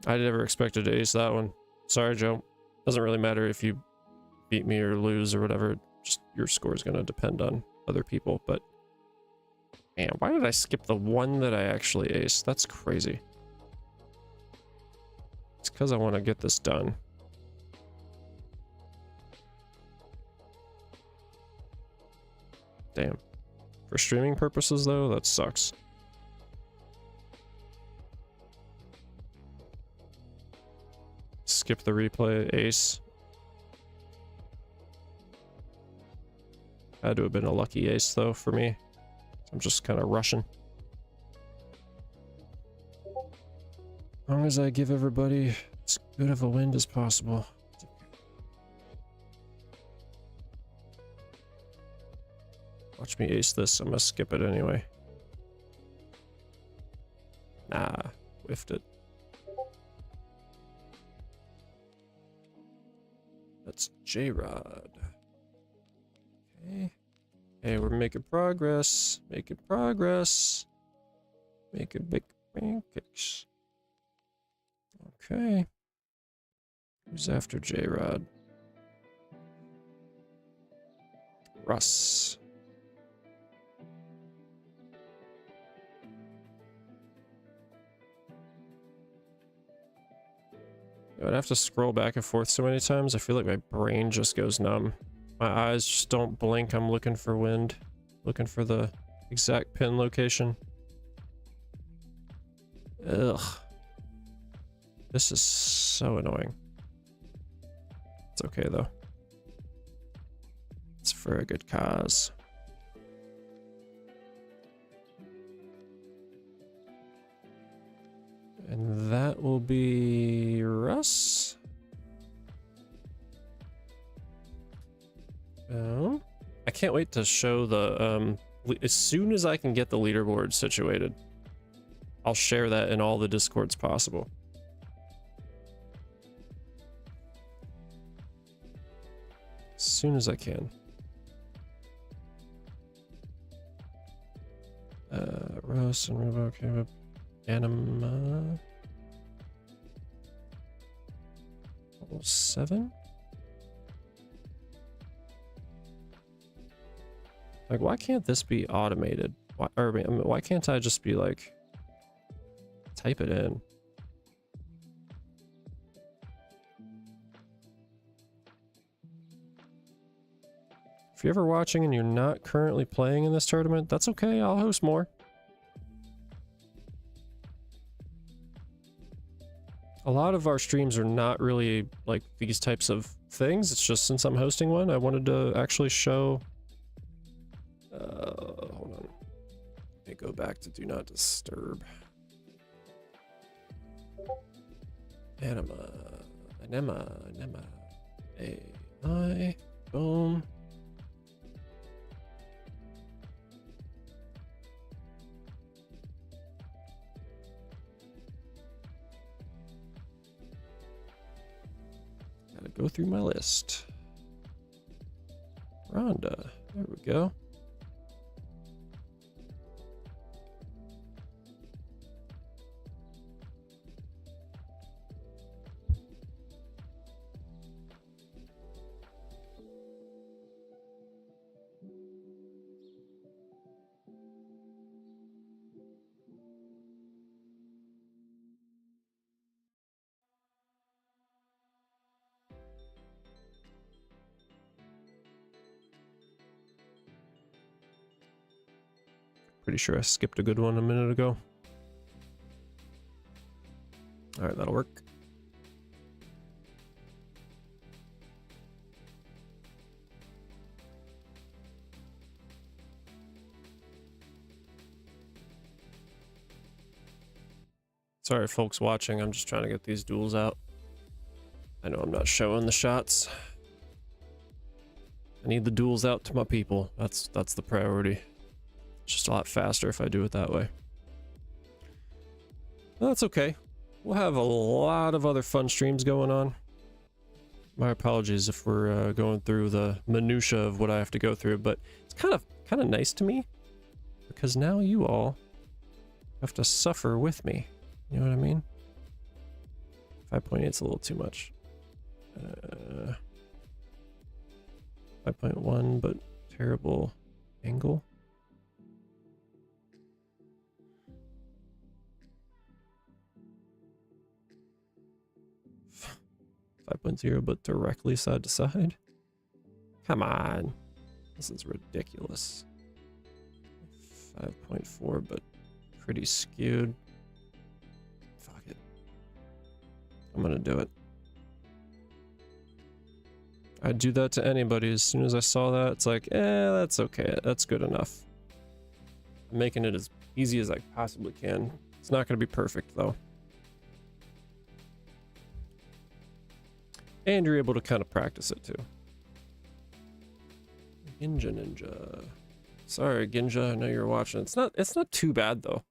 I never expected to ace that one. Sorry, Joe. Doesn't really matter if you beat me or lose or whatever. Just your score is going to depend on other people. But man, why did I skip the one that I actually aced? That's crazy. It's because I want to get this done. Damn. For streaming purposes, though, that sucks. Skip the replay, ace. Had to have been a lucky ace, though, for me. I'm just kind of rushing. As long as I give everybody as good of a wind as possible. Watch me ace this. I'm gonna skip it anyway. Nah, whiffed it. That's J-Rod. Okay. Hey, we're making progress. Making progress. Making big pancakes. Okay. Who's after J-Rod? Russ. I'd have to scroll back and forth so many times. I feel like my brain just goes numb. My eyes just don't blink. I'm looking for wind. Looking for the exact pin location. Ugh. This is so annoying. It's okay though. It's for a good cause. And that will be Russ. Oh, I can't wait to show the as soon as I can get the leaderboard situated, I'll share that in all the Discords possible. As soon as I can. Russ and Robo, okay, Anima. Level 7? Like, why can't this be automated? Why, or, I mean, why can't I just be like, type it in? If you're ever watching and you're not currently playing in this tournament, that's okay. I'll host more. A lot of our streams are not really like these types of things. It's just since I'm hosting one, I wanted to actually show. Hold on. Let me go back to Do Not Disturb. Anima. AI. Boom. Gotta go through my list. Rhonda. There we go. Pretty sure I skipped a good one a minute ago. All right, that'll work. Sorry, folks watching. I'm just trying to get these duels out. I know I'm not showing the shots. I need the duels out to my people. That's the priority. It's just a lot faster if I do it that way. Well, that's okay. We'll have a lot of other fun streams going on. My apologies if we're going through the minutia of what I have to go through, but it's kind of nice to me because now you all have to suffer with me. You know what I mean? 5.8 is a little too much. 5.1, but terrible angle. 5.0, but directly side to side. Come on. This is ridiculous. 5.4, but pretty skewed. Fuck it. I'm gonna do it. I'd do that to anybody. As soon as I saw that, it's like, that's okay. That's good enough. I'm making it as easy as I possibly can. It's not gonna be perfect, though. And you're able to kind of practice it, too. Ninja. Sorry, Ginja, I know you're watching. It's not too bad, though.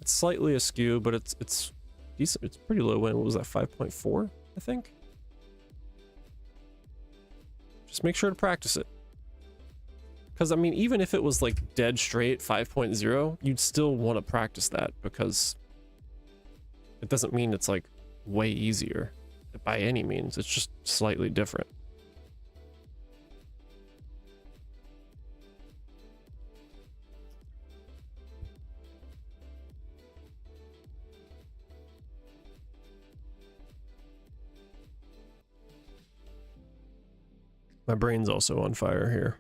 It's slightly askew, but it's decent. It's pretty low wind. What was that, 5.4, I think? Just make sure to practice it. Because, I mean, even if it was, like, dead straight 5.0, you'd still want to practice that, because it doesn't mean it's, like, way easier by any means. It's just slightly different. My brain's also on fire here.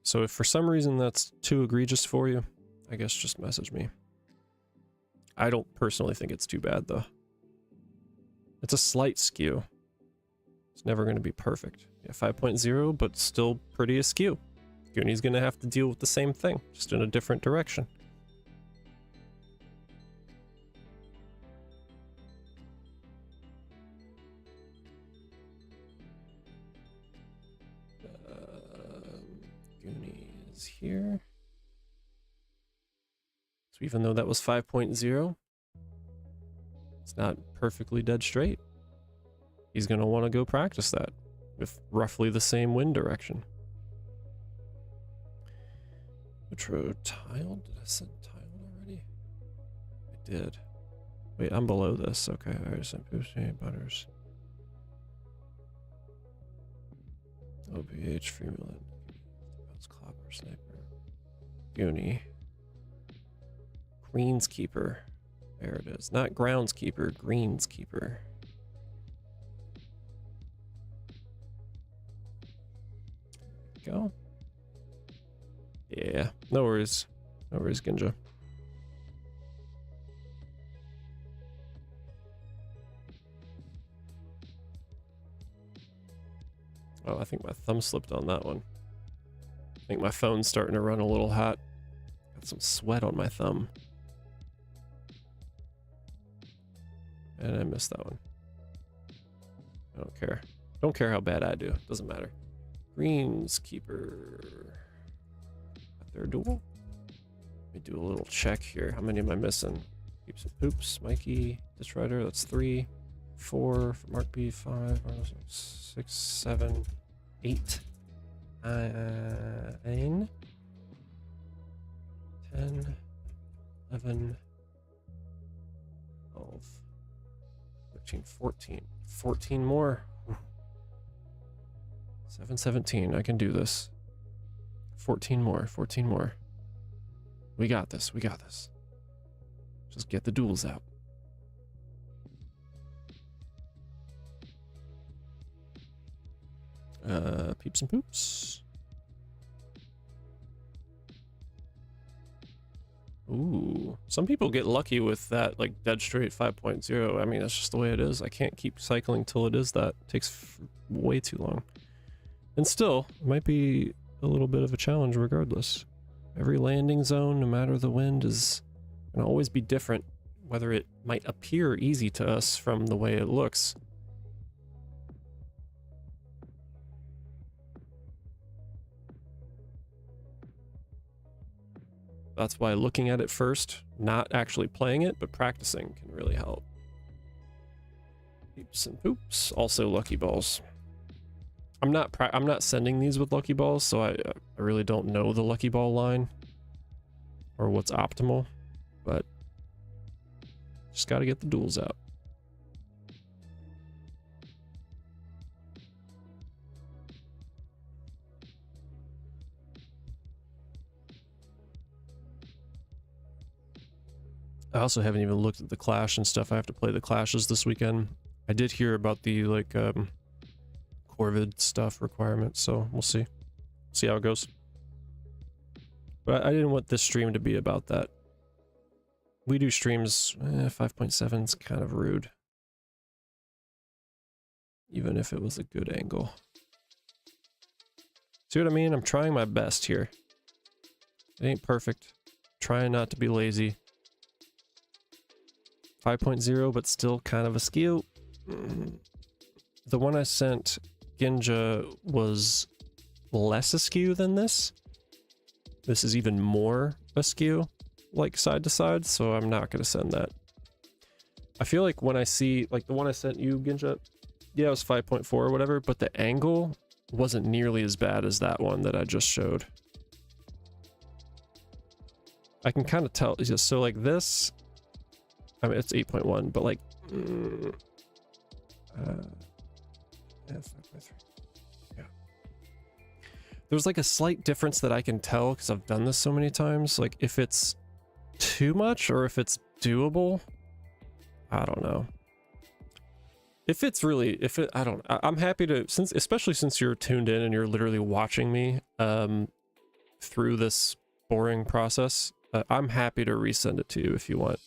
So if for some reason that's too egregious for you, I guess just message me. I don't personally think it's too bad, though. It's a slight skew. It's never going to be perfect. Yeah, 5.0, but still pretty askew. Goonie's going to have to deal with the same thing, just in a different direction. Goonie is here. So even though that was 5.0, it's not perfectly dead straight. He's going to want to go practice that with roughly the same wind direction. Metro tiled? Did I set tiled already? I did. Wait, I'm below this. Okay, I sent Pussy, Butters. OBH, Freeland. Clopper, Sniper. Goonie. Greenskeeper. There it is. Not groundskeeper, greenskeeper. Go. Yeah, no worries. No worries, Ginja. Oh, I think my thumb slipped on that one. I think my phone's starting to run a little hot. Got some sweat on my thumb. And I missed that one. I don't care. Don't care how bad I do. Doesn't matter. Greenskeeper. Got their duel. Let me do a little check here. How many am I missing? Peeps and Poops, Mikey, Ditch Rider. That's 3, 4, Mark B, 5, 6, 7, 8, 9, 10, 11, 12, 13, 14. 14 more. 7, 17. I can do this. 14 more. 14 more. We got this. We got this. Just get the duels out. Peeps and Poops. Ooh. Some people get lucky with that, like, dead straight 5.0. I mean, that's just the way it is. I can't keep cycling till it is that. It takes way too long. And still, it might be a little bit of a challenge regardless. Every landing zone, no matter the wind, is going to always be different whether it might appear easy to us from the way it looks. That's why looking at it first, not actually playing it, but practicing can really help. Peeps and poops, also lucky balls. I'm not sending these with lucky balls, so I really don't know the lucky ball line or what's optimal, but just got to get the duels out. I also haven't even looked at the Clash and stuff. I have to play the Clashes this weekend. I did hear about the like Corvid stuff requirement, so we'll see how it goes. But I didn't want this stream to be about that. We do streams 5.7 is kind of rude, even if it was a good angle. See what I mean? I'm trying my best here. It ain't perfect. Trying not to be lazy. 5.0, but still kind of askew. The one I sent Ginja was less askew than this. This is even more askew, like side to side, so I'm not going to send that. I feel like when I see, like the one I sent you, Ginja, yeah, it was 5.4 or whatever, but the angle wasn't nearly as bad as that one that I just showed. I can kind of tell, so like this, I mean, it's 8.1, but like, yeah, 5.3. Yeah. There's like a slight difference that I can tell because I've done this so many times. Like if it's too much or if it's doable, I don't know. If it's really, I'm happy to, especially since you're tuned in and you're literally watching me through this boring process, I'm happy to resend it to you if you want.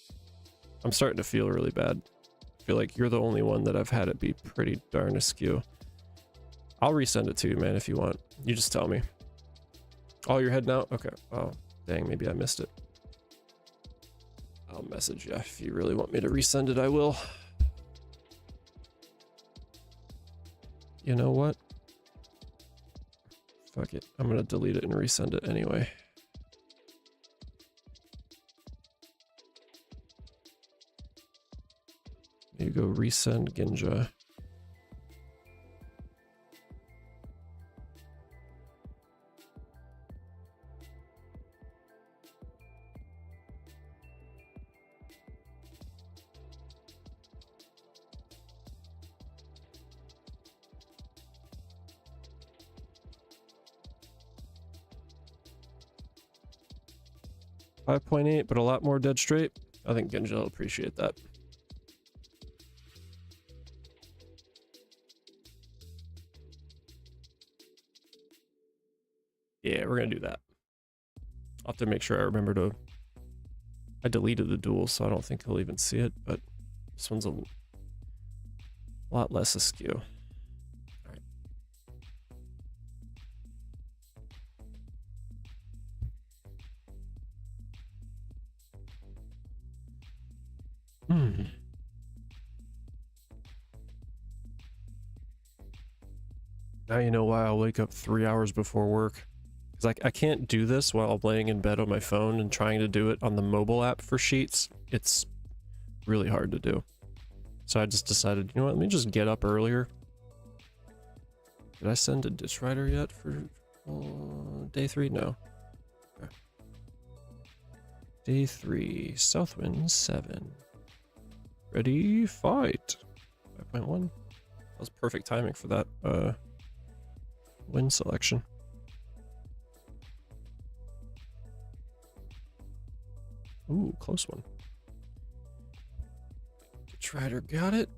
I'm starting to feel really bad. I feel like you're the only one that I've had it be pretty darn askew. I'll resend it to you, man, if you want. You just tell me. Oh, you're heading out? Okay. Oh, dang, maybe I missed it. I'll message you. If you really want me to resend it, I will. You know what? Fuck it. I'm gonna delete it and resend it anyway. You go resend Ginja. .8, but a lot more dead straight. I think Ginja will appreciate that. Yeah, we're gonna do that. I'll have to make sure I remember to... I deleted the duel, so I don't think he'll even see it, but this one's a lot less askew. All right. Now you know why I'll wake up 3 hours before work. Because I can't do this while I'm laying in bed on my phone and trying to do it on the mobile app for Sheets. It's really hard to do. So I just decided, you know what, let me just get up earlier. Did I send a Ditch Rider yet for day 3? No. Okay. Day 3, Southwind 7. Ready, fight. 5.1. That was perfect timing for that win selection. Ooh, close one. Ditch Rider got it.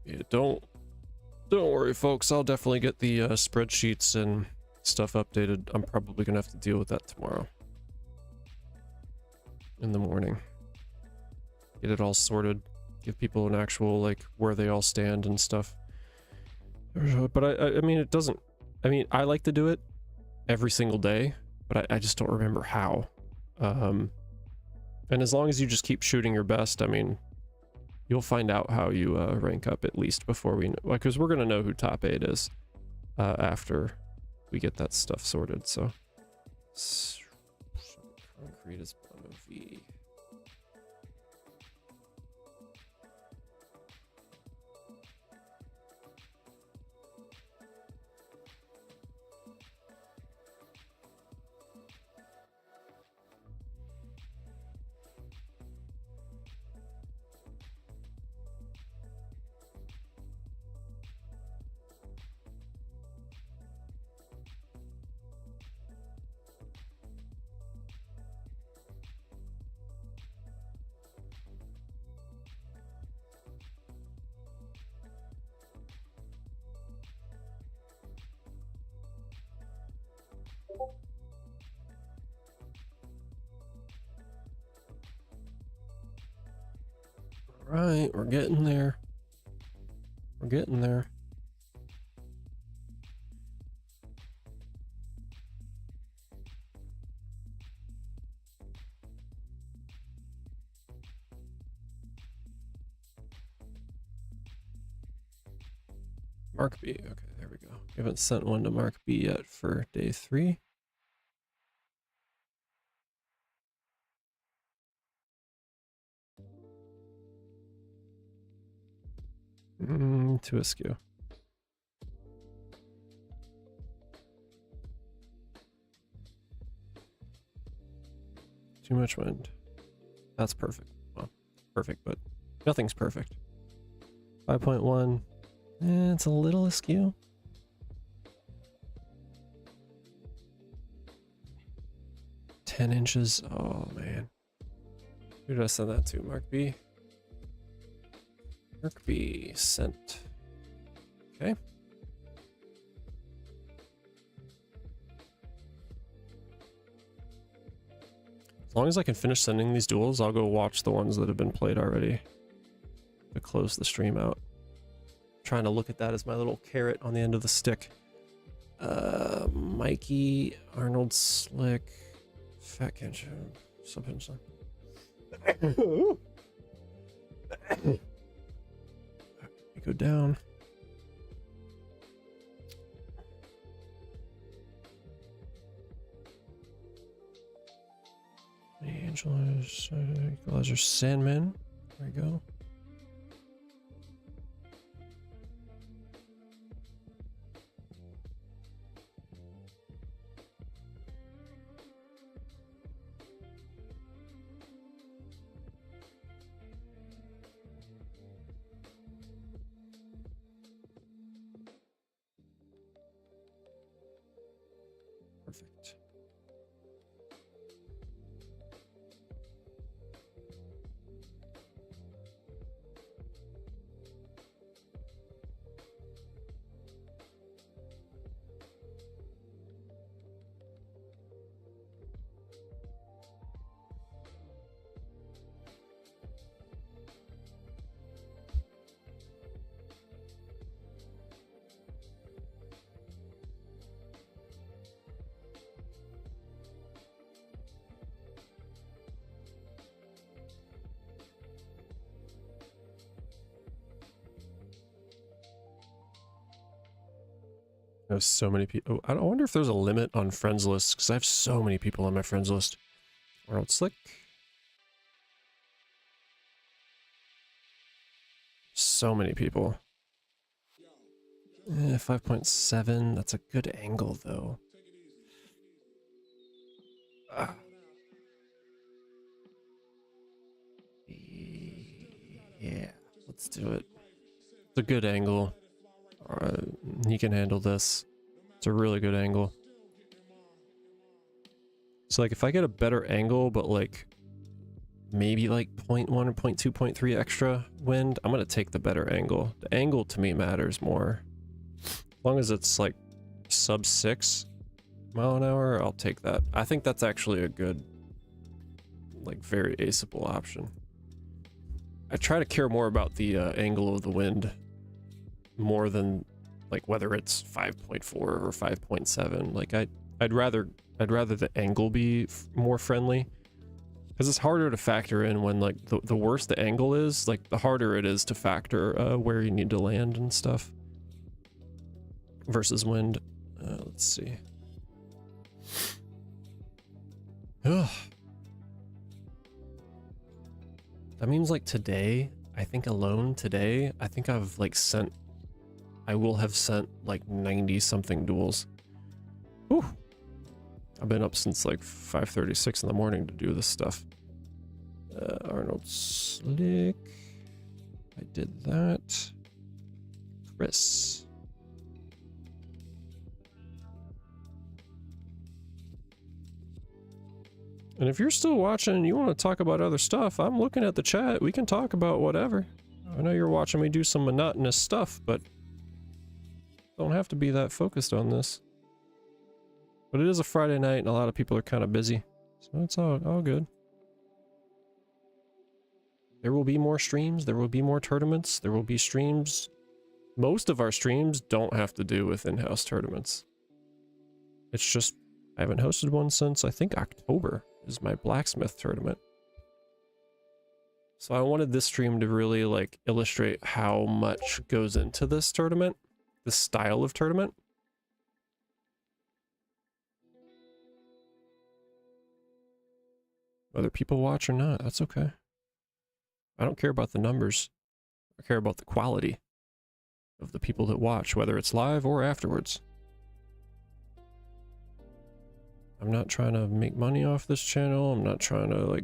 Yeah, don't worry, folks. I'll definitely get the spreadsheets and stuff updated. I'm probably gonna have to deal with that tomorrow in the morning. Get it all sorted. Give people an actual, like, where they all stand and stuff. But I mean, it doesn't... I mean, I like to do it, every single day, but I just don't remember how. And as long as you just keep shooting your best, I mean, you'll find out how you rank up at least before we know, because we're gonna know who top 8 is after we get that stuff sorted. So concrete is V. Right, we're getting there. We're getting there. Mark B. Okay, there we go. We haven't sent one to Mark B yet for day 3. Too askew. Too much wind. That's perfect. Well, perfect, but nothing's perfect. 5.1. It's a little askew. $10 inches. Oh man. Who did I send that to? Mark B. Mark B sent. Okay. As long as I can finish sending these duels, I'll go watch the ones that have been played already to close the stream out. I'm trying to look at that as my little carrot on the end of the stick. Mikey, Arnold Slick, Fat Kencho, something. We go down. Angela's Equalizer Sandman. There we go. Perfect. There's so many people. Oh, I wonder if there's a limit on friends lists, because I have so many people on my friends list. Arnold Slick. So many people. 5.7. That's a good angle, though. Yeah, let's do it. It's a good angle. He can handle this. It's a really good angle. So like if I get a better angle, but like maybe like 0.1 or 0.2, 0.3 extra wind, I'm gonna take the better angle. The angle to me matters more. As long as it's like sub 6 mile an hour, I'll take that. I think that's actually a good, like very aceable option. I try to care more about the angle of the wind more than like whether it's 5.4 or 5.7. Like I I'd rather the angle be more friendly, because it's harder to factor in when like the worse the angle is, like the harder it is to factor where you need to land and stuff versus wind. Let's see. Ugh. That means like today, I think alone today, I think I've like I will have sent like 90 something duels. Whew. I've been up since like 5:36 in the morning to do this stuff. Arnold Slick. I did that. Chris. And if you're still watching and you want to talk about other stuff, I'm looking at the chat. We can talk about whatever. I know you're watching me do some monotonous stuff, but don't have to be that focused on this. But it is a Friday night and a lot of people are kind of busy. So it's all good. There will be more streams. There will be more tournaments. There will be streams. Most of our streams don't have to do with in-house tournaments. It's just, I haven't hosted one since, I think, October is my blacksmith tournament. So I wanted this stream to really like illustrate how much goes into this tournament, this style of tournament. Whether people watch or not, that's okay. I don't care about the numbers. I care about the quality of the people that watch, whether it's live or afterwards. I'm not trying to make money off this channel. I'm not trying to like,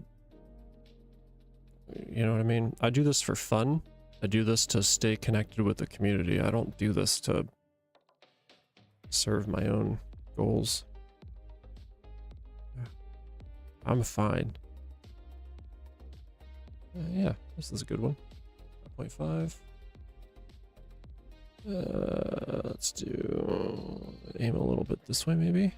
you know what I mean? I do this for fun. I do this to stay connected with the community. I don't do this to serve my own goals. I'm fine. Yeah, this is a good one. 5.5. Let's do aim a little bit this way, maybe.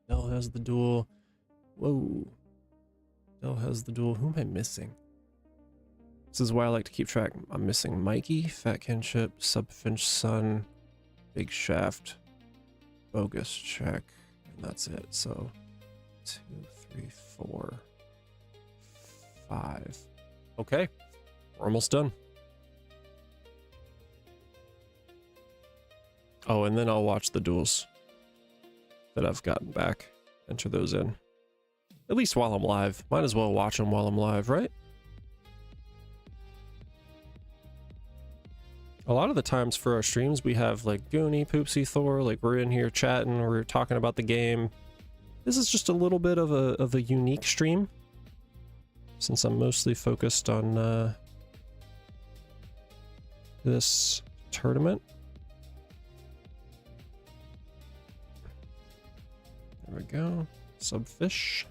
Dell has the duel. Whoa. Dell has the duel. Who am I missing? This is why I like to keep track. I'm missing Mikey, Fat Kinship, Subfinch Sun, Big Shaft, Bogus Check, and that's it. So 2, 3, 4, 5. Okay, we're almost done. Oh, and then I'll watch the duels that I've gotten back. Enter those in. At least while I'm live. Might as well watch them while I'm live, right? A lot of the times for our streams, we have like Goonie, Poopsie, Thor, like we're in here chatting, we're talking about the game. This is just a little bit of a unique stream, since I'm mostly focused on this tournament. There we go. Subfish.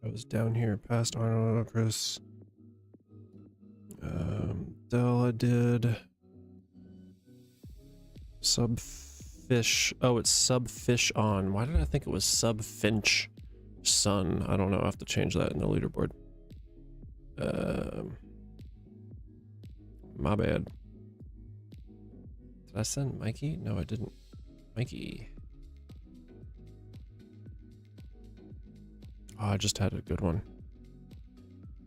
I was down here past Arnold, Chris. Della did. Subfish. Oh, it's Subfish on. Why did I think it was Subfinch Sun? I don't know. I have to change that in the leaderboard. My bad. Did I send Mikey? No, I didn't. Mikey. Oh, I just had a good one.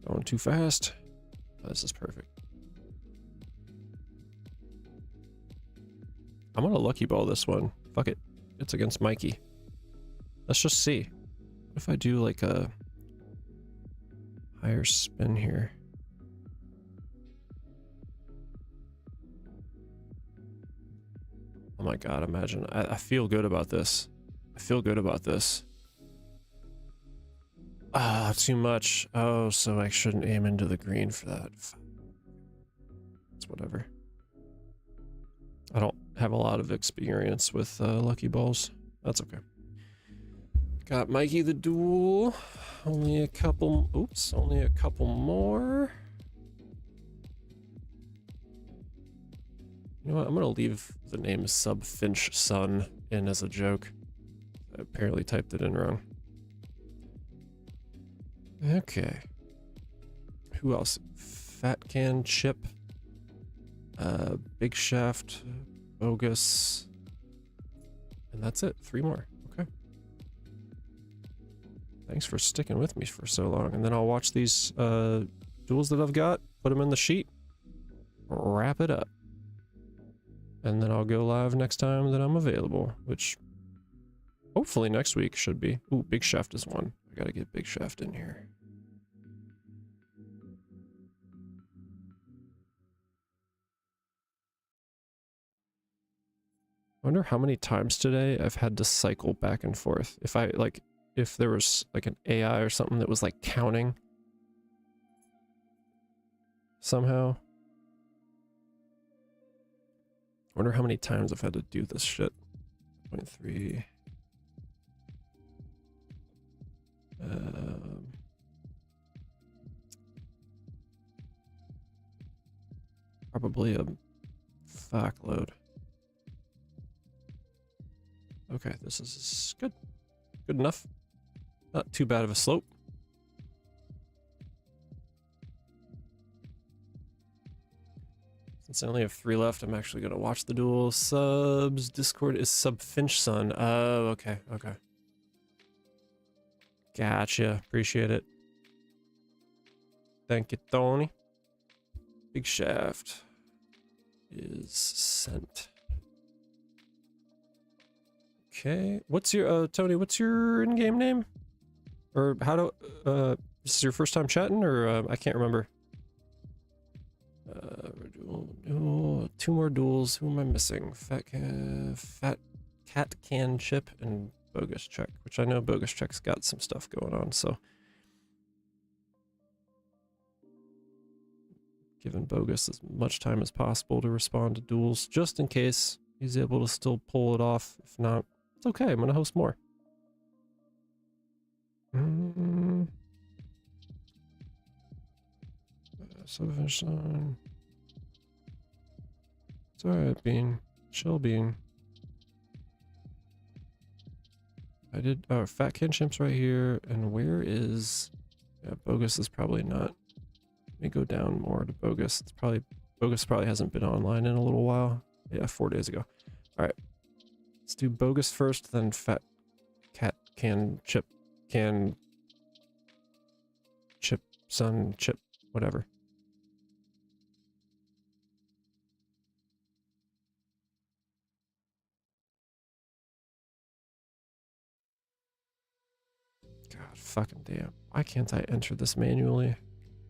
Going too fast. Oh, this is perfect. I'm gonna lucky ball this one. Fuck it. It's against Mikey. Let's just see. What if I do like a higher spin here? Oh my god, imagine. I feel good about this. I feel good about this. Ah, too much. Oh, so I shouldn't aim into the green for that. It's whatever. I don't have a lot of experience with lucky balls. That's okay. Got Mikey the duel. Only a couple. Oops, only a couple more. You know what? I'm gonna leave the name Subfinch Sun in as a joke. I apparently typed it in wrong. Okay. Who else? Fat Can Chip. Big Shaft. Bogus. And that's it. 3 more. Okay. Thanks for sticking with me for so long. And then I'll watch these duels that I've got, put them in the sheet, wrap it up. And then I'll go live next time that I'm available, which hopefully next week should be. Ooh, Big Shaft is one. I gotta get Big Shaft in here. I wonder how many times today I've had to cycle back and forth. If there was like an AI or something that was like counting somehow. I wonder how many times I've had to do this shit. 0.3. Probably a fuckload. Okay, this is good. Good enough. Not too bad of a slope. Since I only have 3 left, I'm actually going to watch the duel. Subs, Discord is Subfinch Sun. Oh, okay, okay. Gotcha. Appreciate it. Thank you, Tony. Big Shaft is sent. Okay. What's your, Tony, what's your in-game name? Or how do, this is your first time chatting, or I can't remember. 2 more duels. Who am I missing? Fat Cat Can Chip and Bogus Check, which I know Bogus Check's got some stuff going on, so. Giving Bogus as much time as possible to respond to duels, just in case he's able to still pull it off. If not, it's okay. I'm going to host more. So finish on. It's alright, Bean. Chill, Bean. I did. Oh, Fat Can Chimp's right here. And where is. Yeah, Bogus is probably not. Let me go down more to Bogus. It's probably. Bogus probably hasn't been online in a little while. Yeah, 4 days ago. Alright. Let's do Bogus first, then Fat Cat Can Chip. Can. Chip. Sun. Chip. Whatever. God fucking damn. Why can't I enter this manually?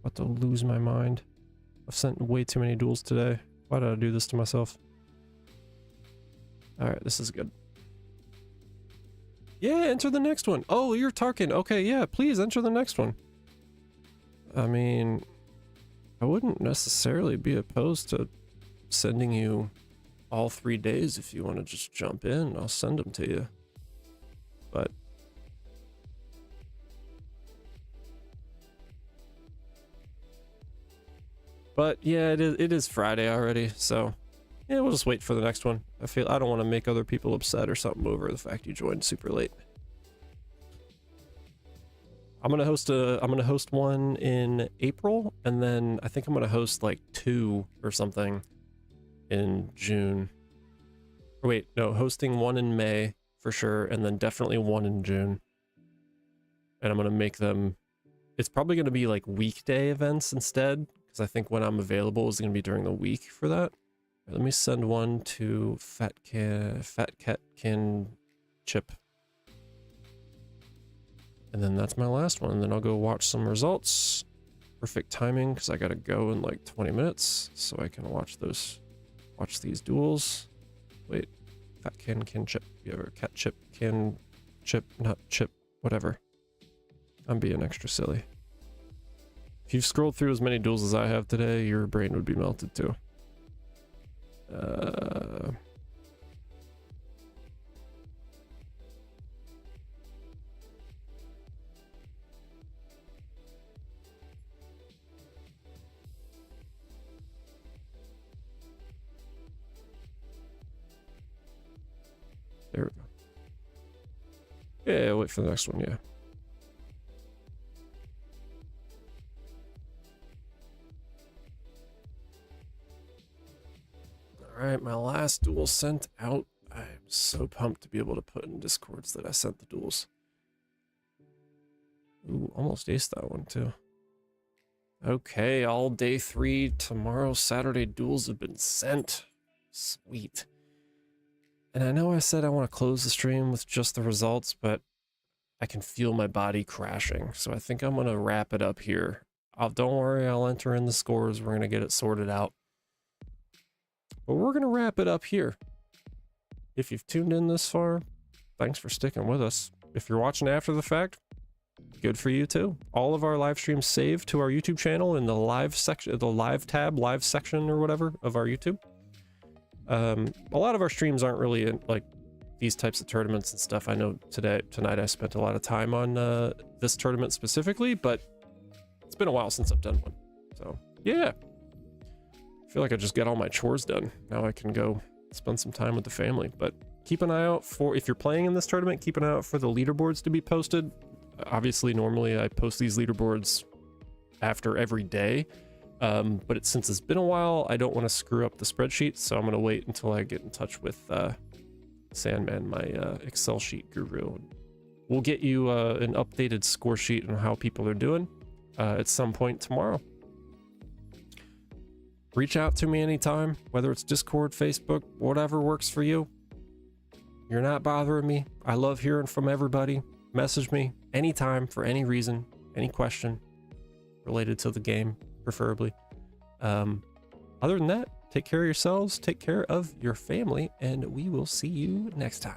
About to lose my mind. I've sent way too many duels today. Why did I do this to myself? Alright, this is good. Yeah, enter the next one. Oh, you're Tarkin. Okay, yeah, please enter the next one. I mean, I wouldn't necessarily be opposed to sending you all 3 days if you want to just jump in. I'll send them to you. But yeah, it is Friday already, so yeah, we'll just wait for the next one. I don't want to make other people upset or something over the fact you joined super late. I'm gonna host one in April, and then I think I'm gonna host like 2 or something in June. Or wait, no, hosting 1 in May for sure, and then definitely 1 in June. And I'm gonna make them. It's probably gonna be like weekday events instead. Because I think when I'm available is going to be during the week for that. Let me send one to Fat Catkin Chip. And then that's my last one. Then I'll go watch some results. Perfect timing because I gotta go in like 20 minutes so I can watch these duels. Wait, Fat Can Chip. You ever Cat Chip Can Chip, not Chip, whatever. I'm being extra silly. If you've scrolled through as many duels as I have today, your brain would be melted too. There we go. Yeah, wait for the next one, yeah. Alright, my last duel sent out. I'm so pumped to be able to put in Discords that I sent the duels. Ooh, almost aced that one too. Okay, all day 3, tomorrow, Saturday duels have been sent. Sweet. And I know I said I want to close the stream with just the results, but I can feel my body crashing. So I think I'm going to wrap it up here. Don't worry, I'll enter in the scores. We're going to get it sorted out. But we're going to wrap it up here. If you've tuned in this far, thanks for sticking with us. If you're watching after the fact, good for you too. All of our live streams saved to our YouTube channel in the live section, the live tab, live section or whatever of our YouTube. A lot of our streams aren't really in like these types of tournaments and stuff. I know tonight I spent a lot of time on this tournament specifically, but it's been a while since I've done one. So yeah, I feel like I just got all my chores done. Now I can go spend some time with the family. But keep an eye out for, if you're playing in this tournament, keep an eye out for the leaderboards to be posted. Obviously, normally I post these leaderboards after every day. But since it's been a while, I don't want to screw up the spreadsheet, so I'm going to wait until I get in touch with Sandman, my Excel sheet guru. We'll get you an updated score sheet on how people are doing at some point tomorrow. Reach out to me anytime, whether it's Discord, Facebook, whatever works for you. You're not bothering me. I love hearing from everybody. Message me anytime for any reason, any question related to the game, preferably. Other than that, take care of yourselves, take care of your family, and we will see you next time.